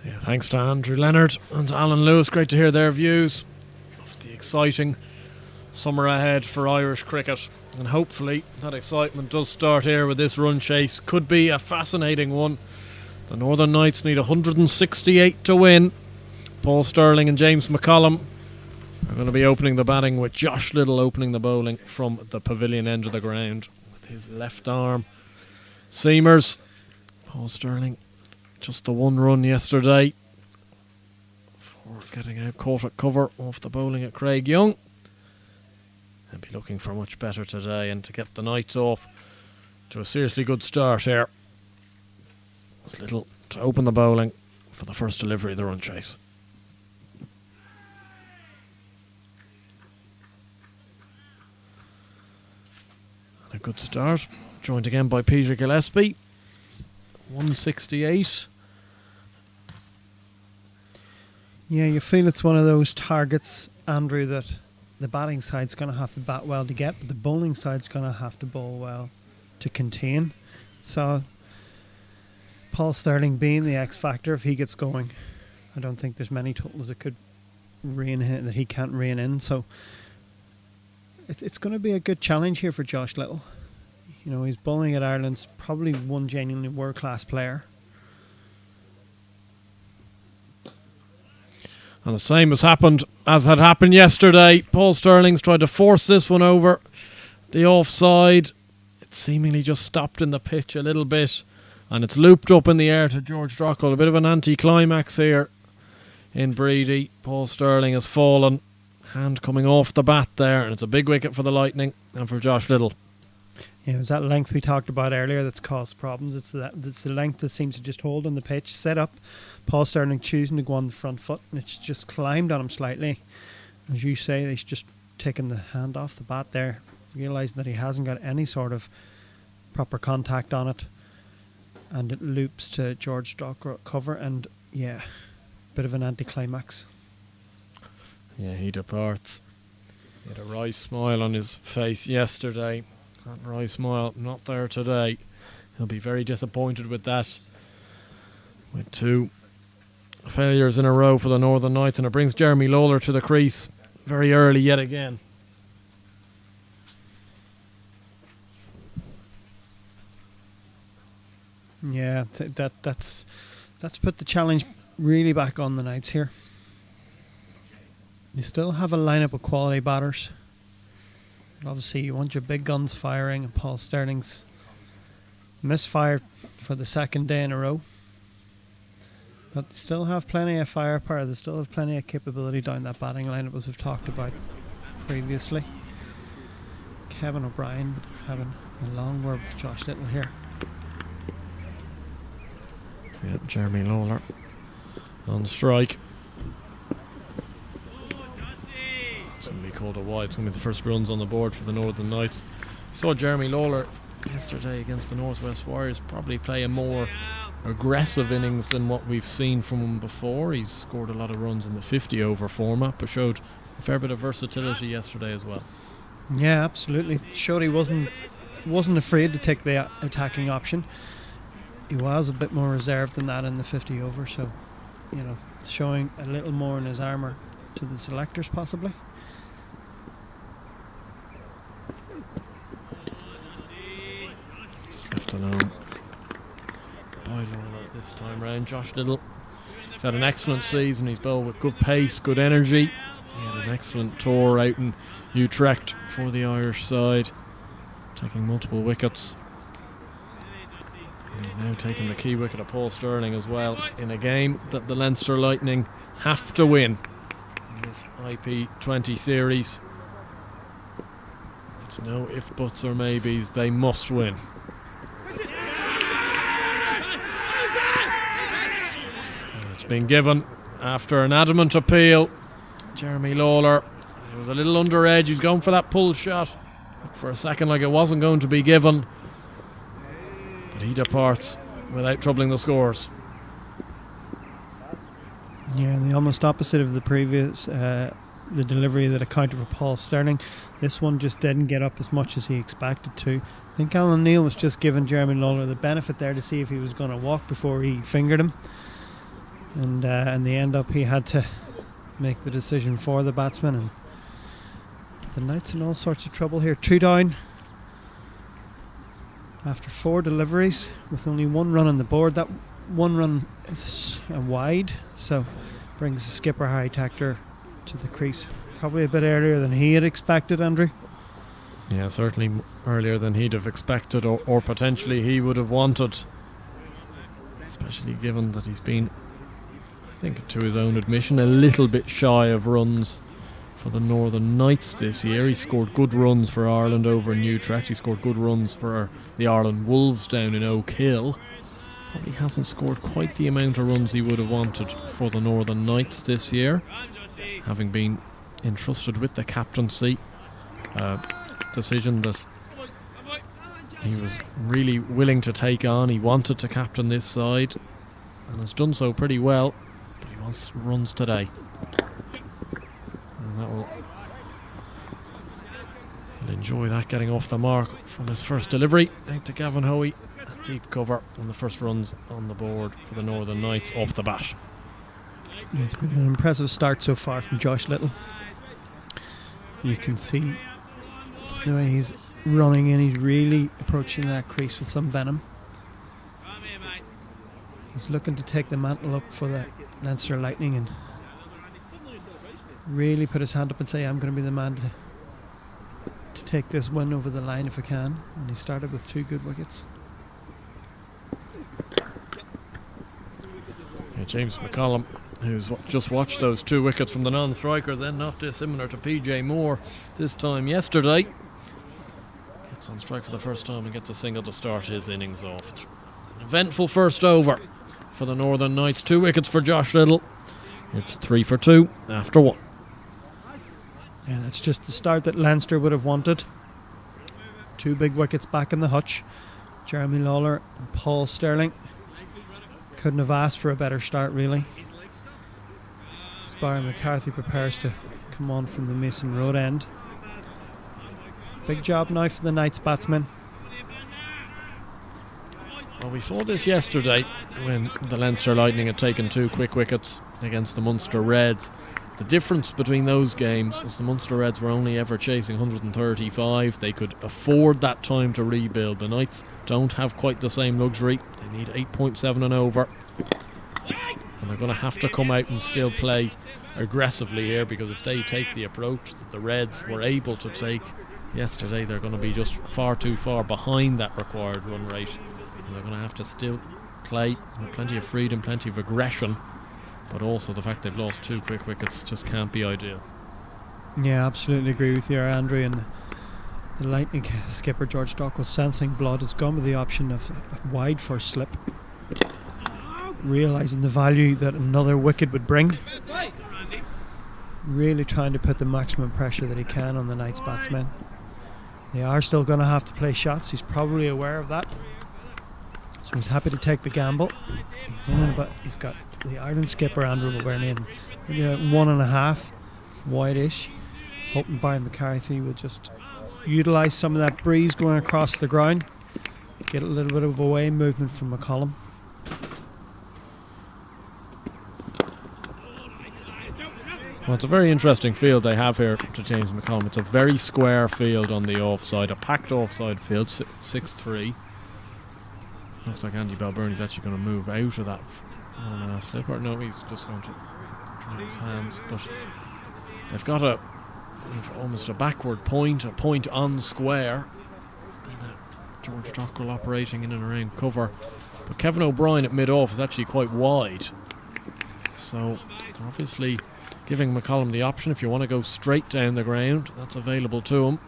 Yeah, thanks to Andrew Leonard and to Alan Lewis. Great to hear their views of the exciting summer ahead for Irish cricket. And hopefully that excitement does start here with this run chase. Could be a fascinating one. The Northern Knights need 168 to win. Paul Stirling and James McCollum are going to be opening the batting, with Josh Little opening the bowling from the pavilion end of the ground with his left arm. Seamers. Paul Stirling Just the one run yesterday for getting out caught at cover off the bowling at Craig Young. He'll be looking for much better today and to get the Knights off to a seriously good start here. It's Little to open the bowling for the first delivery of the run chase. And a good start, joined again by Peter Gillespie. 168. Yeah, you feel it's one of those targets, Andrew, that the batting side's going to have to bat well to get, but the bowling side's going to have to bowl well to contain. So Paul Sterling being the X factor, if he gets going, I don't think there's many totals that could rein him, that he can't rein in. So it's going to be a good challenge here for Josh Little. You know, he's bowling at Ireland's probably one genuinely world-class player. And the same has happened as had happened yesterday. Paul Sterling's tried to force this one over the offside. It seemingly just stopped in the pitch a little bit, and it's looped up in the air to George Dockrell. A bit of an anti-climax here in Breedy. Paul Sterling has fallen. Hand coming off the bat there, and it's a big wicket for the Lightning and for Josh Little. Yeah, it was that length we talked about earlier that's caused problems. It's the length that seems to just hold on the pitch. Set up, Paul Sterling choosing to go on the front foot, and it's just climbed on him slightly. As you say, he's just taken the hand off the bat there, realising that he hasn't got any sort of proper contact on it. And it loops to George Dockrell cover, and yeah, bit of an anticlimax. Yeah, he departs. He had a wry smile on his face yesterday. That wry smile not there today. He'll be very disappointed with that. With two failures in a row for the Northern Knights, and it brings Jeremy Lawler to the crease very early yet again. Yeah, that's put the challenge really back on the Knights here. You still have a lineup of quality batters. Obviously, you want your big guns firing, and Paul Sterling's misfired for the second day in a row. But they still have plenty of firepower. They still have plenty of capability down that batting lineup, as we've talked about previously. Kevin O'Brien having a long word with Josh Little here. Yeah, Jeremy Lawler on strike. It's going to be called a wide. It's going to be the first runs on the board for the Northern Knights. We saw Jeremy Lawler yesterday against the Northwest Warriors probably play a more aggressive innings than what we've seen from him before. He's scored a lot of runs in the 50 over format, but showed a fair bit of versatility yesterday as well. Yeah, absolutely. Showed he wasn't afraid to take the attacking option. He was a bit more reserved than that in the 50 over, so you know, it's showing a little more in his armour to the selectors possibly. Just left alone by Lawler this time round. Josh Little, he's had an excellent season. He's bowled with good pace, good energy. He had an excellent tour out in Utrecht for the Irish side, taking multiple wickets. And he's now taken the key wicket of Paul Sterling as well in a game that the Leinster Lightning have to win in this IP20 series. It's no if, buts or maybes. They must win. And it's been given after an adamant appeal. Jeremy Lawler, it was a little under edge. He's going for that pull shot. Looked for a second like it wasn't going to be given, but he departs without troubling the scores. Yeah, the almost opposite of the previous, the delivery that accounted for Paul Sterling. This one just didn't get up as much as he expected to. I think Alan Neil was just giving Jeremy Lawler the benefit there to see if he was going to walk before he fingered him. And in the end up, he had to make the decision for the batsman. And the Knights in all sorts of trouble here. 2 down after 4 deliveries with only 1 run on the board. That 1 run is a wide, so brings the skipper Harry Tactor to the crease probably a bit earlier than he had expected, Andrew. Yeah, certainly earlier than he'd have expected or potentially he would have wanted. especially given that he's been, I think to his own admission, a little bit shy of runs for the Northern Knights this year. He scored good runs for Ireland over in Utrecht. He scored good runs for the Ireland Wolves down in Oak Hill. Probably hasn't scored quite the amount of runs he would have wanted for the Northern Knights this year, having been entrusted with the captaincy. Decision that he was really willing to take on. He wanted to captain this side and has done so pretty well, but he wants runs today. And he'll enjoy that, getting off the mark from his first delivery out to Gavin Hoey at deep cover, and the first runs on the board for the Northern Knights off the bat. It's been an impressive start so far from Josh Little. You can see the way he's running in, he's really approaching that crease with some venom. He's looking to take the mantle up for the Leinster Lightning and really put his hand up and say, I'm going to be the man to take this one over the line if I can. And he started with 2 good wickets. Yeah, James McCollum, who's just watched those 2 wickets from the non-strikers, then not dissimilar to PJ Moore this time yesterday. Gets on strike for the first time and gets a single to start his innings off. An eventful first over for the Northern Knights. 2 wickets for Josh Little. It's 3 for 2 after 1. Yeah, that's just the start that Leinster would have wanted. 2 big wickets back in the hutch. Jeremy Lawler and Paul Sterling. Couldn't have asked for a better start, really. As Barry McCarthy prepares to come on from the Mason Road end. Big job now for the Knights batsmen. Well, we saw this yesterday when the Leinster Lightning had taken 2 quick wickets against the Munster Reds. The difference between those games was the Munster Reds were only ever chasing 135. They could afford that time to rebuild. The Knights don't have quite the same luxury. They need 8.7 and over. And they're going to have to come out and still play aggressively here, because if they take the approach that the Reds were able to take yesterday, they're going to be just far too far behind that required run rate. And they're going to have to still play with plenty of freedom, plenty of aggression. But also the fact they've lost 2 quick wickets just can't be ideal. Yeah, absolutely agree with you, Andrew. And the Lightning skipper George Dockrell, sensing blood, has gone with the option of a wide first slip, realising the value that another wicket would bring. Really trying to put the maximum pressure that he can on the Knights batsmen. They are still going to have to play shots. He's probably aware of that. So he's happy to take the gamble. He's in about, he's got the Ireland skipper Andrew McBurney in 1.5 wide-ish. Hoping Barry McCarthy will just utilise some of that breeze going across the ground. Get a little bit of away movement from McCollum. Well, it's a very interesting field they have here to James McCollum. It's a very square field on the offside, a packed offside field, 6-3. Looks like Andy Balburney's actually going to move out of that slipper. No, he's just going to try his hands. But they've got almost a backward point, a point on square. George Dockrell operating in and around cover. But Kevin O'Brien at mid-off is actually quite wide. So they're obviously giving McCollum the option. If you want to go straight down the ground, that's available to him.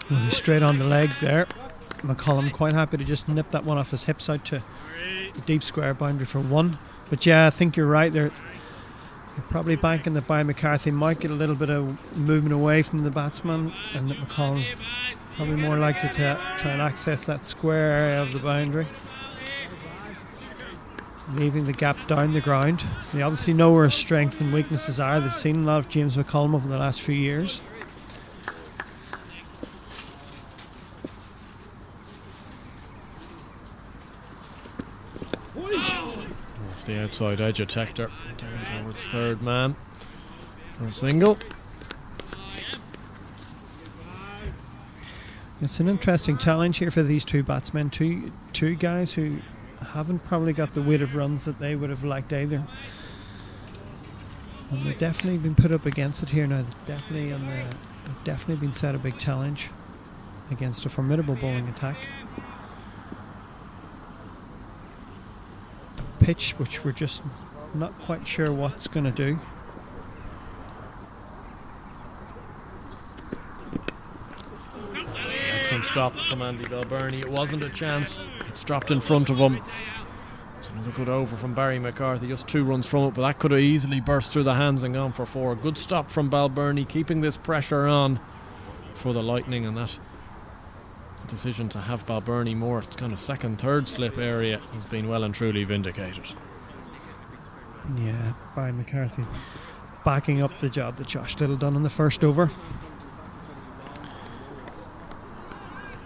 Well, he's straight on the leg there. McCollum quite happy to just nip that one off his hips out to the deep square boundary for 1. But yeah, I think you're right. They're probably banking that Barry McCarthy might get a little bit of movement away from the batsman, and that McCollum's probably more likely to try and access that square area of the boundary, leaving the gap down the ground. They obviously know where his strengths and weaknesses are. They've seen a lot of James McCollum over the last few years. Off the outside edge of Tector, down towards third man for a single. It's an interesting challenge here for these 2 batsmen, two guys who haven't probably got the weight of runs that they would have liked either. And they've definitely been put up against it here now. They're definitely on They've definitely been set a big challenge against a formidable bowling attack. A pitch which we're just not quite sure what's going to do. It's an excellent stop from Andy Balbirnie. It wasn't a chance. It's dropped in front of him. It was a good over from Barry McCarthy, just 2 runs from it, but that could have easily burst through the hands and gone for 4. Good stop from Balbirnie, keeping this pressure on for the Lightning, and that decision to have Balbirnie more, it's kind of second, third slip area, has been well and truly vindicated. Yeah, Barry McCarthy backing up the job that Josh Little done in the first over.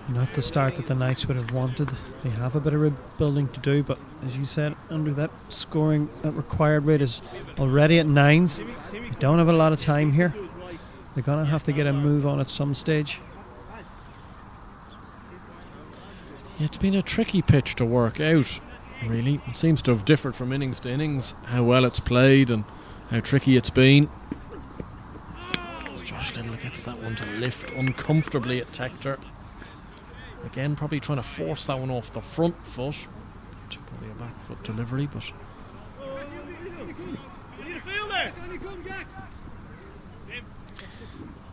Not the start that the Knights would have wanted. They have a bit of rebuilding to do, but as you said, under that scoring, that required rate is already at 9s. They don't have a lot of time here. They're going to have to get a move on at some stage. Yeah, it's been a tricky pitch to work out, really. It seems to have differed from innings to innings, how well it's played and how tricky it's been. As Josh Little gets that one to lift uncomfortably at Tector. Again, probably trying to force that one off the front foot. Probably a back foot delivery, but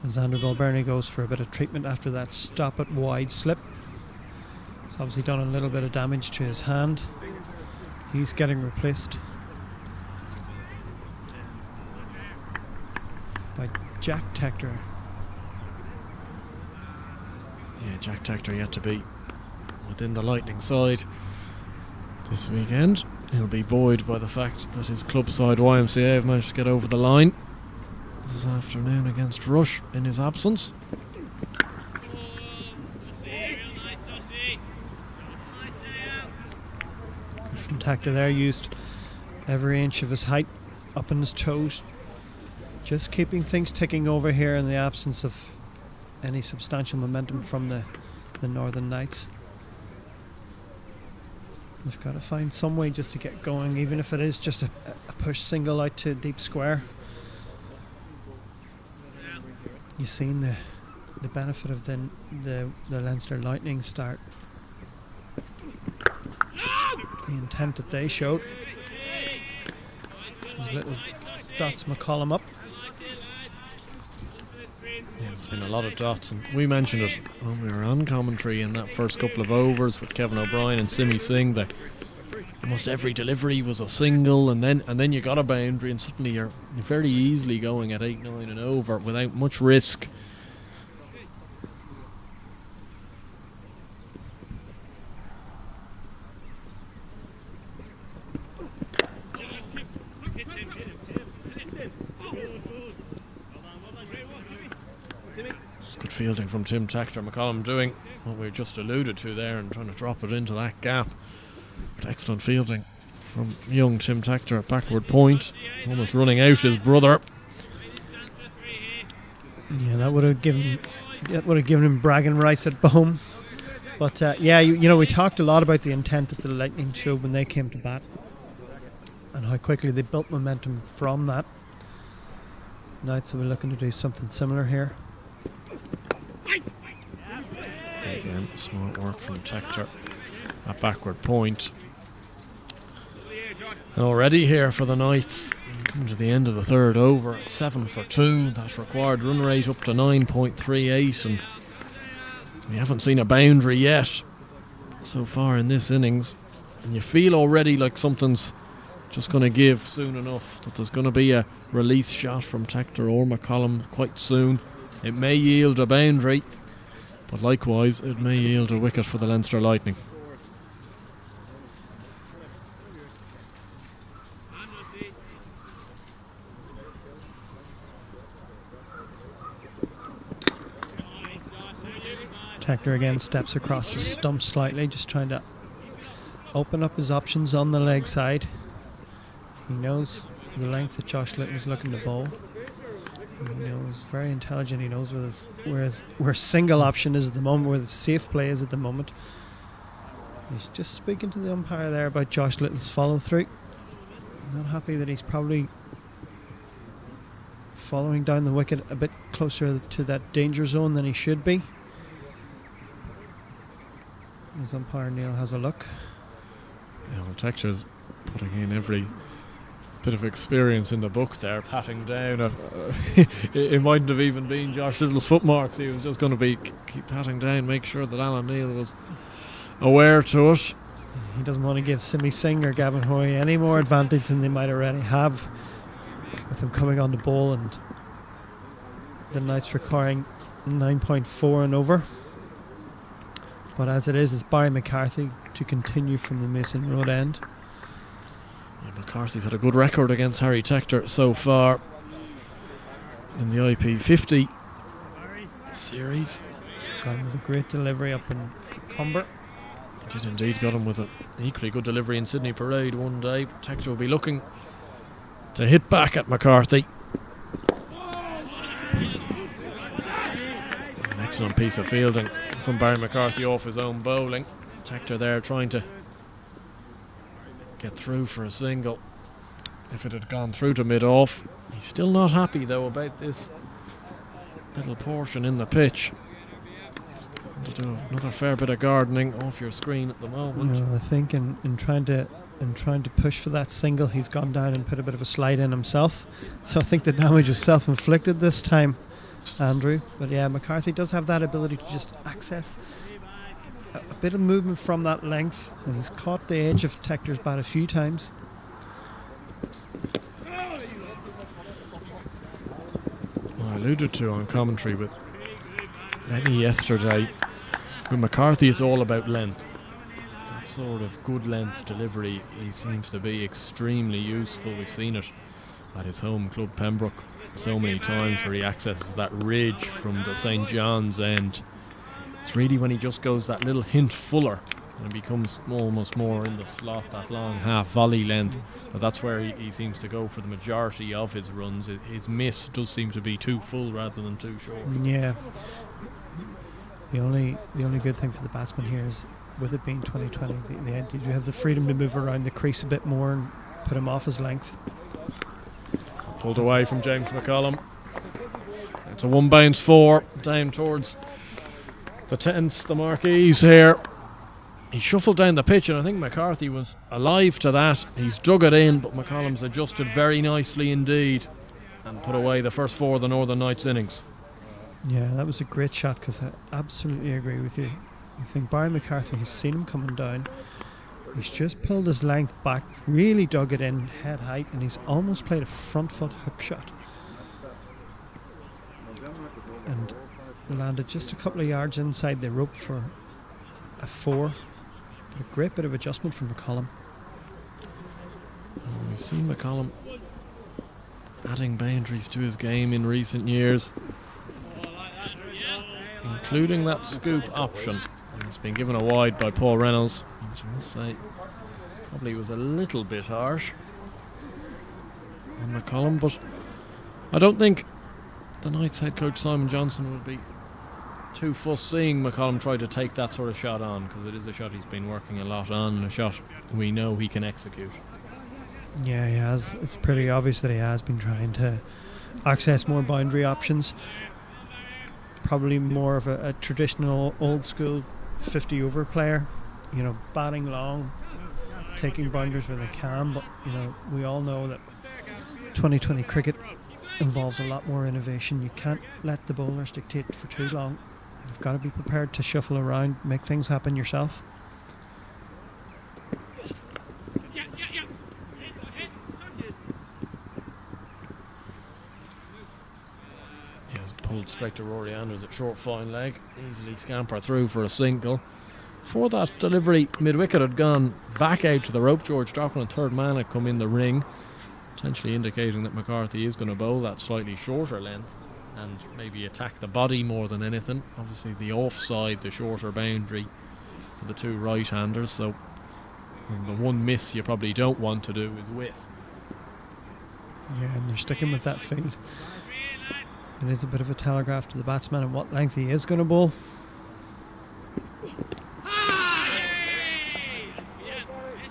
As Andrew Balbirnie goes for a bit of treatment after that stop at wide slip. It's obviously done a little bit of damage to his hand. He's getting replaced by Jack Tector. yeah, Jack Tector yet to be within the Lightning side this weekend. He'll be buoyed by the fact that his club side YMCA have managed to get over the line this afternoon against Rush in his absence. Good from Tector there, used every inch of his height up on his toes. Just keeping things ticking over here in the absence of any substantial momentum from the Northern Knights. They've got to find some way just to get going, even if it is just a push single out to deep square. You've seen the benefit of the Leinster Lightning start. The intent that they showed. Those little dots McCollum up. Yeah, there's been a lot of dots, and we mentioned it when we were on commentary in that first couple of overs with Kevin O'Brien and Simi Singh, that almost every delivery was a single, and then you got a boundary, and suddenly you're very easily going at 8, 9 and over without much risk. Good fielding from Tim Tector. McCollum doing what we just alluded to there and trying to drop it into that gap. But excellent fielding from young Tim Tector at backward point, almost running out his brother. Yeah, that would have given him bragging rights at home. But yeah, you know, we talked a lot about the intent that the Lightning showed when they came to bat, and how quickly they built momentum from that. Knights will be looking to do something similar here. Again, smart work from Tector at backward point. And already here for the Knights, coming to the end of the third over, 7 for 2. That required run rate up to 9.38, and we haven't seen a boundary yet so far in this innings. And you feel already like something's just going to give soon enough, that there's going to be a release shot from Tector or McCollum quite soon. It may yield a boundary, but likewise it may yield a wicket for the Leinster Lightning. Tector again steps across the stump slightly, just trying to open up his options on the leg side. He knows the length that Josh Little is looking to bowl. He knows, very intelligent. He knows where single option is at the moment, where the safe play is at the moment. He's just speaking to the umpire there about Josh Little's follow through. Not happy that he's probably following down the wicket a bit closer to that danger zone than he should be. As umpire Neil has a look. Yeah, well, Texture's putting in every bit of experience in the book there, patting down. It mightn't have even been Josh Little's footmarks. He was just going to be keep patting down, make sure that Alan Neil was aware to it. He doesn't want to give Simi Singh or Gavin Hoy any more advantage than they might already have with him coming on the ball, and the Knights requiring 9.4 and over. But as it is, it's Barry McCarthy to continue from the Mason Road end. Yeah, McCarthy's had a good record against Harry Tector so far in the IP20 series. Got him with a great delivery up in Comber. He did indeed, got him with an equally good delivery in Sydney Parade one day. Tector will be looking to hit back at McCarthy. An excellent piece of fielding from Barry McCarthy off his own bowling. Tector there trying to get through for a single. If it had gone through to mid-off. He's still not happy though about this little portion in the pitch. He's going to do another fair bit of gardening off your screen at the moment. I think in trying to push for that single, he's gone down and put a bit of a slide in himself. So I think the damage was self-inflicted this time, Andrew. But yeah, McCarthy does have that ability to just access a bit of movement from that length, and he's caught the edge of Tector's bat a few times. Well, I alluded to on commentary with Lenny yesterday, with McCarthy it's all about length. That sort of good length delivery, he seems to be extremely useful. We've seen it at his home club Pembroke so many times where he accesses that ridge from the St. John's end. It's really when he just goes that little hint fuller and becomes almost more in the slot, that long half volley length. But that's where he seems to go for the majority of his runs. His miss does seem to be too full rather than too short. Yeah. The only good thing for the batsman here is, with it being 2020, you have the freedom to move around the crease a bit more and put him off his length. Pulled away from James McCollum. It's a one bounce 4 down towards the tents, the marquees here. He shuffled down the pitch and I think McCarthy was alive to that. He's dug it in, but McCollum's adjusted very nicely indeed and put away the first 4 of the Northern Knights innings. Yeah, that was a great shot, because I absolutely agree with you. I think Barry McCarthy has seen him coming down. He's just pulled his length back, really dug it in head height, and he's almost played a front foot hook shot. And landed just a couple of yards inside the rope for a 4. But a great bit of adjustment from McCollum. We've seen McCollum adding boundaries to his game in recent years, including that scoop option. And it's been given a wide by Paul Reynolds, which I must say probably was a little bit harsh on McCollum, but I don't think the Knights head coach Simon Johnson would be too fussed seeing McCollum try to take that sort of shot on, because it is a shot he's been working a lot on and a shot we know he can execute. Yeah, he has. It's pretty obvious that he has been trying to access more boundary options. Probably more of a traditional old school 50 over player, batting long, taking boundaries where they can, but we all know that 2020 cricket involves a lot more innovation. You can't let the bowlers dictate for too long. You've got to be prepared to shuffle around, make things happen yourself. He has pulled straight to Rory Andrews at short fine leg, easily scamper through for a single. For that delivery, mid-wicket had gone back out to the rope. George Dockrell and third man had come in the ring, potentially indicating that McCarthy is going to bowl that slightly shorter length and maybe attack the body more than anything. Obviously the offside, the shorter boundary for the two right-handers, so the one miss you probably don't want to do is whiff. Yeah, and they're sticking with that field. It is a bit of a telegraph to the batsman at what length he is going to bowl.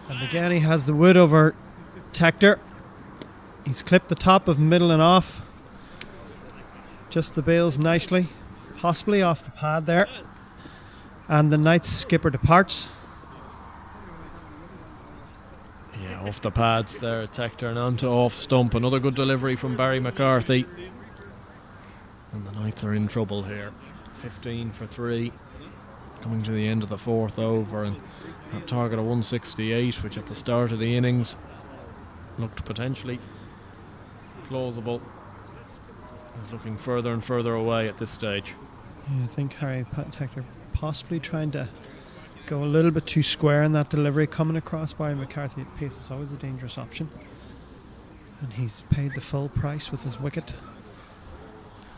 And again he has the wood over Tector. He's clipped the top of middle and off. just the bails nicely, possibly off the pad there. And the Knights skipper departs. Yeah, off the pads there, Tector, and onto off stump. Another good delivery from Barry McCarthy. And the Knights are in trouble here. 15 for 3. Coming to the end of the 4th over, and that target of 168, which at the start of the innings looked potentially plausible, is looking further and further away at this stage. Yeah, I think Harry Tector possibly trying to go a little bit too square in that delivery, coming across Barry McCarthy at pace is always a dangerous option, and he's paid the full price with his wicket.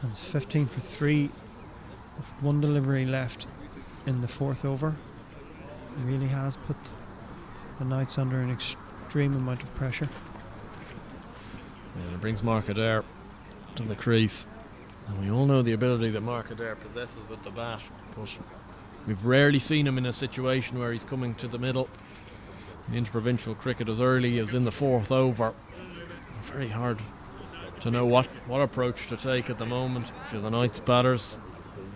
And it's 15 for 3 with one delivery left in the 4th over. He really has put the Knights under an extreme amount of pressure. And it brings Mark Adair to the crease, and we all know the ability that Mark Adair possesses with the bat, but we've rarely seen him in a situation where he's coming to the middle in interprovincial cricket as early as in the 4th over. Very hard to know what approach to take at the moment. For the Knights batters,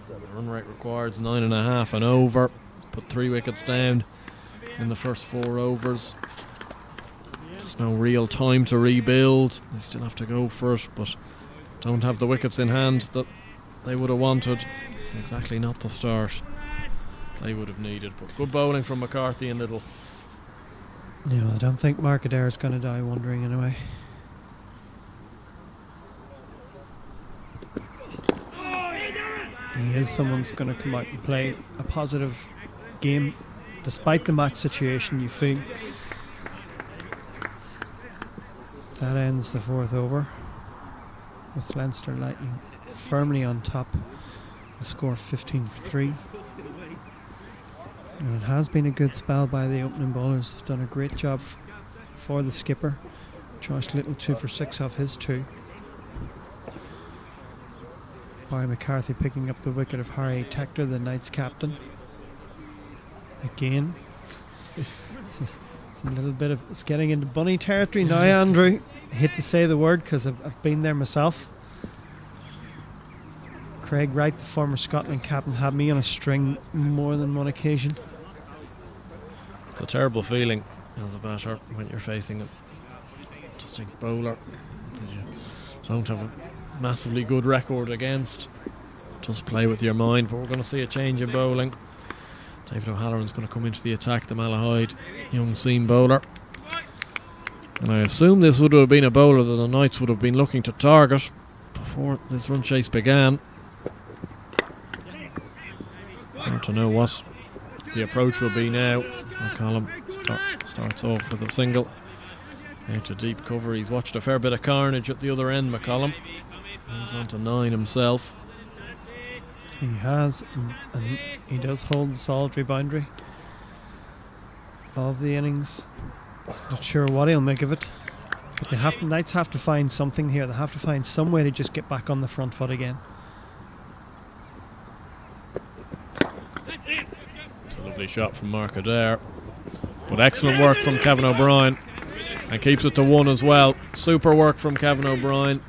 the run rate required is 9.5 and over. Put 3 wickets down in the first 4 overs. There's no real time to rebuild. They still have to go for it, but don't have the wickets in hand that they would have wanted. It's exactly not the start they would have needed, but good bowling from McCarthy and Little. Yeah, I don't think Mark Adair is going to die wondering anyway. He is someone who's going to come out and play a positive game despite the match situation. You feel that ends the 4th over with Leinster Lightning firmly on top, the score 15 for 3. And it has been a good spell by the opening bowlers. They've done a great job for the skipper. Josh Little 2 for 6 off his 2. Barry McCarthy picking up the wicket of Harry Tector, the Knights captain. Again, it's a little bit of, it's getting into bunny territory now, Andrew. I hate to say the word because I've been there myself. Craig Wright, the former Scotland captain, had me on a string more than one occasion. It's a terrible feeling as a batter when you're facing a distinct bowler that you don't have a massively good record against. Just play with your mind, but we're going to see a change in bowling. David O'Halloran's going to come into the attack, the Malahide young seam bowler. And I assume this would have been a bowler that the Knights would have been looking to target before this run chase began. Hard to know what the approach will be now. As McCollum starts off with a single. Out to deep cover. He's watched a fair bit of carnage at the other end, McCollum. Moves on to 9 himself. He has, and he does hold the solitary boundary of the innings. Not sure what he'll make of it, but the Knights have to find something here. They have to find some way to just get back on the front foot again. It's a lovely shot from Mark Adair, but excellent work from Kevin O'Brien, and keeps it to 1 as well. Super work from Kevin O'Brien,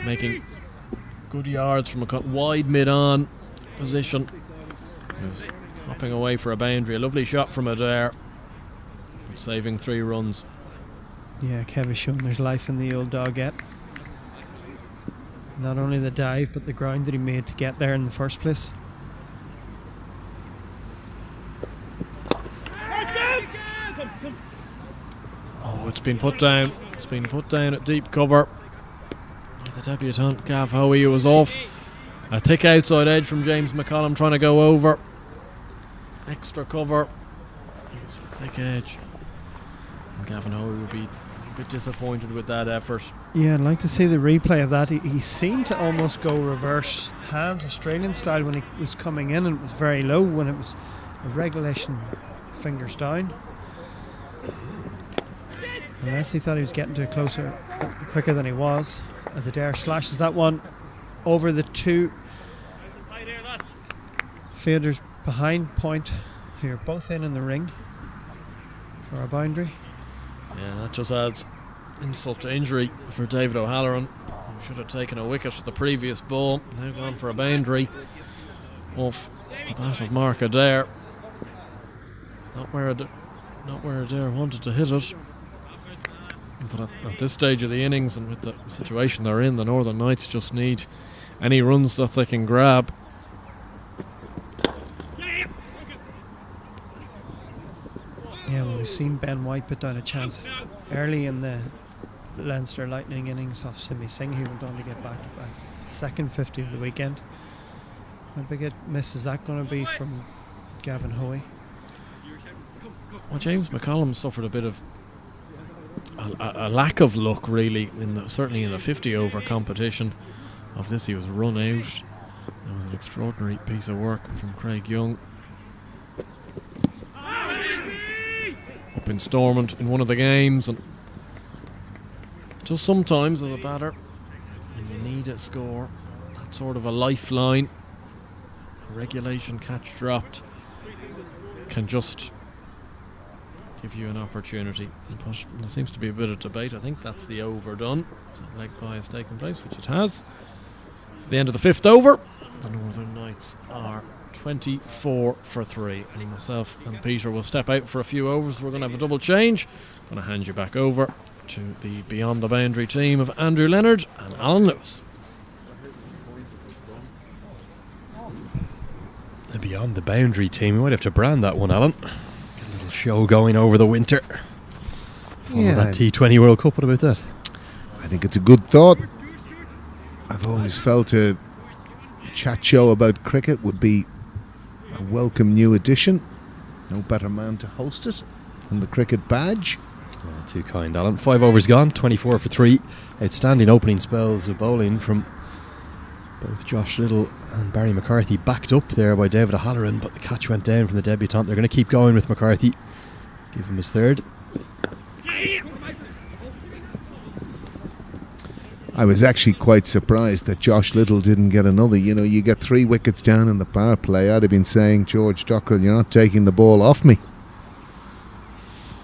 making good yards from a wide mid-on position. He was hopping away for a boundary. A lovely shot from Adair, saving 3 runs. Yeah, Kevin's shown there's life in the old doggett. Not only the dive, but the ground that he made to get there in the first place. Oh, it's been put down. It's been put down at deep cover. The debutant Gav Hoey, who was off. A thick outside edge from James McCollum trying to go over. Extra cover. It was a thick edge. And Gavin Hoey would be a bit disappointed with that effort. Yeah, I'd like to see the replay of that. He seemed to almost go reverse hands, Australian style, when he was coming in, and it was very low when it was a regulation fingers down. Unless he thought he was getting to closer quicker than he was. As Adair slashes that one over the 2 fielders behind point, who are both in the ring for a boundary. Yeah, that just adds insult to injury for David O'Halloran, who should have taken a wicket the previous ball. Now gone for a boundary off the bat of Mark Adair. Not where Adair wanted to hit it. But at this stage of the innings and with the situation they're in, the Northern Knights just need any runs that they can grab. Yeah, well, we've seen Ben White put down a chance early in the Leinster Lightning innings off Simi Singh. He went on to get back-to-back second 50 of the weekend. How big a miss is that going to be from Gavin Hoey? Well, James McCollum suffered a bit of a lack of luck, really, certainly in the 50-over competition of this. He was run out. That was an extraordinary piece of work from Craig Young. Up in Stormont in one of the games, and just sometimes as a batter, when you need a score, that sort of a lifeline, a regulation catch dropped, can just give you an opportunity. But there seems to be a bit of debate. I think that's the over done. So that leg bye has taken place, which it has. It's the end of the 5th over. The Northern Knights are 24 for 3. And myself and Peter will step out for a few overs. We're going to have a double change. I'm going to hand you back over to the Beyond the Boundary team of Andrew Leonard and Alan Lewis. The Beyond the Boundary team. We might have to brand that one, Alan. Get a little show going over the winter. Follow that T20 World Cup. What about that? I think it's a good thought. I've always felt a chat show about cricket would be a welcome new addition. No better man to host it than the cricket badge. Oh, too kind, Alan. 5 overs gone, 24 for 3. Outstanding opening spells of bowling from both Josh Little and Barry McCarthy, backed up there by David O'Halloran, but the catch went down from the debutant. They're going to keep going with McCarthy. Give him his third. I was actually quite surprised that Josh Little didn't get another. You know, you get 3 wickets down in the power play. I'd have been saying, George Dockrell, you're not taking the ball off me.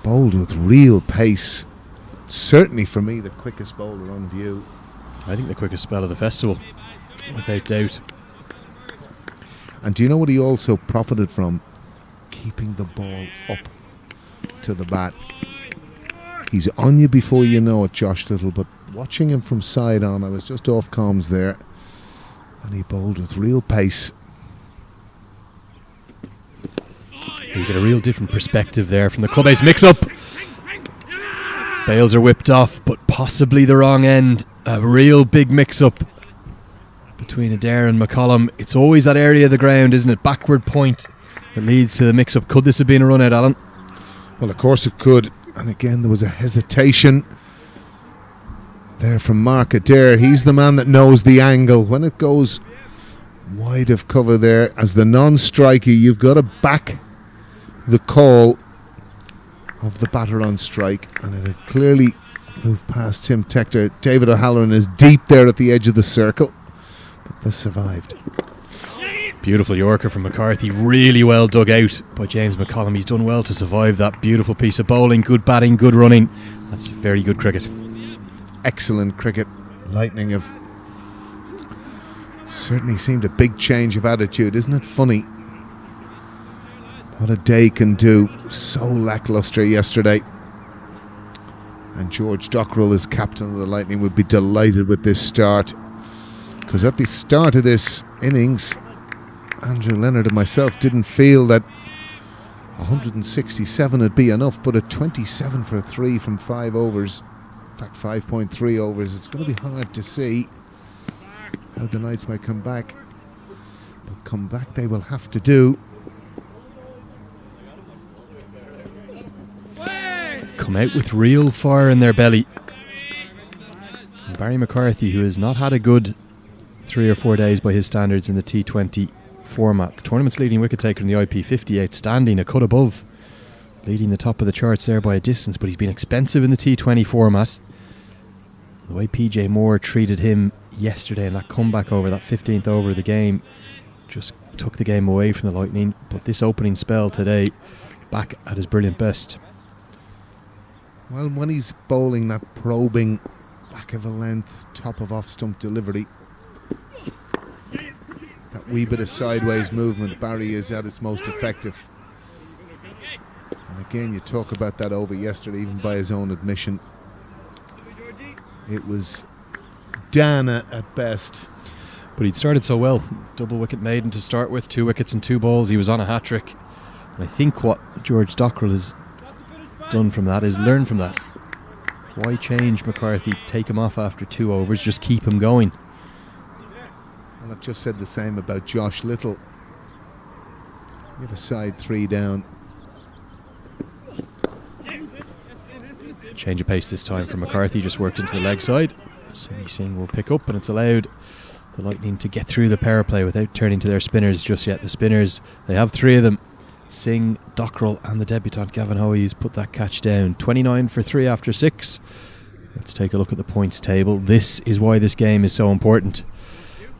Bowled with real pace. Certainly for me, the quickest bowler on view. I think the quickest spell of the festival, without doubt. And do you know what he also profited from? Keeping the ball up to the bat. He's on you before you know it, Josh Little, but watching him from side on, I was just off comms there, and he bowled with real pace. You get a real different perspective there from the clubhouse mix-up. Bails are whipped off, but possibly the wrong end. A real big mix-up between Adair and McCollum. It's always that area of the ground, isn't it? Backward point that leads to the mix-up. Could this have been a run-out, Alan? Well, of course it could. And again, there was a hesitation there from Mark Adair. He's the man that knows the angle. When it goes wide of cover there, as the non-striker, you've got to back the call of the batter on strike. And it had clearly moved past Tim Tector. David O'Halloran is deep there at the edge of the circle. But this survived. Beautiful Yorker from McCarthy, really well dug out by James McCollum. He's done well to survive that beautiful piece of bowling. Good batting, good running. That's very good cricket. Excellent cricket. Lightning have certainly seemed a big change of attitude. Isn't it funny what a day can do? So lacklustre yesterday. And George Dockrell, as captain of the Lightning, would be delighted with this start, because at the start of this innings, Andrew Leonard and myself didn't feel that 167 would be enough, but at 27 for 3 from 5 overs, in fact 5.3 overs, it's going to be hard to see how the Knights might come back. But come back they will have to do. Come out with real fire in their belly. And Barry McCarthy, who has not had a good 3 or 4 days by his standards in the T20 format. The tournament's leading wicket taker in the IP20, outstanding, a cut above, leading the top of the charts there by a distance, but he's been expensive in the T20 format. The way PJ Moore treated him yesterday in that comeback over, that 15th over of the game, just took the game away from the Lightning. But this opening spell today, back at his brilliant best. Well, when he's bowling that probing back of a length, top of off-stump delivery. That wee bit of sideways movement, Barry is at its most effective. And again, you talk about that over yesterday, even by his own admission. It was Dana at best. But he'd started so well. Double wicket maiden to start with, 2 wickets and 2 balls. He was on a hat-trick. And I think what George Dockrell has done from that is learn from that. Why change McCarthy, take him off after 2 overs, just keep him going. Well, I've just said the same about Josh Little. You have a side 3 down. Change of pace this time for McCarthy, just worked into the leg side. Simi Singh will pick up, and it's allowed the Lightning to get through the power play without turning to their spinners just yet. The spinners, they have 3 of them. Singh, Dockrell and the debutant Gavin Hoey has put that catch down. 29 for 3 after 6. Let's take a look at the points table. This is why this game is so important.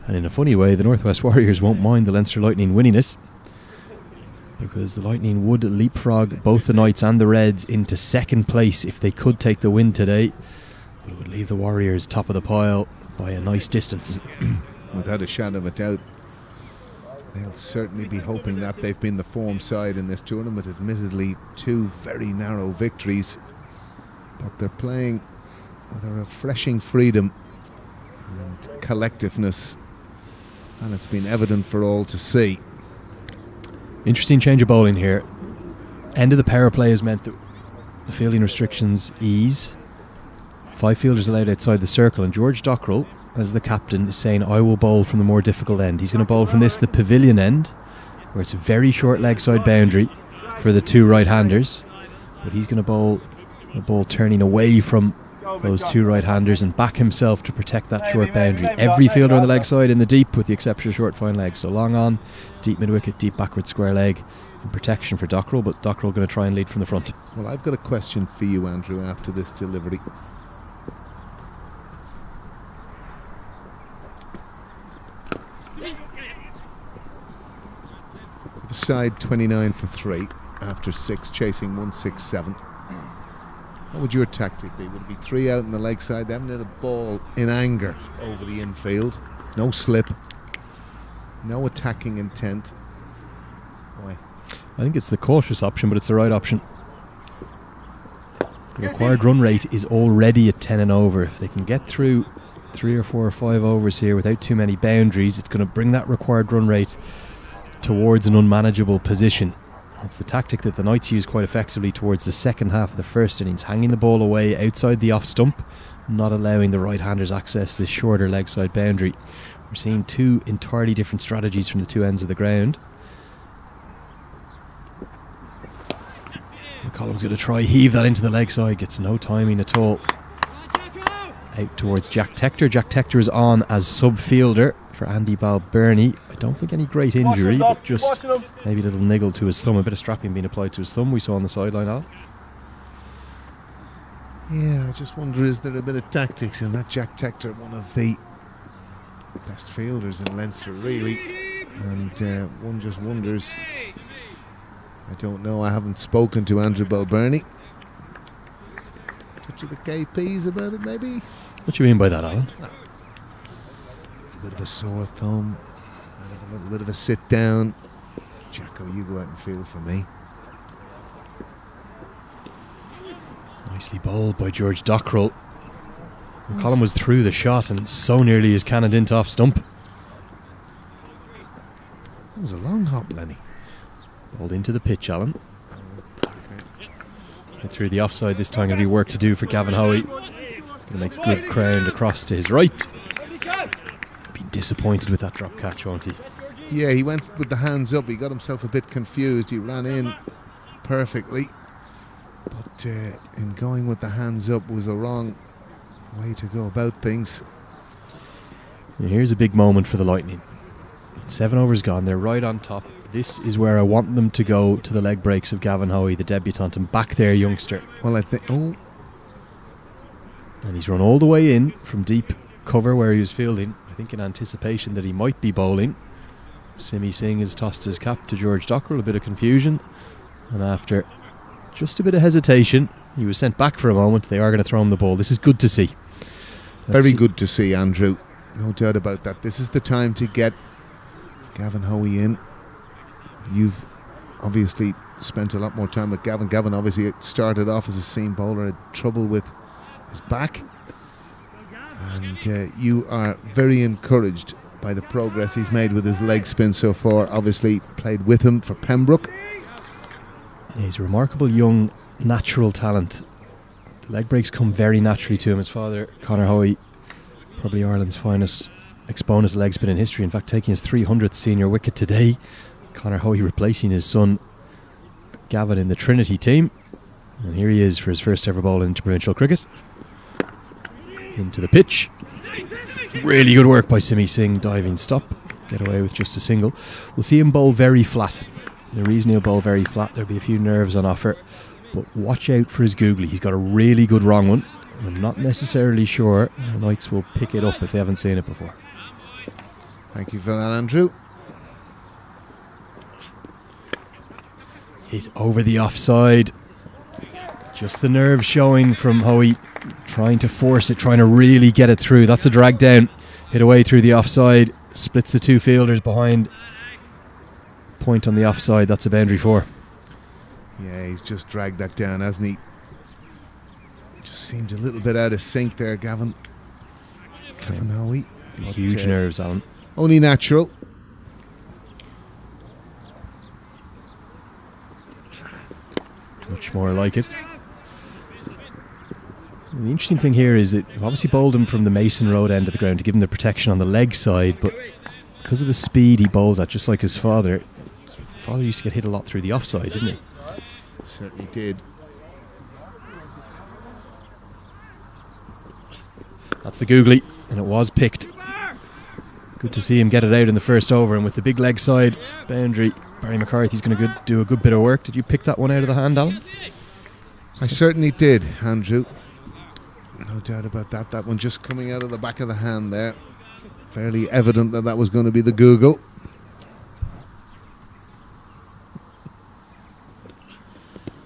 And in a funny way, the Northwest Warriors won't mind the Leinster Lightning winning it, because the Lightning would leapfrog both the Knights and the Reds into second place if they could take the win today. But it would leave the Warriors top of the pile by a nice distance. Without a shadow of a doubt. They'll certainly be hoping that. They've been the form side in this tournament. Admittedly, 2 very narrow victories, but they're playing with a refreshing freedom and collectiveness, and it's been evident for all to see. Interesting change of bowling here. End of the power play has meant that the fielding restrictions ease. 5 fielders allowed outside the circle, and George Dockrell, as the captain, is saying, I will bowl from the more difficult end. He's going to bowl from the pavilion end, where it's a very short leg side boundary for the 2 right-handers, but he's going to bowl the ball turning away from those 2 right-handers and back himself to protect that short boundary. Every fielder on the leg side in the deep, with the exception of short fine leg. So long on, deep mid-wicket, deep backward square leg in protection for Dockrell, but Dockrell going to try and lead from the front. Well, I've got a question for you, Andrew, after this delivery. The side 29 for 3 after 6, chasing 167. What would your tactic be? Would it be 3 out in the leg side? They haven't hit a ball in anger over the infield. No slip. No attacking intent. Why? I think it's the cautious option, but it's the right option. The required run rate is already at 10 and over. If they can get through 3 or 4 or 5 overs here without too many boundaries, it's going to bring that required run rate towards an unmanageable position. It's the tactic that the Knights use quite effectively towards the second half of the first innings, hanging the ball away outside the off stump, not allowing the right-handers access this shorter leg side boundary. We're seeing 2 entirely different strategies from the 2 ends of the ground. McCollum's going to try heave that into the leg side, gets no timing at all. Out towards Jack Tector. Jack Tector is on as sub-fielder for Andy Balbirnie. I don't think any great injury, but just maybe a little niggle to his thumb, a bit of strapping being applied to his thumb, we saw on the sideline, Al. Yeah, I just wonder, is there a bit of tactics in that? Jack Tector, one of the best fielders in Leinster, really, and one just wonders. I don't know, I haven't spoken to Andrew Balbirnie. Touch of the KPs about it, maybe? What do you mean by that, Alan? A bit of a sore thumb, a little bit of a sit down. Jacko, you go out and field for me. Nicely bowled by George Dockrell. McCollum was through the shot and so nearly is cannoned into off stump. It was a long hop, Lenny. Bowled into the pitch, Alan. Okay. Get through the offside this time. Going to be work to do for Gavin Hoey. He's going to make a good crown across to his right. Be disappointed with that drop catch, won't he? Yeah, he went with the hands up. He got himself a bit confused. He ran in perfectly, but in going with the hands up was the wrong way to go about things. And here's a big moment for the Lightning. 7 overs gone. They're right on top. This is where I want them to go to the leg breaks of Gavin Hoey, the debutant, and back their youngster. Well, I think... Oh. And he's run all the way in from deep cover where he was fielding, I think in anticipation that he might be bowling. Simi Singh has tossed his cap to George Dockrell, a bit of confusion. And after just a bit of hesitation, he was sent back for a moment. They are going to throw him the ball. This is good to see. Very good to see, Andrew. No doubt about that. This is the time to get Gavin Hoey in. You've obviously spent a lot more time with Gavin. Gavin obviously started off as a seam bowler, had trouble with his back. And you are very encouraged by the progress he's made with his leg spin so far. Obviously played with him for Pembroke. Yeah, he's a remarkable young natural talent. The leg breaks come very naturally to him. His father, Conor Hoey, probably Ireland's finest exponent of leg spin in history. In fact, taking his 300th senior wicket today. Conor Hoey replacing his son Gavin in the Trinity team. And here he is for his first ever ball into provincial cricket. Into the pitch. Really good work by Simi Singh, diving stop. Get away with just a single. We'll see him bowl very flat. The reason he'll bowl very flat, there'll be a few nerves on offer. But watch out for his googly. He's got a really good wrong one. I'm not necessarily sure the Knights will pick it up if they haven't seen it before. Thank you for that, Andrew. Hit over the offside. Just the nerves showing from Hoey, trying to force it, trying to really get it through. That's a drag down. Hit away through the offside. Splits the two fielders behind. Point on the offside. That's a boundary 4. Yeah, he's just dragged that down, hasn't he? Just seemed a little bit out of sync there, Gavin. Gavin Hoey. Huge nerves, Alan. Only natural. Much more like it. And the interesting thing here is that you've obviously bowled him from the Mason Road end of the ground to give him the protection on the leg side, but because of the speed he bowls at, just like his father used to get hit a lot through the offside, didn't he? Certainly did. That's the googly, and it was picked. Good to see him get it out in the first over, and with the big leg side boundary, Barry McCarthy's going to do a good bit of work. Did you pick that one out of the hand, Alan? I certainly did, Andrew. No doubt about that. That one just coming out of the back of the hand there. Fairly evident that was going to be the Google.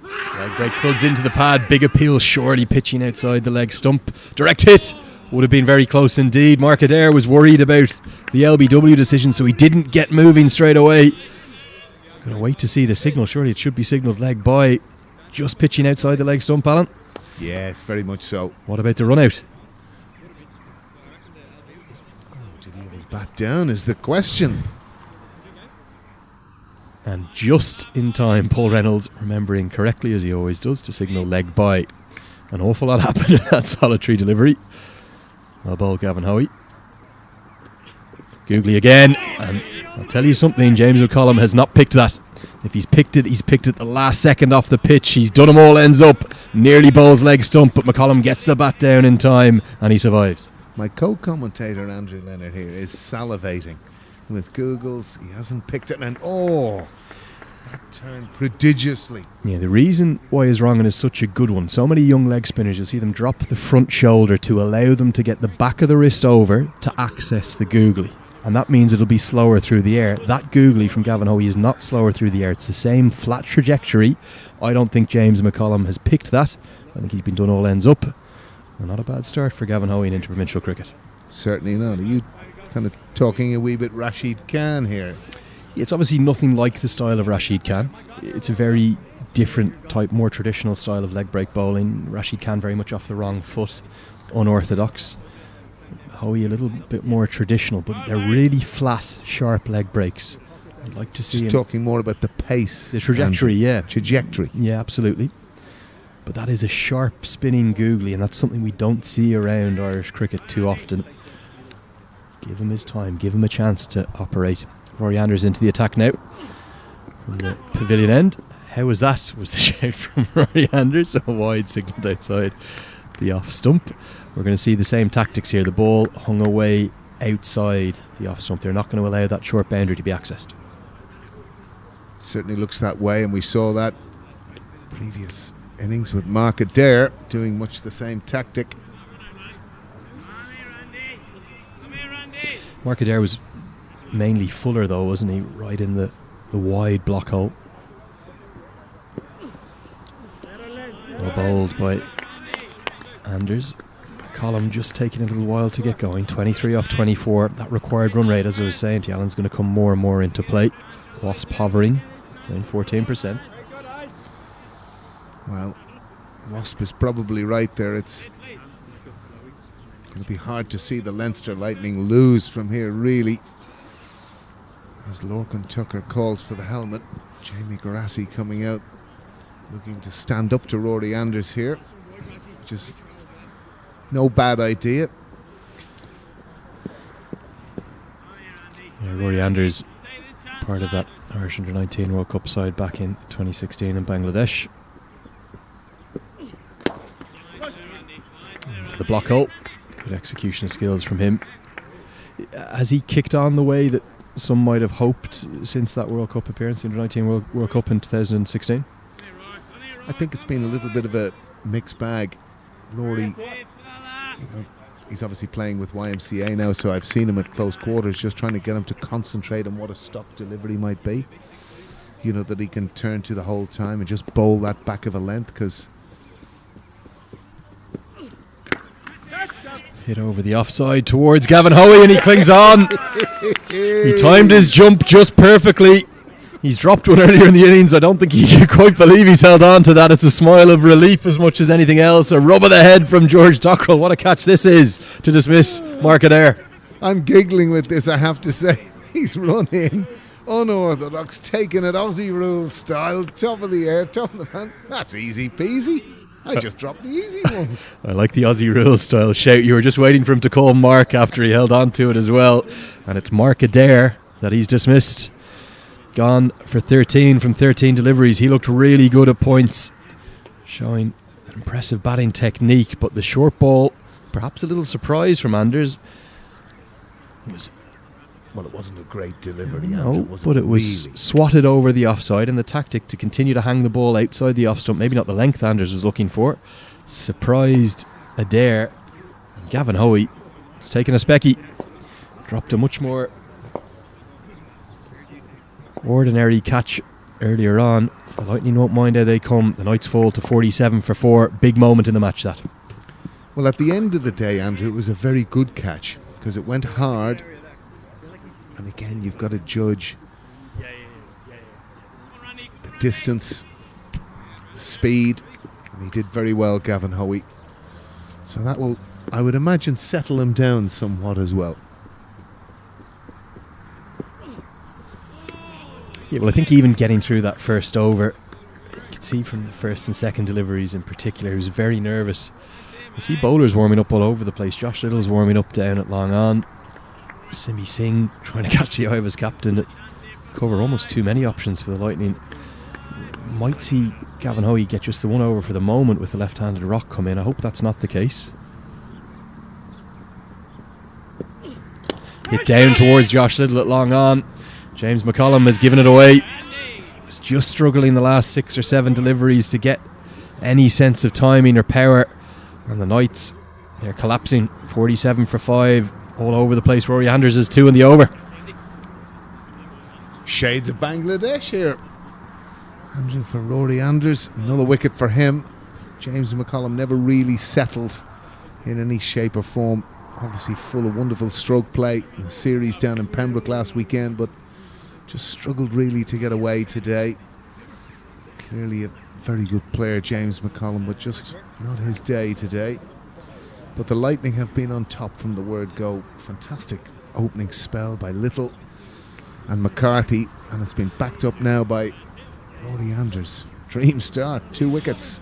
Leg break thuds into the pad. Big appeal, surely pitching outside the leg stump. Direct hit. Would have been very close indeed. Mark Adair was worried about the LBW decision, so he didn't get moving straight away. Gonna wait to see the signal. Surely it should be signalled leg by. Just pitching outside the leg stump, Alan. Yes, very much so. What about the run out? Did he have his bat down is the question. And just in time, Paul Reynolds, remembering correctly as he always does, to signal leg by. An awful lot happened in that solitary delivery. Well ball, Gavin Hoey. Googly again, and I'll tell you something, James McCollum has not picked that. If he's picked it the last second off the pitch. He's done them all ends up. Nearly bowls leg stump, but McCollum gets the bat down in time and he survives. My co-commentator Andrew Leonard here is salivating with Googles. He hasn't picked it, and that turned prodigiously. Yeah, the reason why his wrong is such a good one, so many young leg spinners, you'll see them drop the front shoulder to allow them to get the back of the wrist over to access the googly. And that means it'll be slower through the air. That googly from Gavin Hoey is not slower through the air. It's the same flat trajectory. I don't think James McCollum has picked that. I think he's been done all ends up. Well, not a bad start for Gavin Hoey in interprovincial cricket. Certainly not. Are you kind of talking a wee bit Rashid Khan here? It's obviously nothing like the style of Rashid Khan. It's a very different type, more traditional style of leg break bowling. Rashid Khan very much off the wrong foot, unorthodox. Hoey a little bit more traditional, but they're really flat, sharp leg breaks. I'd like to see Just talking more about the pace. The trajectory, yeah. Trajectory. Yeah, absolutely. But that is a sharp spinning googly, and that's something we don't see around Irish cricket too often. Give him his time, give him a chance to operate. Rory Anders into the attack now from the pavilion end. How was that? Was the shout from Rory Anders? A wide signalled outside the off stump. We're going to see the same tactics here. The ball hung away outside the off stump. They're not going to allow that short boundary to be accessed. Certainly looks that way, and we saw that previous innings with Mark Adair doing much the same tactic. Mark Adair was mainly fuller though, wasn't he? Right in the wide block hole. Well bowled by Anders. McCollum just taking a little while to get going. 23 off 24. That required run rate, as I was saying to Alan's going to come more and more into play. Wasp hovering around 14%. Well, Wasp is probably right there. It's going to be hard to see the Leinster Lightning lose from here, really. As Lorcan Tucker calls for the helmet, Jamie Garassi coming out, looking to stand up to Rory Anders here, which is no bad idea. Yeah, Rory Anders, part of that Irish Under-19 World Cup side back in 2016 in Bangladesh. To the block hole. Good execution skills from him. Has he kicked on the way that some might have hoped since that World Cup appearance, the Under-19 World Cup in 2016? I think it's been a little bit of a mixed bag. Rory, he's obviously playing with YMCA now, so I've seen him at close quarters just trying to get him to concentrate on what a stock delivery might be. That he can turn to the whole time and just bowl that back of a length, because hit over the offside towards Gavin Hoey, and he clings on. He timed his jump just perfectly. He's dropped one earlier in the innings. I don't think he can quite believe he's held on to that. It's a smile of relief as much as anything else. A rub of the head from George Dockrell. What a catch this is to dismiss Mark Adair. I'm giggling with this, I have to say. He's run in, unorthodox, taking it Aussie rule style, top of the air, top of the pan. That's easy peasy. I just dropped the easy ones. I like the Aussie rules style shout. You were just waiting for him to call Mark after he held on to it as well. And it's Mark Adair that he's dismissed. Gone for 13 from 13 deliveries. He looked really good at points, showing an impressive batting technique. But the short ball, perhaps a little surprise from Anders. It wasn't a great delivery. No, but it was really swatted over the offside, and the tactic to continue to hang the ball outside the off stump, maybe not the length Anders was looking for, surprised Adair. Gavin Hoey has taken a specky, dropped a much more ordinary catch earlier on. The Lightning won't mind how they come. The Knights fall to 47 for 4. Big moment in the match, that. Well, at the end of the day, Andrew, it was a very good catch because it went hard. And again, you've got to judge the distance, the speed, and he did very well, Gavin Hoey. So that will, I would imagine, settle him down somewhat as well. Yeah, well, I think even getting through that first over, you could see from the first and second deliveries in particular, he was very nervous. You see bowlers warming up all over the place. Josh Little's warming up down at long on. Simi Singh trying to catch the eye of his captain. Cover almost too many options for the Lightning. Might see Gavin Hoey get just the one over for the moment with the left-handed rock come in. I hope that's not the case. Hit down towards Josh Little at long on. James McCollum has given it away. He was just struggling the last 6 or 7 deliveries to get any sense of timing or power. And the Knights, they're collapsing. 47 for 5. All over the place. Rory Anders is 2 in the over. Shades of Bangladesh here. Andrew for Rory Anders. Another wicket for him. James McCollum never really settled in any shape or form. Obviously full of wonderful stroke play in the series down in Pembroke last weekend, but just struggled really to get away today. Clearly a very good player, James McCollum, but just not his day today. But the Lightning have been on top from the word go. Fantastic opening spell by Little and McCarthy, and it's been backed up now by Rory Anders. Dream start, 2 wickets.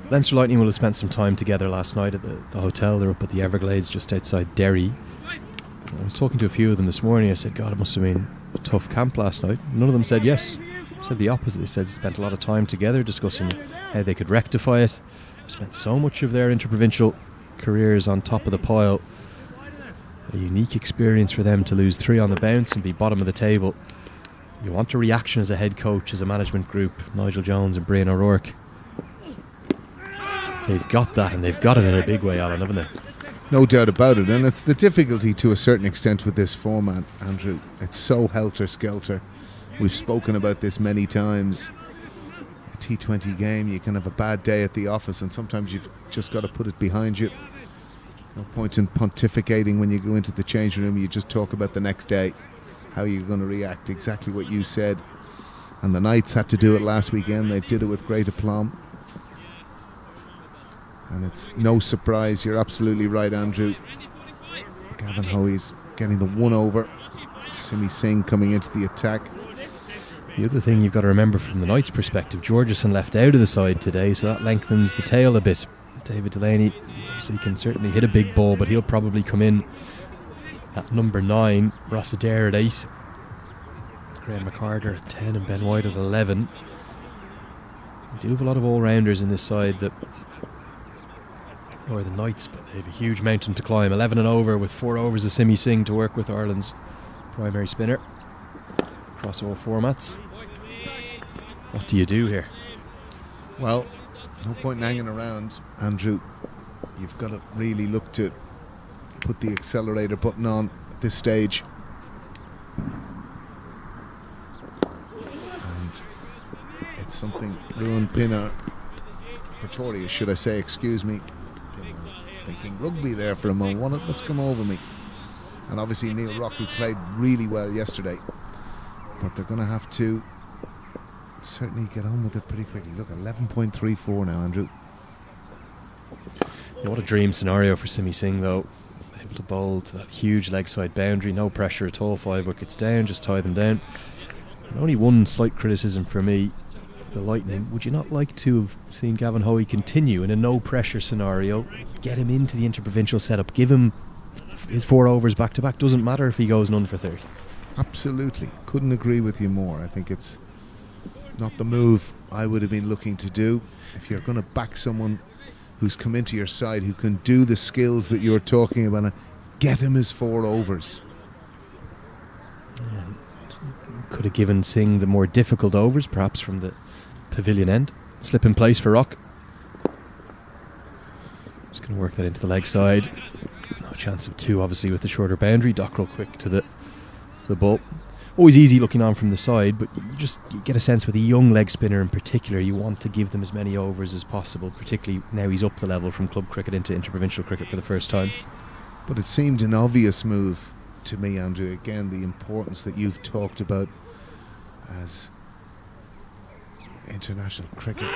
Leinster Lightning will have spent some time together last night at the hotel. They're up at the Everglades just outside Derry. I was talking to a few of them this morning. I said, God, it must have been a tough camp last night. None of them said yes. They said the opposite. They said they spent a lot of time together discussing how they could rectify it. They spent so much of their interprovincial careers on top of the pile. A unique experience for them to lose 3 on the bounce and be bottom of the table. You want a reaction as a head coach, as a management group, Nigel Jones and Brian O'Rourke. They've got that, and they've got it in a big way, Alan, haven't they? No doubt about it, and it's the difficulty to a certain extent with this format, Andrew. It's so helter-skelter. We've spoken about this many times. A T20 game, you can have a bad day at the office, and sometimes you've just got to put it behind you. No point in pontificating when you go into the changing room. You just talk about the next day, how you're going to react. Exactly what you said. And the Knights had to do it last weekend. They did it with great aplomb. And it's no surprise. You're absolutely right, Andrew. Gavin Hoey's getting the one over. Simi Singh coming into the attack. The other thing you've got to remember from the Knights' perspective, Georgeson left out of the side today, so that lengthens the tail a bit. David Delaney, so he can certainly hit a big ball, but he'll probably come in at number 9, Ross Adair at 8, Graham McCarter at 10 and Ben White at 11. We do have a lot of all-rounders in this side that are the Knights, but they have a huge mountain to climb. 11 and over with 4 overs of Simi Singh to work with, Ireland's primary spinner across all formats. What do you do here? Well, no point in hanging around, Andrew. You've got to really look to put the accelerator button on at this stage. And it's something Ruan Pinner, Pretorius, should I say, excuse me. Thinking rugby there for a moment. What's come over me? And obviously Neil Rock, who played really well yesterday. But they're going to have to certainly get on with it pretty quickly. Look, 11.34 now, Andrew. Yeah, what a dream scenario for Simi Singh, though. Able to bowl to that huge leg side boundary, no pressure at all, 5 wickets down, just tie them down. And only one slight criticism for me, the Lightning. Would you not like to have seen Gavin Hoey continue in a no pressure scenario, get him into the interprovincial setup, give him his 4 overs back to back? Doesn't matter if he goes none for 30. Absolutely, couldn't agree with you more. I think it's not the move I would have been looking to do. If you're going to back someone who's come into your side, who can do the skills that you're talking about, get him his 4 overs. Could have given Singh the more difficult overs, perhaps from the pavilion end. Slip in place for Rock. Just going to work that into the leg side. No chance of 2, obviously, with the shorter boundary. Dockrell quick to the ball. Always easy looking on from the side, but you get a sense with a young leg spinner in particular, you want to give them as many overs as possible, particularly now he's up the level from club cricket into interprovincial cricket for the first time. But it seemed an obvious move to me, Andrew. Again, the importance that you've talked about as international cricket.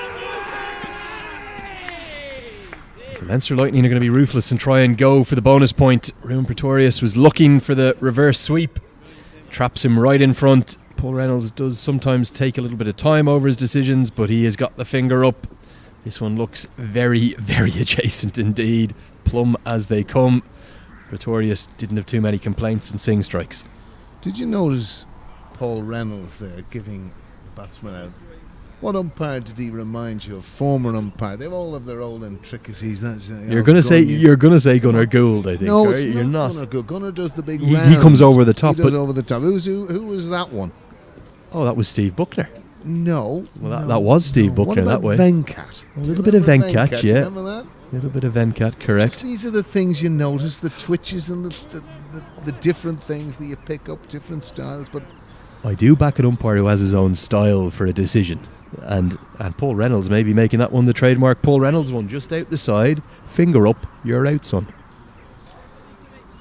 The Leinster Lightning are going to be ruthless and try and go for the bonus point. Ruan Pretorius was looking for the reverse sweep, traps him right in front. Paul Reynolds does sometimes take a little bit of time over his decisions, but he has got the finger up. This one looks very, very adjacent indeed. Plumb as they come. Pretorius didn't have too many complaints and Singh strikes. Did you notice Paul Reynolds there giving the batsman out? What umpire did he remind you of? Former umpire. They all have their old intricacies. That's, you're going to say Gunnar Gould, I think. No, right? You're not. Gunnar Gould. Gunnar does the big He round. comes over the top. He does over the top. Who was that one? Oh, that was Steve Buckner. No. Well, that was Steve Buckner that way. Venkat. A little bit of Venkat, Do you yeah. remember that? A little bit of Venkat, correct. Just these are the things you notice, the twitches and the different things that you pick up, different styles. But I do back an umpire who has his own style for a decision. And Paul Reynolds may be making that one the trademark Paul Reynolds one. Just out the side, finger up, you're out, son.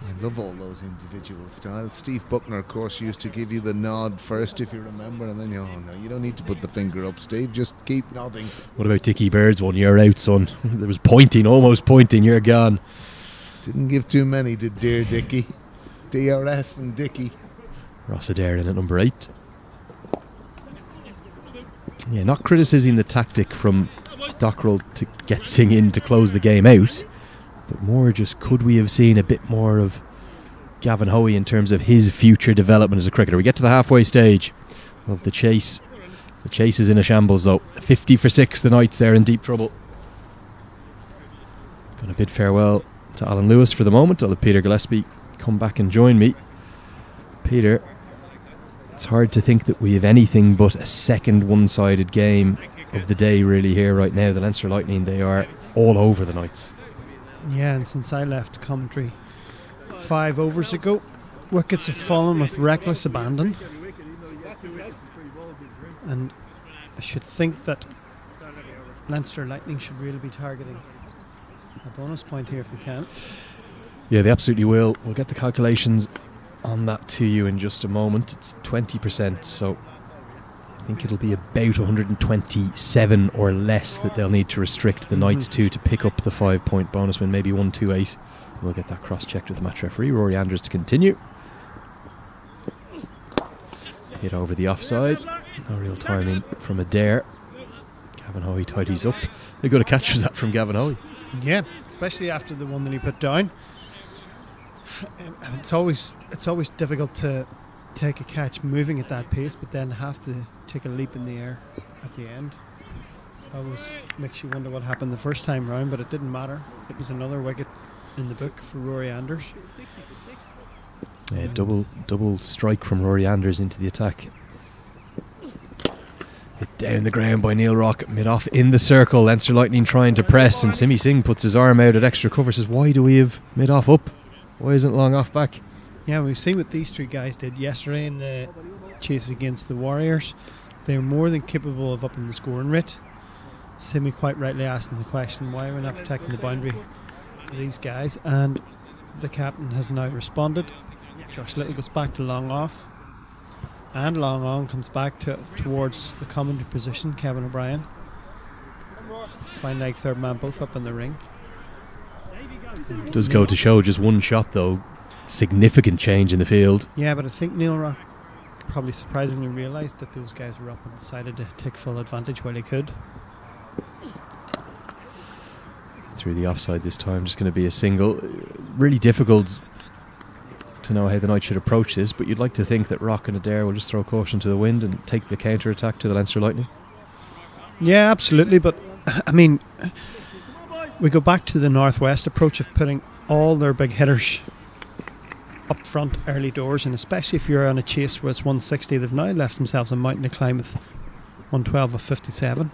I love all those individual styles. Steve Buckner, of course, used to give you the nod first, if you remember, and then no, you don't need to put the finger up, Steve. Just keep nodding. What about Dickie Bird's one? You're out, son. There was pointing, almost pointing. You're gone. Didn't give too many, did dear Dickie. DRS from Dickie. Ross Adair in at number 8. Yeah, not criticising the tactic from Dockrell to get Singh in to close the game out, but more just could we have seen a bit more of Gavin Hoey in terms of his future development as a cricketer. We get to the halfway stage of the chase. The chase is in a shambles though. 50 for 6, the Knights there in deep trouble. Going to bid farewell to Alan Lewis for the moment. I'll have Peter Gillespie come back and join me. Peter, it's hard to think that we have anything but a second one-sided game of the day really here right now. The Leinster Lightning, they are all over the Knights. Yeah, and since I left commentary 5 overs ago, wickets have fallen with reckless abandon. And I should think that Leinster Lightning should really be targeting a bonus point here if they can. Yeah, they absolutely will. We'll get the calculations on that to you in just a moment. It's 20%, so I think it'll be about 127 or less that they'll need to restrict the Knights to pick up the 5-point bonus win, maybe 128. We'll get that cross-checked with the match referee, Rory Andrews, to continue. Hit over the offside. No real timing from Adair. Gavin Hoey tidies up. A good catch was that from Gavin Hoey. Yeah, especially after the one that he put down. It's always difficult to take a catch moving at that pace, but then have to take a leap in the air at the end. Always makes you wonder what happened the first time round, but it didn't matter. It was another wicket in the book for Rory Andrews. Double strike from Rory Andrews into the attack. Hit down the ground by Neil Rock, mid-off in the circle. Leinster Lightning trying to press, and Simi Singh puts his arm out at extra cover. Says, why do we have mid-off up? Why isn't long off back? Yeah, we've seen what these three guys did yesterday in the chase against the Warriors. They're more than capable of upping the scoring rate. Simi quite rightly asking the question, why are we not protecting the boundary for these guys? And the captain has now responded. Josh Little goes back to long off, and long on comes back towards the commentary position, Kevin O'Brien. Fine leg third man, both up in the ring. It does go to show just one shot though, significant change in the field. Yeah, but I think Neil Rock probably surprisingly realised that those guys were up and decided to take full advantage while he could. Through the offside this time, just going to be a single. Really difficult to know how the Knights should approach this, but you'd like to think that Rock and Adair will just throw caution to the wind and take the counter attack to the Leinster Lightning. Yeah, absolutely, but I mean, we go back to the Northwest approach of putting all their big hitters up front early doors, and especially if you're on a chase where it's 160, they've now left themselves a mountain to climb with 112 of 57.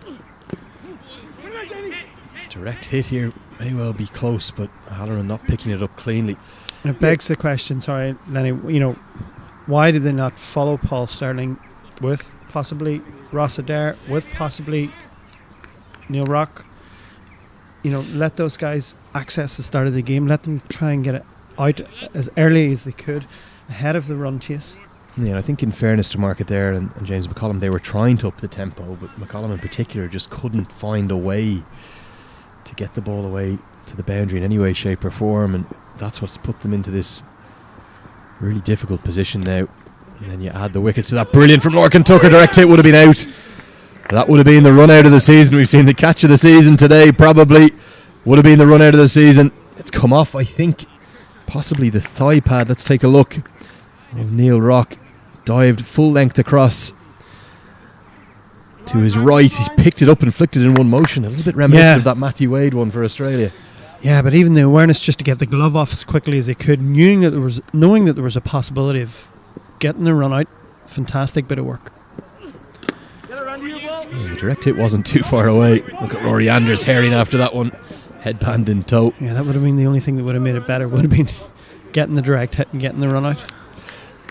Direct hit here may well be close, but Halloran not picking it up cleanly. And it begs the question, sorry Lenny, why did they not follow Paul Sterling with possibly Ross Adair, with possibly Neil Rock? Let those guys access the start of the game, let them try and get it out as early as they could ahead of the run chase. Yeah, I think in fairness to Mark Adair and James McCollum, they were trying to up the tempo, but McCollum in particular just couldn't find a way to get the ball away to the boundary in any way, shape or form, and that's what's put them into this really difficult position now. And then you add the wickets to that. Brilliant from Lorcan Tucker. Direct hit would have been out. That would have been the run out of the season. We've seen the catch of the season today. Probably would have been the run out of the season. It's come off, I think, possibly the thigh pad. Let's take a look. Neil Rock dived full length across to his right. He's picked it up and flicked it in one motion. A little bit reminiscent of that Matthew Wade one for Australia. Yeah, but even the awareness just to get the glove off as quickly as they could, knowing that there was a possibility of getting the run out, fantastic bit of work. The direct hit wasn't too far away. Look at Rory Andrews herring after that one, headband in tow. Yeah, that would have been the only thing that would have made it better, would have been getting the direct hit and getting the run out.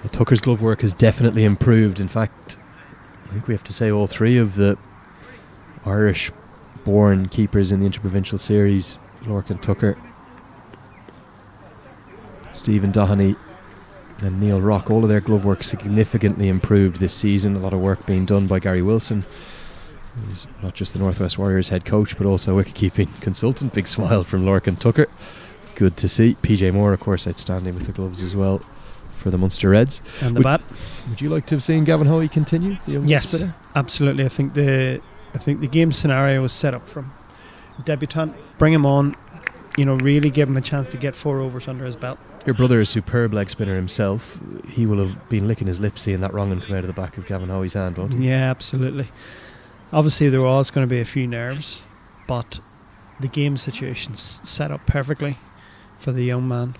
Well, Tucker's glove work has definitely improved. In fact, I think we have to say all three of the Irish-born keepers in the Interprovincial Series, Lorcan Tucker, Stephen Doheny and Neil Rock, all of their glove work significantly improved this season. A lot of work being done by Gary Wilson, who's not just the Northwest Warriors head coach but also wicket-keeping consultant. Big smile from Lorcan Tucker. Good to see. PJ Moore, of course, outstanding with the gloves as well for the Munster Reds. And the bat. Would you like to have seen Gavin Hoey continue? Yes, absolutely. I think the game scenario was set up from debutant. Bring him on, really give him a chance to get 4 overs under his belt. Your brother is a superb leg spinner himself. He will have been licking his lips seeing that wrong and come out of the back of Gavin Hoey's hand, won't he? Yeah, absolutely. Obviously there was going to be a few nerves, but the game situation's set up perfectly for the young man.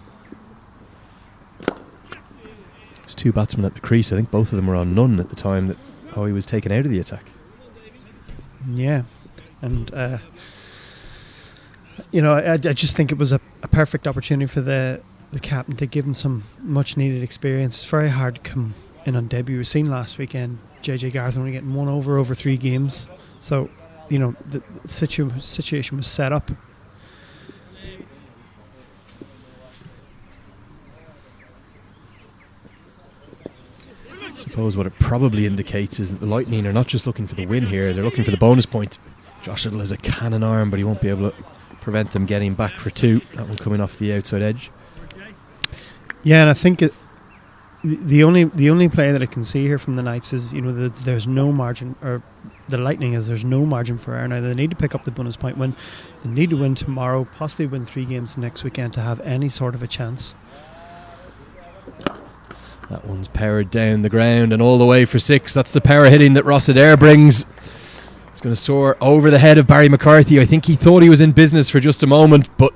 There's 2 batsmen at the crease. I think both of them were on none at the time that Hoey was taken out of the attack. Yeah, and I just think it was a perfect opportunity for the captain to give him some much needed experience. It's very hard to come in on debut. We've seen last weekend JJ Garth only getting 1 over 3 games, so the situation was set up. suppose what it probably indicates is that the Lightning are not just looking for the win here, they're looking for the bonus point. Josh Little has a cannon arm, but he won't be able to prevent them getting back for 2. That one coming off the outside edge. Yeah, and I think the only play that I can see here from the Knights is, there's no margin, or the Lightning there's no margin for error now. They need to pick up the bonus point win. They need to win tomorrow, possibly win 3 games next weekend to have any sort of a chance. That one's powered down the ground and all the way for 6. That's the power hitting that Rossadair brings. It's going to soar over the head of Barry McCarthy. I think he thought he was in business for just a moment, but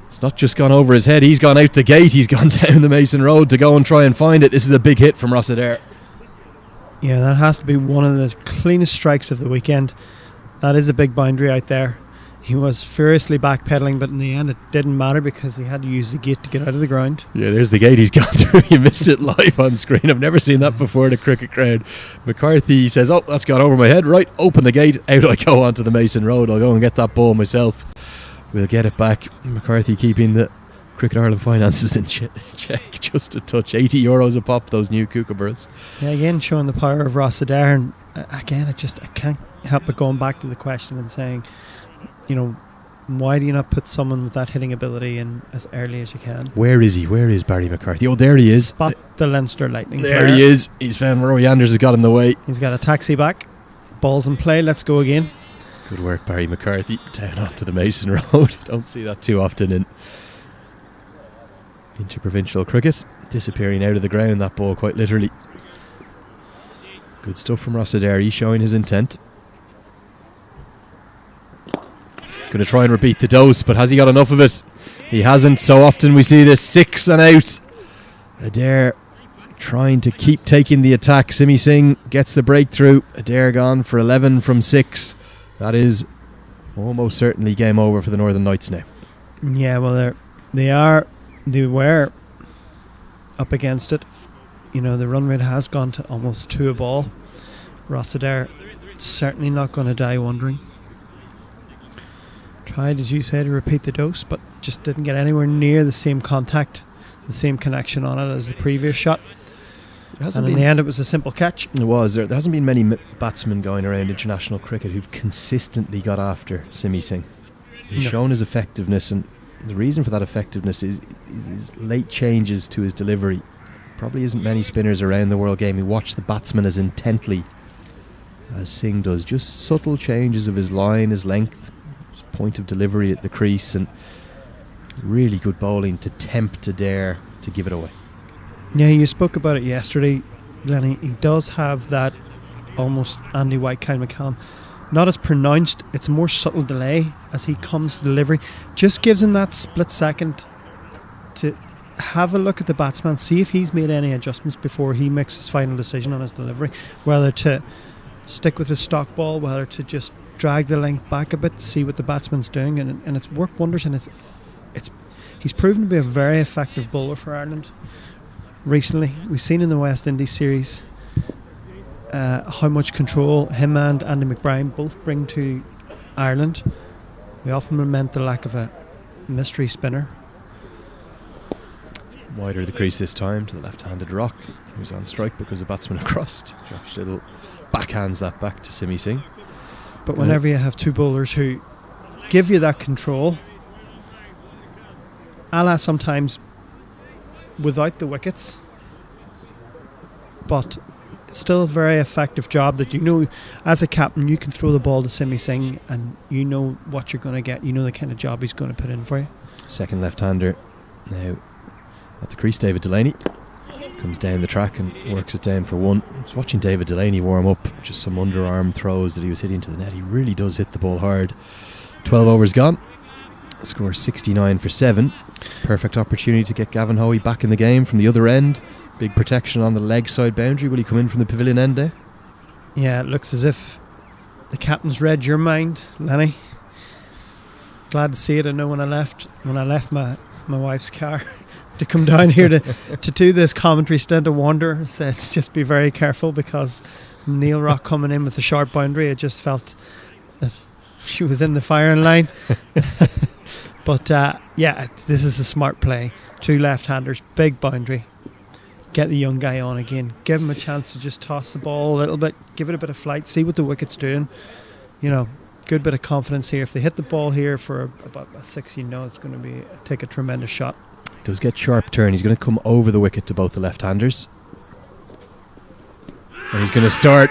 it's not just gone over his head. He's gone out the gate. He's gone down the Mason Road to go and try and find it. This is a big hit from Rossadair. Yeah, that has to be one of the cleanest strikes of the weekend. That is a big boundary out there. He was furiously backpedaling, but in the end it didn't matter because he had to use the gate to get out of the ground. Yeah, there's the gate he's gone through. You missed it live on screen. I've never seen that before in a cricket crowd. McCarthy says, oh, that's gone over my head. Right, open the gate. Out I go onto the Mason Road. I'll go and get that ball myself. We'll get it back. McCarthy keeping the Cricket Ireland finances in check. Just a touch. €80 a pop, those new kookaburras. Yeah, again, showing the power of Rossadair. And again, I can't help but going back to the question and saying, why do you not put someone with that hitting ability in as early as you can? Where is he? Where is Barry McCarthy? Oh, there he is. Spot the Leinster Lightning. There he is. He's found Rory Anders has got in the way. He's got a taxi back. Ball's in play. Let's go again. Good work, Barry McCarthy. Down onto the Mason Road. Don't see that too often in interprovincial cricket. Disappearing out of the ground, that ball, quite literally. Good stuff from Rossadair. He's showing his intent. Going to try and repeat the dose, but has he got enough of it? He hasn't. So often we see this 6 and out. Adair trying to keep taking the attack. Simi Singh gets the breakthrough. Adair gone for 11 from 6. That is almost certainly game over for the Northern Knights now. Yeah, well, they were up against it. The run rate has gone to almost 2 a ball. Rossadair certainly not going to die wondering. Tried, as you said, to repeat the dose, but just didn't get anywhere near the same contact, the same connection on it as the previous shot. And in the end, it was a simple catch. It was. There hasn't been many batsmen going around international cricket who've consistently got after Simi Singh. He's shown his effectiveness, and the reason for that effectiveness is late changes to his delivery. Probably isn't many spinners around the world game who watch the batsman as intently as Singh does. Just subtle changes of his line, his length, his point of delivery at the crease, and really good bowling to tempt Adair to give it away. Yeah, you spoke about it yesterday, Lenny. He does have that almost Andy White kind of calm. Not as pronounced, it's a more subtle delay as he comes to delivery. Just gives him that split second to have a look at the batsman, see if he's made any adjustments before he makes his final decision on his delivery, whether to stick with his stock ball, whether to just drag the length back a bit, see what the batsman's doing, and it's worked wonders. And he's proven to be a very effective bowler for Ireland. Recently, we've seen in the West Indies series how much control him and Andy McBride both bring to Ireland. We often lament the lack of a mystery spinner. Wider the crease this time to the left-handed Rock, who's on strike because the batsman had crossed. Josh Little backhands that back to Simi Singh. But whenever you have 2 bowlers who give you that control, a la sometimes without the wickets, but it's still a very effective job that as a captain you can throw the ball to Simi Singh and you know what you're going to get, the kind of job he's going to put in for you. Second left-hander now at the crease. David Delaney comes down the track and works it down for 1. I was watching David Delaney warm up, just some underarm throws that he was hitting to the net. He really does hit the ball hard. 12 overs gone, score 69 for 7. Perfect opportunity to get Gavin Hoey back in the game from the other end. Big protection on the leg side boundary. Will he come in from the pavilion end there? Yeah, it looks as if the captain's read your mind, Lenny. Glad to see it. I know when I left my wife's car to come down here to do this commentary stint, a wonder said just be very careful because Neil Rock coming in with a sharp boundary, I just felt that she was in the firing line. But yeah, this is a smart play. 2 left-handers, big boundary. get the young guy on again. Give him a chance to just toss the ball a little bit, give it a bit of flight, see what the wicket's doing. You know, good bit of confidence here. If they hit the ball here for about a 6, you know it's going to take a tremendous shot. Does get sharp turn. He's going to come over the wicket to both the left-handers. And he's going to start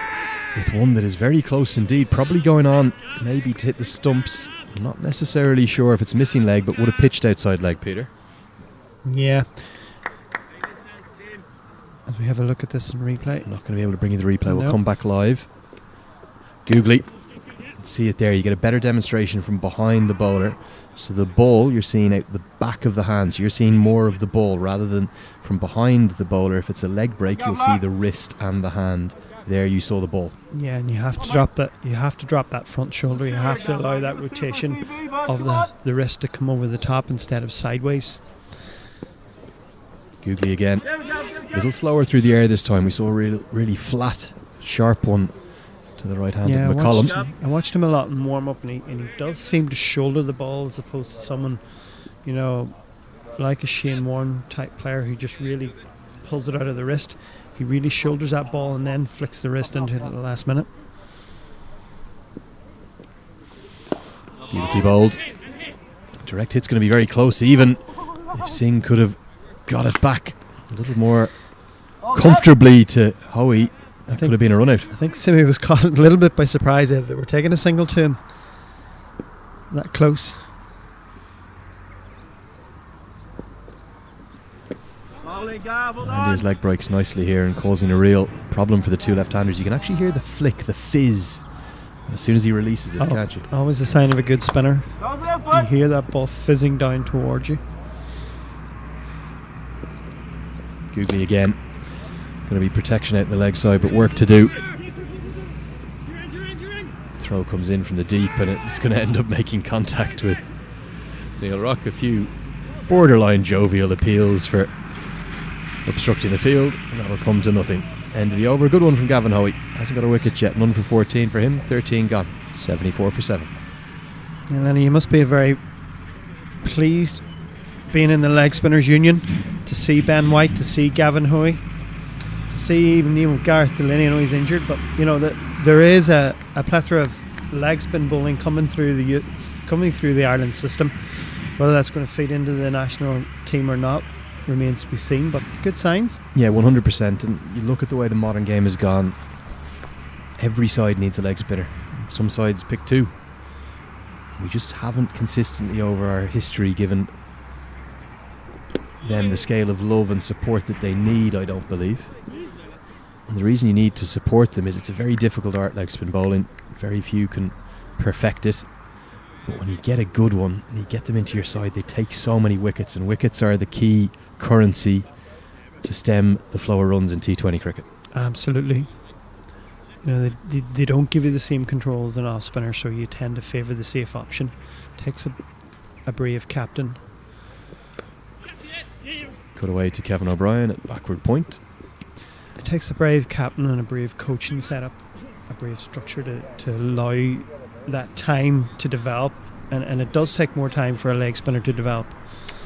with one that is very close indeed. Probably going on maybe to hit the stumps. I'm not necessarily sure if it's missing leg, but would have pitched outside leg, Peter. Yeah. As we have a look at this in replay. I'm not going to be able to bring you the replay. We'll No. come back live. Googly. See it there. You get a better demonstration from behind the bowler. So the ball, you're seeing out the back of the hand. So you're seeing more of the ball rather than from behind the bowler. If it's a leg break, you'll see the wrist and the hand. There you saw the ball. Yeah, and you have to drop that. You have to drop that front shoulder. You have to allow that rotation of the wrist to come over the top instead of sideways. Googly again. A little slower through the air this time. We saw a really flat, sharp one to the right hand Yeah, of McCollum. I watched him a lot in warm up, and he does seem to shoulder the ball as opposed to someone, you know, like a Shane Warne type player who just really pulls it out of the wrist. He really shoulders that ball and then flicks the wrist into it at the last minute. Beautifully bowled. Direct hit's going to be very close. Even if Singh could have got it back a little more comfortably to Hoey, that could have been a run out. I think Simi was caught a little bit by surprise there. They were taking a single to him that close. And his leg breaks nicely here and causing a real problem for the two left-handers. You can actually hear the flick, the fizz, as soon as he releases it, can't you? Always a sign of a good spinner. You hear that ball fizzing down towards you. Googly again. Going to be protection out in the leg side, but work to do. Throw comes in from the deep, and it's going to end up making contact with Neil Rock. A few borderline jovial appeals for obstructing the field, and that'll come to nothing. End of the over. Good one from Gavin Hoey. Hasn't got a wicket yet. None for 14 for him. 13 gone. 74 for 7. And then you must be very pleased being in the leg spinners union to see Ben White, to see Gavin Hoey, to see even Gareth Delaney. I know he's injured, but you know that there is a plethora of leg spin bowling coming through the Ireland system. Whether that's going to feed into the national team or not remains to be seen, but good signs. Yeah, 100%. And you look at the way the modern game has gone, every side needs a leg spinner. Some sides pick 2. We just haven't consistently over our history given them the scale of love and support that they need, I don't believe. And the reason you need to support them is it's a very difficult art, leg spin bowling. Very few can perfect it. But when you get a good one and you get them into your side, they take so many wickets, and wickets are the key currency to stem the flow of runs in T20 cricket. Absolutely. You know, they don't give you the same control as an off spinner, so you tend to favour the safe option. Takes a brave captain. Cut away to Kevin O'Brien at backward point. It takes a brave captain and a brave coaching setup, a brave structure to allow that time to develop, and it does take more time for a leg spinner to develop.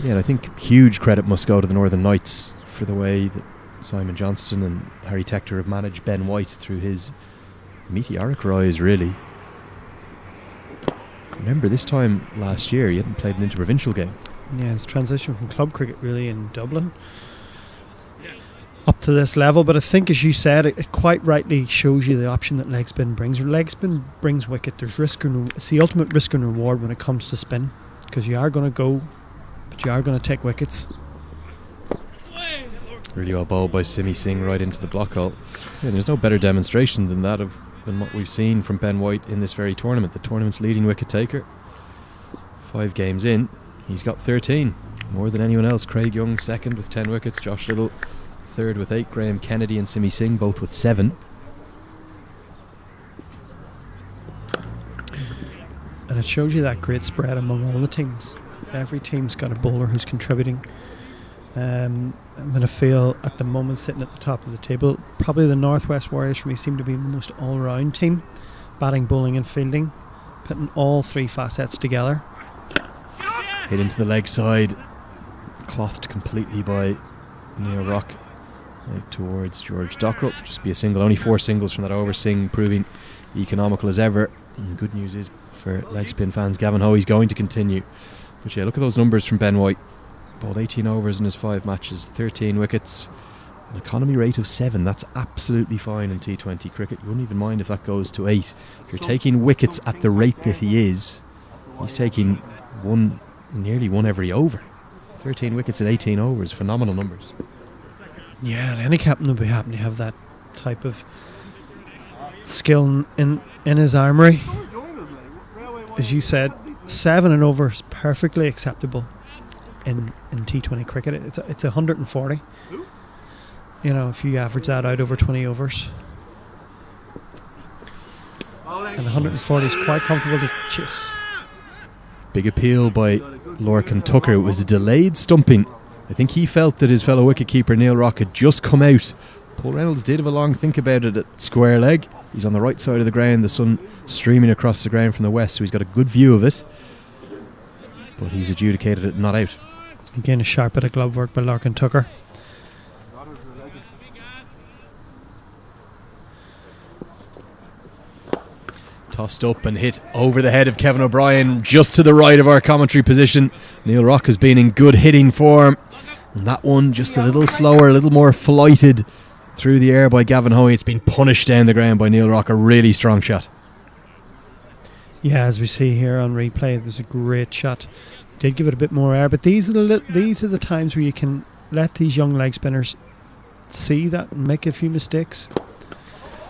Yeah, and I think huge credit must go to the Northern Knights for the way that Simon Johnston and Harry Tector have managed Ben White through his meteoric rise, really. Remember, this time last year he hadn't played an interprovincial game. Yeah, his transition from club cricket really in Dublin up to this level, but I think, as you said, it quite rightly shows you the option that leg spin brings. Leg spin brings wicket. There's risk and it's the ultimate risk and reward when it comes to spin, because you are going to go, but you are going to take wickets. Really well bowled by Simi Singh right into the block hole. Yeah, there's no better demonstration than what we've seen from Ben White in this very tournament. The tournament's leading wicket taker. 5 games in, he's got 13, more than anyone else. Craig Young second with 10 wickets. Josh Little third with 8. Graham Kennedy and Simi Singh both with 7. And it shows you that great spread among all the teams. Every team's got a bowler who's contributing. I'm going to feel at the moment, sitting at the top of the table, probably the Northwest Warriors for me seem to be the most all-round team, batting, bowling and fielding, putting all 3 facets together. Hit into the leg side, clothed completely by Neil Rock. out towards George Dockrell. Just be a single, only 4 singles from that over. Singh proving economical as ever. And good news is for leg spin fans, Gavin Hoey's going to continue. But yeah, look at those numbers from Ben White. Bowled 18 overs in his 5 matches, 13 wickets, an economy rate of 7. That's absolutely fine in T20 cricket. You wouldn't even mind if that goes to 8. If you're taking wickets at the rate that he is, he's taking nearly one every over. 13 wickets in 18 overs, phenomenal numbers. Yeah, and any captain would be happy to have that type of skill in his armoury. As you said, 7 and over is perfectly acceptable in T20 cricket. It's 140. You know, if you average that out over 20 overs. And 140 is quite comfortable to chase. Big appeal by Lorcan Tucker. It was a delayed stumping. I think he felt that his fellow wicketkeeper Neil Rock had just come out. Paul Reynolds did have a long think about it at square leg. He's on the right side of the ground, the sun streaming across the ground from the west, so he's got a good view of it. But he's adjudicated it not out. Again, a sharp bit of glove work by Lorcan Tucker. Tossed up and hit over the head of Kevin O'Brien, just to the right of our commentary position. Neil Rock has been in good hitting form. And that one just a little slower, a little more flighted through the air by Gavin Hoey. It's been punished down the ground by Neil Rock. A really strong shot. Yeah, as we see here on replay, it was a great shot. Did give it a bit more air, but these are the times where you can let these young leg spinners see that and make a few mistakes.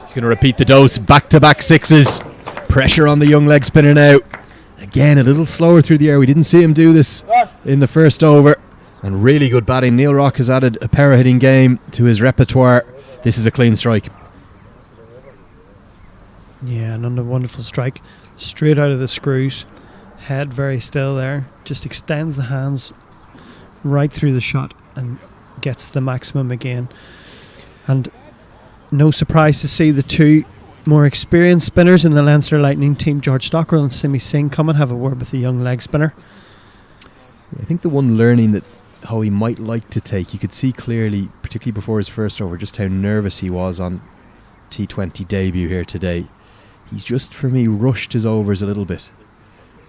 He's going to repeat the dose. Back-to-back 6s. Pressure on the young leg spinner now. Again, a little slower through the air. We didn't see him do this in the first over. And really good batting. Neil Rock has added a power hitting game to his repertoire. This is a clean strike. Yeah, another wonderful strike. Straight out of the screws. Head very still there. Just extends the hands right through the shot and gets the maximum again. And no surprise to see the two more experienced spinners in the Leinster Lightning team, George Dockrell and Simi Singh, come and have a word with the young leg spinner. I think the one learning that Hoey might like to take, you could see clearly, particularly before his first over, just how nervous he was on T20 debut here today. He's just, for me, rushed his overs a little bit.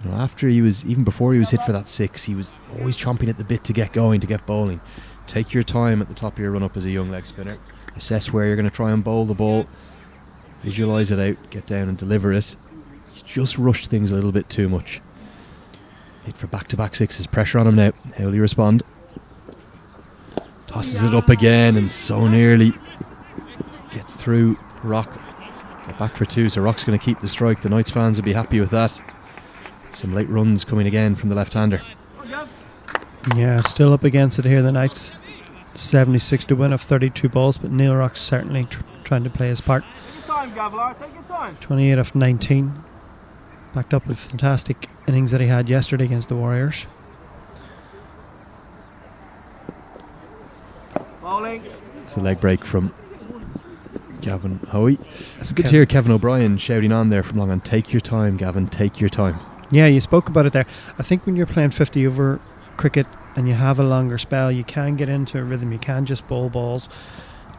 You know, even before he was hit for that 6, he was always chomping at the bit to get going, to get bowling. Take your time at the top of your run-up as a young leg spinner. Assess where you're going to try and bowl the ball. Visualise it out, get down and deliver it. He's just rushed things a little bit too much. Hit for back-to-back 6s. Pressure on him now. How will he respond? Tosses it up again and so nearly gets through Rock. Get back for 2, so Rock's going to keep the strike. The Knights fans will be happy with that. Some late runs coming again from the left-hander. Yeah, still up against it here, the Knights. 76 to win of 32 balls, but Neil Rock's certainly trying to play his part. 28 of 19. Backed up with fantastic innings that he had yesterday against the Warriors. It's a leg break from Gavin Hoey. It's good to hear Kevin O'Brien shouting on there from long on. Take your time, Gavin, take your time. Yeah, you spoke about it there. I think when you're playing 50 over cricket and you have a longer spell, you can get into a rhythm. You can just bowl balls.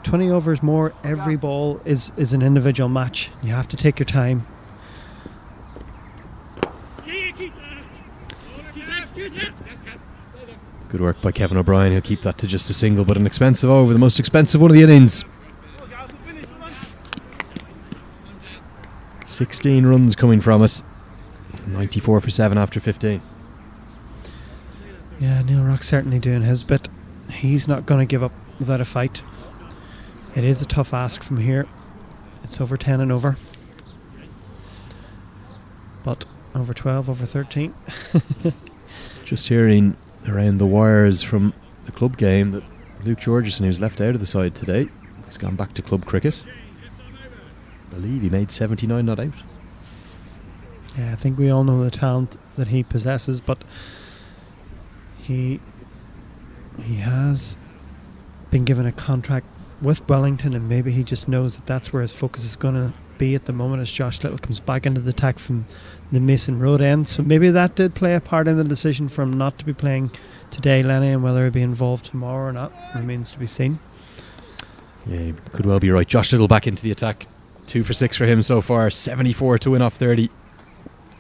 20 overs more, every ball is an individual match. You have to take your time. Good work by Kevin O'Brien. He'll keep that to just a single, but an expensive over, the most expensive one of the innings. 16 runs coming from it. 94 for 7 after 15. Yeah, Neil Rock certainly doing his bit. He's not going to give up without a fight. It is a tough ask from here. It's over 10 and over. But over 12, over 13. Just hearing around the wires from the club game that Luke Georgeson, who's left out of the side today, has gone back to club cricket. I believe he made 79 not out. Yeah, I think we all know the talent that he possesses, but he has been given a contract with Wellington, and maybe he just knows that that's where his focus is going to be at the moment as Josh Little comes back into the attack from the Mason Road end. So maybe that did play a part in the decision for him not to be playing today, Lenny, and whether he'll be involved tomorrow or not remains to be seen. Yeah, you could well be right. Josh Little back into the attack. 2 for 6 for him so far. 74 to win off 30.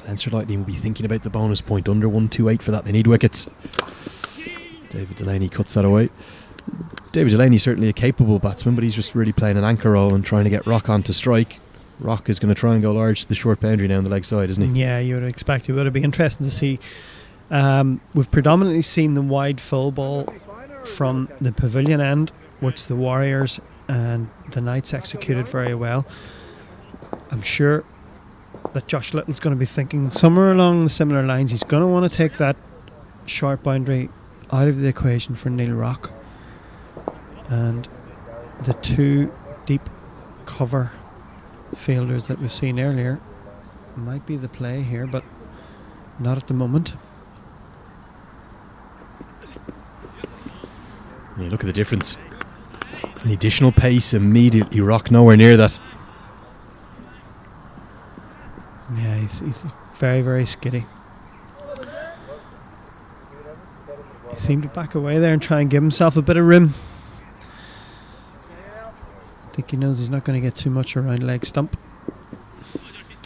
Leinster Lightning will be thinking about the bonus point. Under 128 for that. They need wickets. David Delaney cuts that away. David Delaney certainly a capable batsman, but he's just really playing an anchor role and trying to get Rock on to strike. Rock is going to try and go large to the short boundary now on the leg side, isn't he? Yeah, you would expect it. Would be interesting to see. We've predominantly seen the wide full ball from the pavilion end, which the Warriors and the Knights executed very well. I'm sure that Josh Little's going to be thinking somewhere along the similar lines. He's going to want to take that short boundary out of the equation for Neil Rock. And the 2 deep cover fielders that we've seen earlier might be the play here, but not at the moment. You look at the difference. The additional pace immediately. Rock nowhere near that. Yeah, he's very, very skiddy. He seemed to back away there and try and give himself a bit of room. I think he knows he's not going to get too much around leg stump.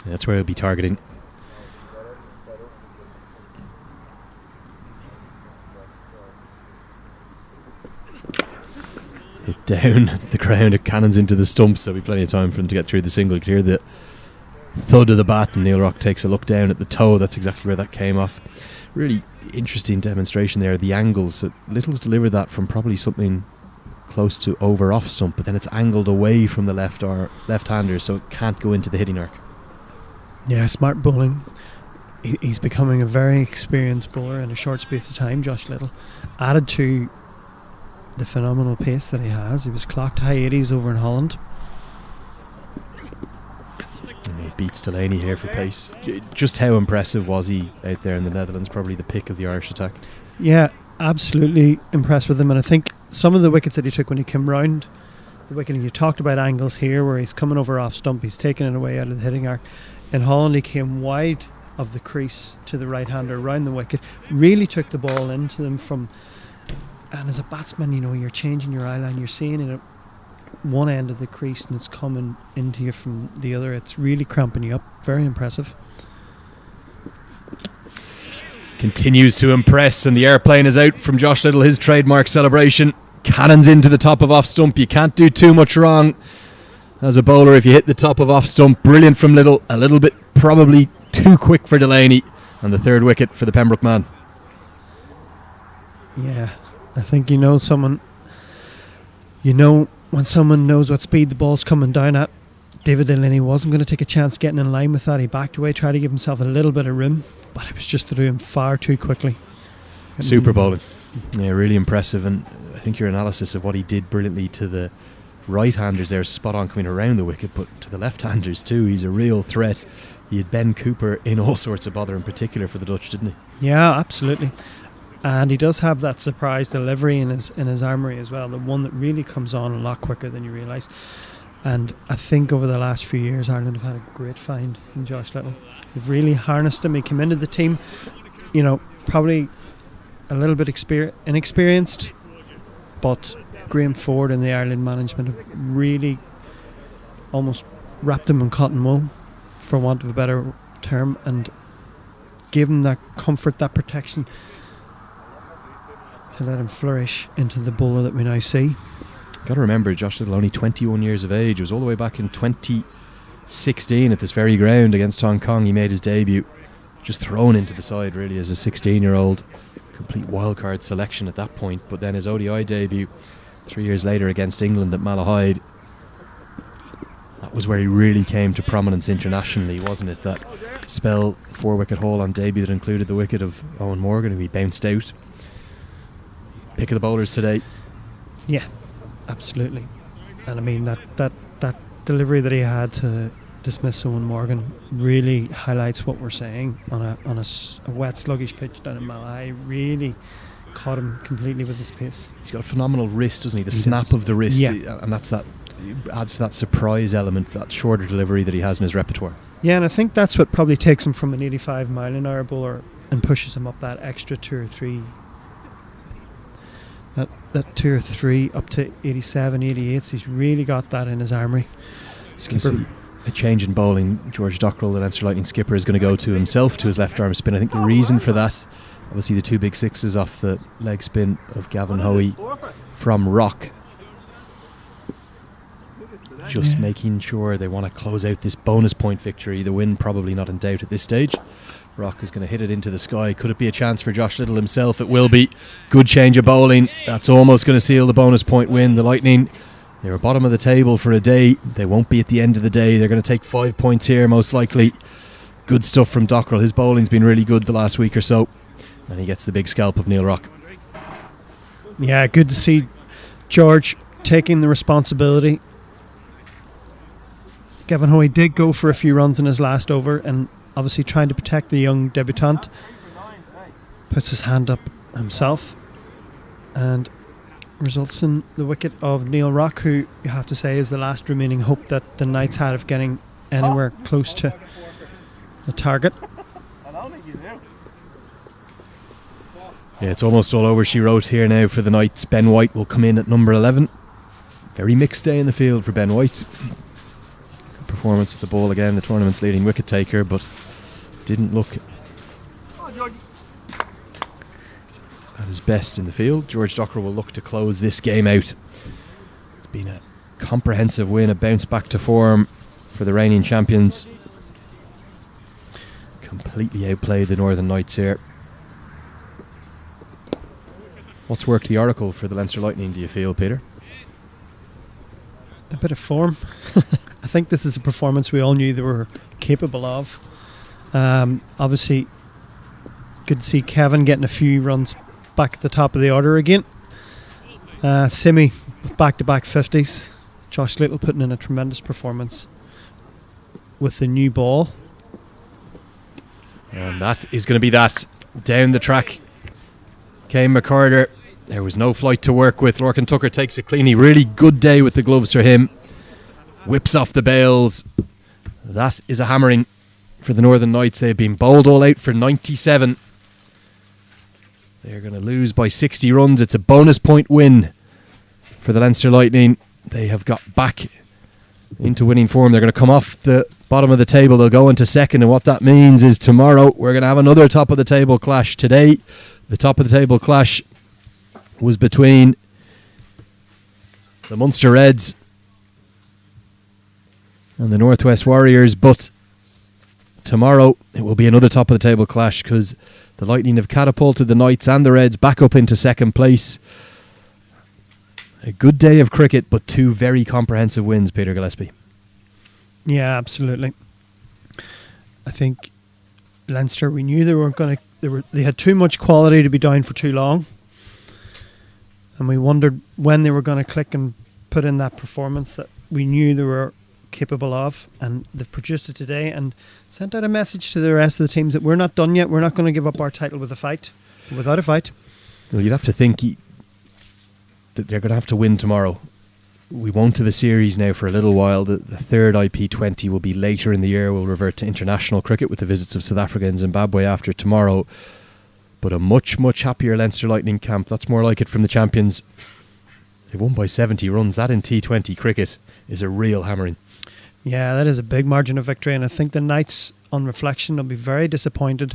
That's where he'll be targeting. Hit down the ground, it cannons into the stumps. There'll be plenty of time for him to get through the single. Clear the thud of the bat, and Neil Rock takes a look down at the toe. That's exactly where that came off. Really interesting demonstration there. The angles. Little's delivered that from probably something close to over off stump, but then it's angled away from the left-hander, so it can't go into the hitting arc. Yeah, smart bowling. He's becoming a very experienced bowler in a short space of time, Josh Little. Added to the phenomenal pace that he has. He was clocked high 80s over in Holland. And he beats Delaney here for pace. Just how impressive was he out there in the Netherlands? Probably the pick of the Irish attack. Yeah, absolutely impressed with him. And I think some of the wickets that he took when he came round the wicket, and you talked about angles here where he's coming over off stump, he's taking it away out of the hitting arc. In Holland, he came wide of the crease to the right-hander around the wicket, really took the ball into them from... And as a batsman, you know, you're changing your eye line, you're seeing it at one end of the crease and it's coming into you from the other. It's really cramping you up. Very impressive. Continues to impress, and the airplane is out from Josh Little, his trademark celebration. Cannons into the top of off stump. You can't do too much wrong as a bowler if you hit the top of off stump. Brilliant from Little. A little bit probably too quick for Delaney, and the 3rd wicket for the Pembroke man. Yeah, I think when someone knows what speed the ball's coming down at. David Delaney wasn't going to take a chance getting in line with that. He backed away, tried to give himself a little bit of room, but it was just to do him far too quickly. Super bowling. Yeah, really impressive, and I think your analysis of what he did brilliantly to the right-handers there is spot on, coming around the wicket, but to the left-handers too, he's a real threat. He had Ben Cooper in all sorts of bother, in particular for the Dutch, didn't he? Yeah, absolutely. And he does have that surprise delivery in his armoury as well, the one that really comes on a lot quicker than you realise. And I think over the last few years, Ireland have had a great find in Josh Little. They've really harnessed him. He came into the team, probably a little bit inexperienced, but Graham Ford and the Ireland management have really almost wrapped him in cotton wool, for want of a better term, and gave him that comfort, that protection, to let him flourish into the bowler that we now see. Got to remember, Josh Little only 21 years of age. It was all the way back in 2016 at this very ground against Hong Kong. He made his debut, just thrown into the side really as a 16-year-old. Complete wildcard selection at that point. But then his ODI debut 3 years later against England at Malahide. That was where he really came to prominence internationally, wasn't it? That spell 4-wicket haul on debut that included the wicket of Owen Morgan, who he bounced out. Pick of the bowlers today. Yeah, absolutely. And I mean that delivery that he had to dismiss Owen Morgan really highlights what we're saying on a wet, sluggish pitch down in Malahide. Really caught him completely with his pace. He's got a phenomenal wrist, doesn't he? The snap of the wrist, and adds to that surprise element, that shorter delivery that he has in his repertoire. Yeah, and I think that's what probably takes him from an 85-mile-an-hour bowler and pushes him up that extra 2 or 3 that 2 or 3 up to 87, 88s. He's really got that in his armoury. See a change in bowling. George Dockrell, the Leinster Lightning skipper, is going to go to himself, to his left arm spin. I think the reason for that, obviously the 2 big sixes off the leg spin of Gavin Hoey from Rock. Just making sure they want to close out this bonus point victory. The win probably not in doubt at this stage. Rock is going to hit it into the sky. Could it be a chance for Josh Little himself? It will be. Good change of bowling. That's almost going to seal the bonus point win. The Lightning, they were bottom of the table for a day. They won't be at the end of the day. They're going to take 5 points here most likely. Good stuff from Dockrell. His bowling's been really good the last week or so. And he gets the big scalp of Neil Rock. Yeah, good to see George taking the responsibility. Gavin Hoey did go for a few runs in his last over, and obviously trying to protect the young debutant. Puts his hand up himself and results in the wicket of Neil Rock, who you have to say is the last remaining hope that the Knights had of getting anywhere close to the target. Yeah, it's almost all over, she wrote here now for the Knights. Ben White will come in at number 11. Very mixed day in the field for Ben White. Good performance at the ball again, the tournament's leading wicket taker, but didn't look at his best in the field. George Dockrell will look to close this game out. It's been a comprehensive win, a bounce back to form for the reigning champions. Completely outplayed the Northern Knights here. What's worked the oracle for the Leinster Lightning, do you feel, Peter? A bit of form. I think this is a performance we all knew they were capable of. Obviously, good to see Kevin getting a few runs back at the top of the order again. Simi with back-to-back 50s. Josh Little putting in a tremendous performance with the new ball. And that is going to be that. Down the track came McCarter. There was no flight to work with. Lorcan Tucker takes it cleanly. Really good day with the gloves for him. Whips off the bails. That is a hammering for the Northern Knights. They've been bowled all out for 97. They're going to lose by 60 runs. It's a bonus point win for the Leinster Lightning. They have got back into winning form. They're going to come off the bottom of the table. They'll go into second, and what that means is tomorrow we're going to have another top of the table clash. Today, the top of the table clash was between the Munster Reds and the Northwest Warriors, but tomorrow it will be another top of the table clash because the Lightning have catapulted the Knights and the Reds back up into second place. A good day of cricket, but 2 very comprehensive wins, Peter Gillespie. Yeah, absolutely. I think Leinster, we knew they weren't going to. They had too much quality to be down for too long, and we wondered when they were going to click and put in that performance that we knew they were capable of, and they've produced it today and sent out a message to the rest of the teams that we're not done yet. We're not going to give up our title without a fight. Well, you'd have to think that they're going to have to win tomorrow. We won't have a series now for a little while. The third IP20 will be later in the year. We'll revert to international cricket with the visits of South Africa and Zimbabwe after tomorrow. But a much, much happier Leinster Lightning camp. That's more like it from the champions. They won by 70 runs. That in T20 cricket is a real hammering. Yeah, that is a big margin of victory, and I think the Knights, on reflection, will be very disappointed.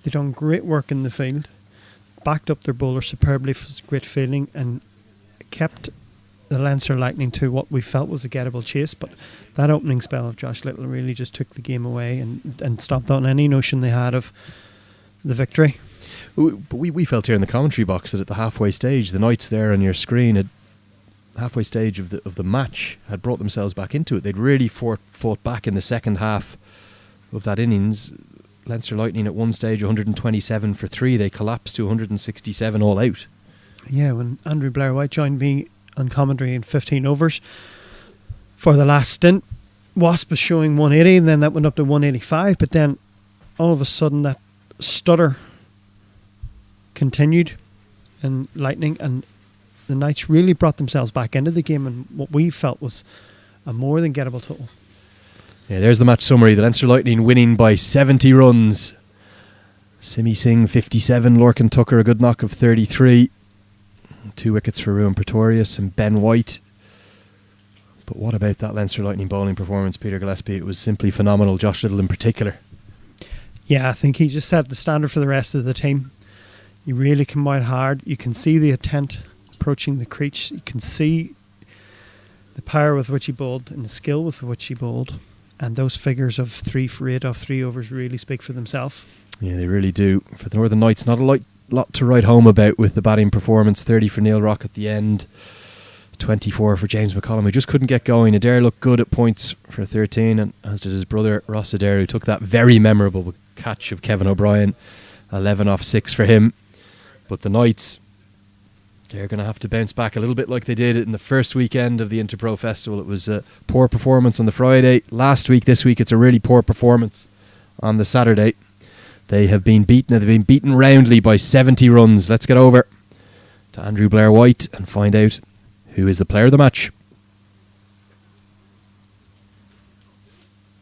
They've done great work in the field, backed up their bowler superbly for great fielding, and kept the Leinster Lightning to what we felt was a gettable chase. But that opening spell of Josh Little really just took the game away and stopped on any notion they had of the victory. But we felt here in the commentary box that at the halfway stage, the Knights there on your screen had halfway stage of the match had brought themselves back into it. They'd really fought back in the second half of that innings. Leinster Lightning at one stage 127 for 3. They collapsed to 167 all out. Yeah, when Andrew Blair-White joined me on commentary in 15 overs for the last stint, Wasp was showing 180 and then that went up to 185, but then all of a sudden that stutter continued in Lightning, and the Knights really brought themselves back into the game and what we felt was a more than gettable total. Yeah, there's the match summary. The Leinster Lightning winning by 70 runs. Simi Singh 57, Lorcan Tucker a good knock of 33. 2 wickets for Ruan Pretorius and Ben White. But what about that Leinster Lightning bowling performance, Peter Gillespie? It was simply phenomenal, Josh Little in particular. Yeah, I think he just set the standard for the rest of the team. He really came out hard. You can see the intent approaching the crease. You can see the power with which he bowled and the skill with which he bowled. And those figures of 3 for 8 off 3 overs really speak for themselves. Yeah, they really do. For the Northern Knights, not a lot to write home about with the batting performance. 30 for Neil Rock at the end. 24 for James McCollum, who just couldn't get going. Adair looked good at points for 13, and as did his brother Ross Adair, who took that very memorable catch of Kevin O'Brien. 11 off 6 for him. But the Knights, they're going to have to bounce back a little bit like they did in the first weekend of the Interpro Festival. It was a poor performance on the Friday. Last week, this week, it's a really poor performance on the Saturday. They have been beaten, and they've been beaten roundly by 70 runs. Let's get over to Andrew Blair White and find out who is the player of the match.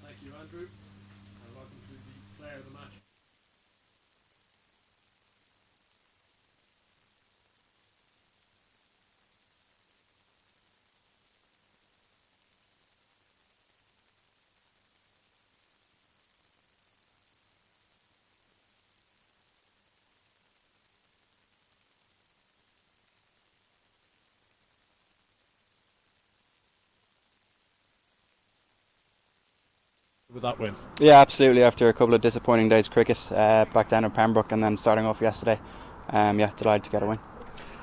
Thank you, Andrew, and welcome to the player of the match. With that win. Yeah, absolutely. After a couple of disappointing days of cricket, back down in Pembroke and then starting off yesterday, delighted to get a win.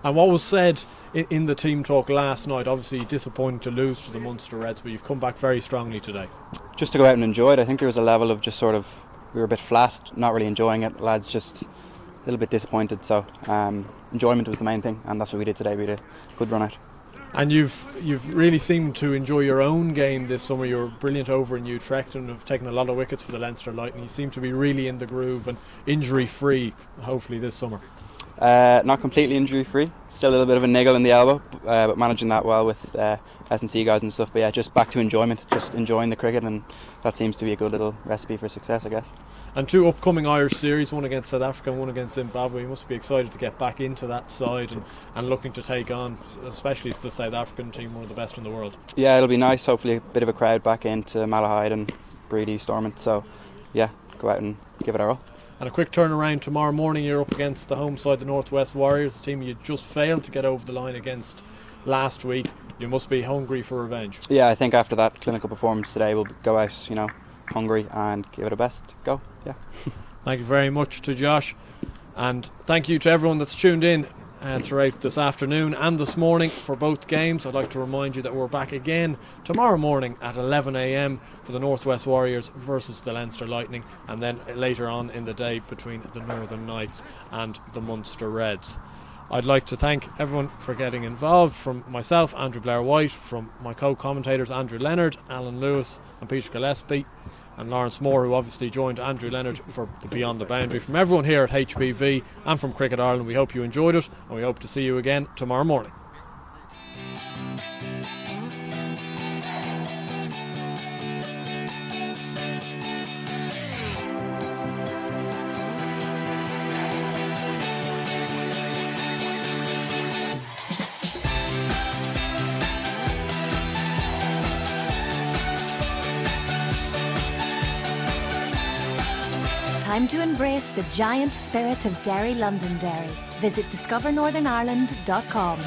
And what was said in the team talk last night, obviously disappointing to lose to the Munster Reds, but you've come back very strongly today. Just to go out and enjoy it. I think there was a level of just sort of, we were a bit flat, not really enjoying it. Lads just a little bit disappointed, so enjoyment was the main thing, and that's what we did today. We had a good run out. And you've really seemed to enjoy your own game this summer. You were brilliant over in Utrecht and have taken a lot of wickets for the Leinster Lightning. You seem to be really in the groove and injury free, hopefully, this summer. Not completely injury free, still a little bit of a niggle in the elbow, but managing that well with S&C guys and stuff. But yeah, just back to enjoyment, just enjoying the cricket, and that seems to be a good little recipe for success, I guess. And 2 upcoming Irish series, one against South Africa and one against Zimbabwe. You must be excited to get back into that side and looking to take on, especially the South African team, one of the best in the world. Yeah, it'll be nice. Hopefully a bit of a crowd back into Malahide and Breedy, Stormont. So yeah, go out and give it our all. And a quick turnaround tomorrow morning, you're up against the home side, the Northwest Warriors, the team you just failed to get over the line against last week. You must be hungry for revenge. Yeah, I think after that clinical performance today, we'll go out, hungry and give it a best go. Yeah. Thank you very much to Josh, and thank you to everyone that's tuned in throughout this afternoon and this morning for both games. I'd like to remind you that we're back again tomorrow morning at 11 a.m. for the Northwest Warriors versus the Leinster Lightning, and then later on in the day between the Northern Knights and the Munster Reds. I'd like to thank everyone for getting involved, from myself, Andrew Blair White, from my co-commentators Andrew Leonard, Alan Lewis and Peter Gillespie, and Lawrence Moore, who obviously joined Andrew Leonard for the Beyond the Boundary. From everyone here at HBV and from Cricket Ireland, we hope you enjoyed it, and we hope to see you again tomorrow morning. Time to embrace the giant spirit of Derry Londonderry. Visit discovernorthernireland.com.